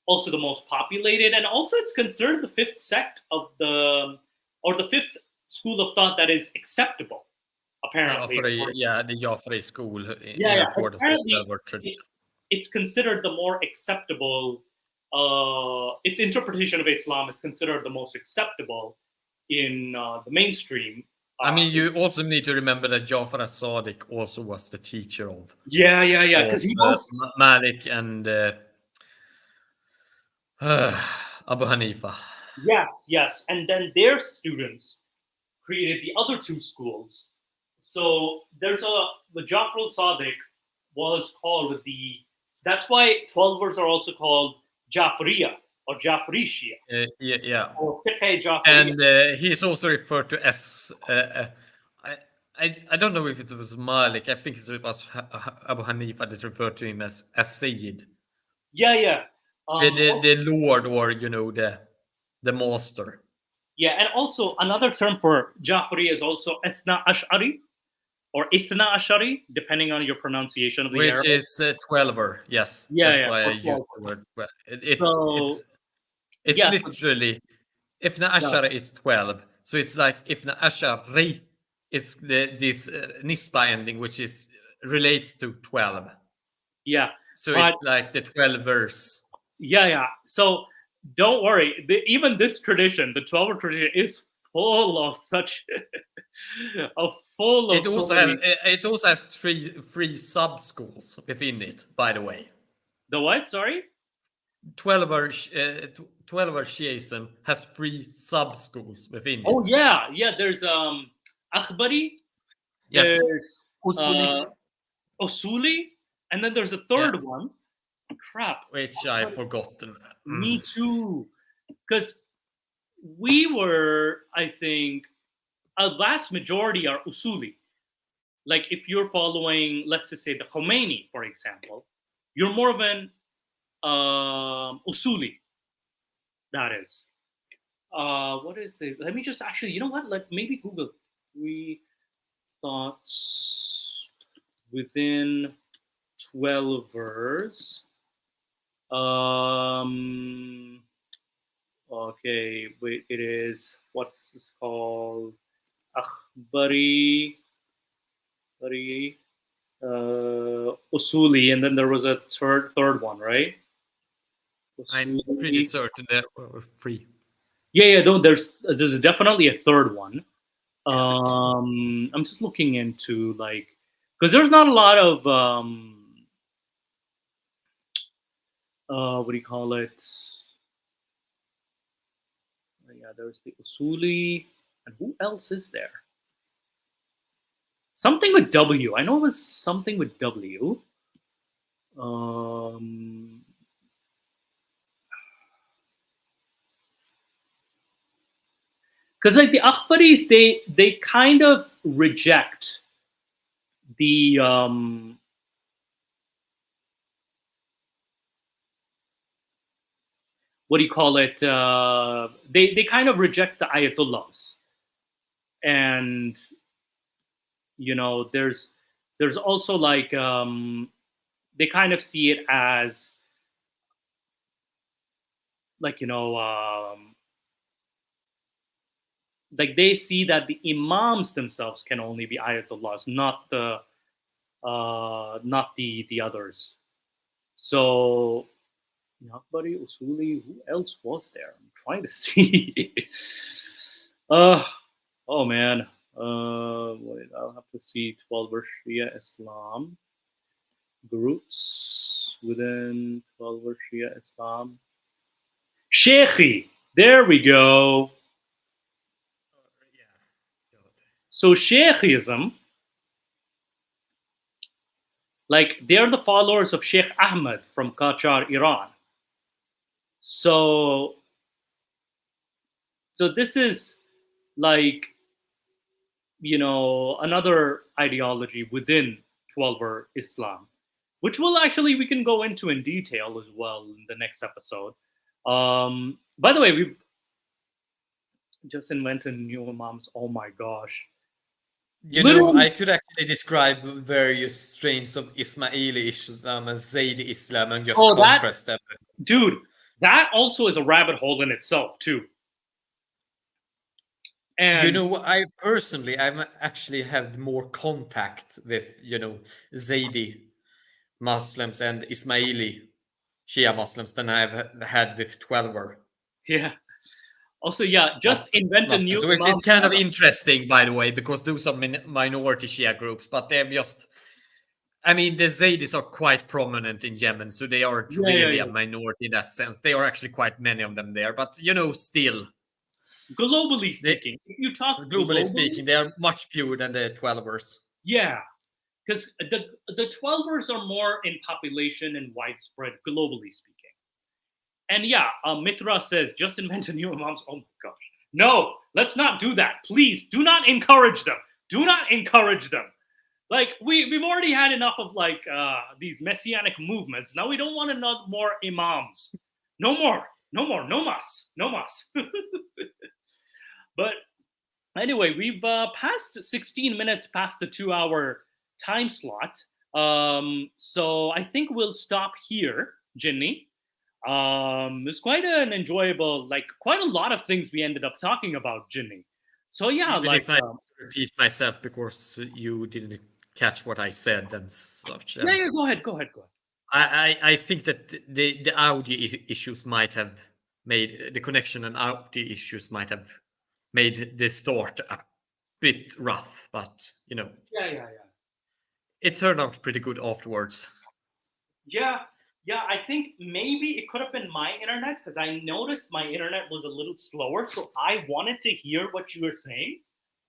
also the most populated, and also it's considered the fifth sect of the fifth school of thought that is acceptable, apparently. The Jafri school in Yeah, accordance to Twelver tradition. It's considered the more acceptable. Its interpretation of Islam is considered the most acceptable in the mainstream. I mean, you also need to remember that Jafar as-Sadiq also was the teacher of because he was Malik and Abu Hanifa. Yes, and then their students created the other two schools. So the Jafar al-Sadiq was called that's why Twelvers are also called Jafariya or Jafari Shia. Or Fiqh Jafari. And he's also referred to as I don't know if it was Malik. I think it was Abu Hanifa that referred to him as Sayyid. Yeah. The Lord, or the master. Yeah, and also another term for Jafari is also Isna Ash'ari or Ithna Ash'ari, depending on your pronunciation of the Which Arabic. is Twelver, yes. Yeah, That's why I used the word. It's literally, Ithna Ash'ari is 12. So it's like Ithna Ash'ari is this Nisba ending, which relates to 12. Yeah. So it's like the 12 verse. Yeah. So don't worry. Even this tradition, the 12 tradition, is full of such It also has three sub schools within it, by the way. The what? Sorry? 12er Shiism has 3 sub schools within it. Oh yeah. There's Akhbari. Yes. There's Usuli, and then there's a third one. Crap. Which I've forgotten. Me too. Because we were, I think, a vast majority are Usuli. Like if you're following, let's just say the Khomeini, for example, you're more of an Usuli. That is. What is the? Let me just actually. You know what? Maybe Google 3 thoughts within 12ers. Okay, wait. It is. What's this called? Akhbari. Usuli, and then there was a third one, right? Usuli. I'm pretty certain there were 3. Yeah. No, there's definitely a third one. I'm just looking into because there's not a lot of what do you call it? Yeah, there's the Usuli, and who else is there? Something with W. I know it was something with W. Because the Akhbaris, they kind of reject the what do you call it? They kind of reject the Ayatollahs, and there's also they kind of see it as they see that the imams themselves can only be ayatollahs, not the others. So Akbari, Usuli, who else was there? I'm trying to see. Oh man. Wait, I'll have to see 12er Shia Islam groups within 12er Shia Islam. Sheikhi, there we go. So Sheikhism, they're the followers of Sheikh Ahmed from Qachar, Iran. So this is another ideology within 12er Islam, which we can go into in detail as well in the next episode. By the way, we've just invented new imams. Oh my gosh. You know, I could actually describe various strains of Ismaili Islam and Zaydi Islam and just contrast them. Dude, that also is a rabbit hole in itself, too. And you know, I personally, I'm actually had more contact with, you know, Zaydi Muslims and Ismaili Shia Muslims than I've had with Twelver. Yeah. Also, yeah, just invent a new. So it's kind of interesting, by the way, because those are minority Shia groups, but they're just. I mean, the Zaydis are quite prominent in Yemen, so they aren't really a minority in that sense. There are actually quite many of them there, but you know, still. Globally speaking, if you talk globally speaking, they are much fewer than the 12ers. Yeah, because the 12ers are more in population and widespread, globally speaking. And yeah, Mitra says, just invent a new imams. Oh my gosh. No, let's not do that. Please do not encourage them. Do not encourage them. Like, we've already had enough of like these messianic movements. Now we don't want to know more imams. No more. No more. No mas. No mas. But anyway, we've passed 16 minutes past the 2-hour time slot. So I think we'll stop here, Jinny. It's quite an enjoyable, like quite a lot of things we ended up talking about, Jinny. So yeah, even if I repeat myself because you didn't catch what I said and such. Yeah, go ahead. I think that the audio issues might have made the connection and audio issues might have made the start a bit rough, but you know. Yeah. It turned out pretty good afterwards. Yeah, I think maybe it could have been my internet because I noticed my internet was a little slower, so I wanted to hear what you were saying,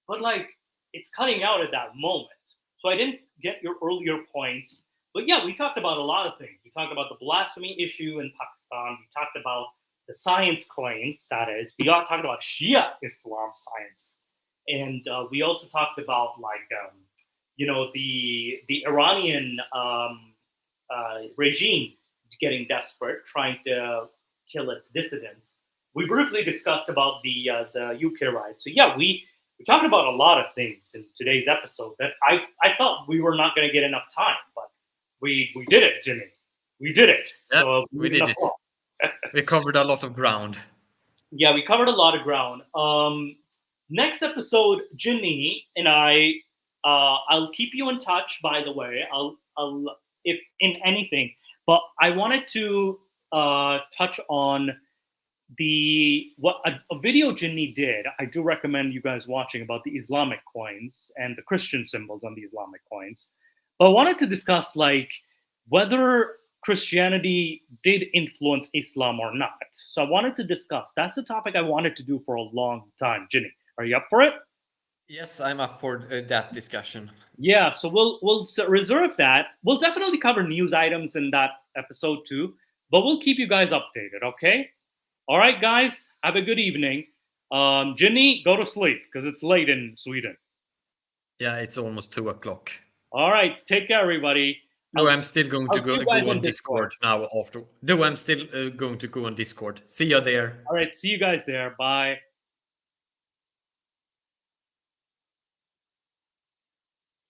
but like it's cutting out at that moment. So I didn't get your earlier points. But yeah, we talked about a lot of things. We talked about the blasphemy issue in Pakistan. We talked about the science claims, that is. We all talked about Shia Islam science. And we also talked about like, you know, the Iranian regime getting desperate, trying to kill its dissidents. We briefly discussed about the UK riots. So yeah, we talked about a lot of things in today's episode that I thought we were not going to get enough time, but we did it, Jimmy. We did it. Yeah, so we did it. We covered a lot of ground. Yeah, we covered a lot of ground. Next episode, Ginny and I'll keep you in touch, by the way. I'll if in anything. But I wanted to touch on a video Ginny did. I do recommend you guys watching about the Islamic coins and the Christian symbols on the Islamic coins. But I wanted to discuss like whether Christianity did influence Islam or not. So I wanted to discuss. That's a topic I wanted to do for a long time. Ginny, are you up for it? Yes, I'm up for that discussion. Yeah, so we'll reserve that. We'll definitely cover news items in that episode too, but we'll keep you guys updated, okay? All right, guys, have a good evening. Ginny, go to sleep because it's late in Sweden. Yeah, it's almost 2 o'clock. All right, take care, everybody. No, I'm still going to go on Discord now after. No, I'm still going to go on Discord. See you there. All right, see you guys there. Bye.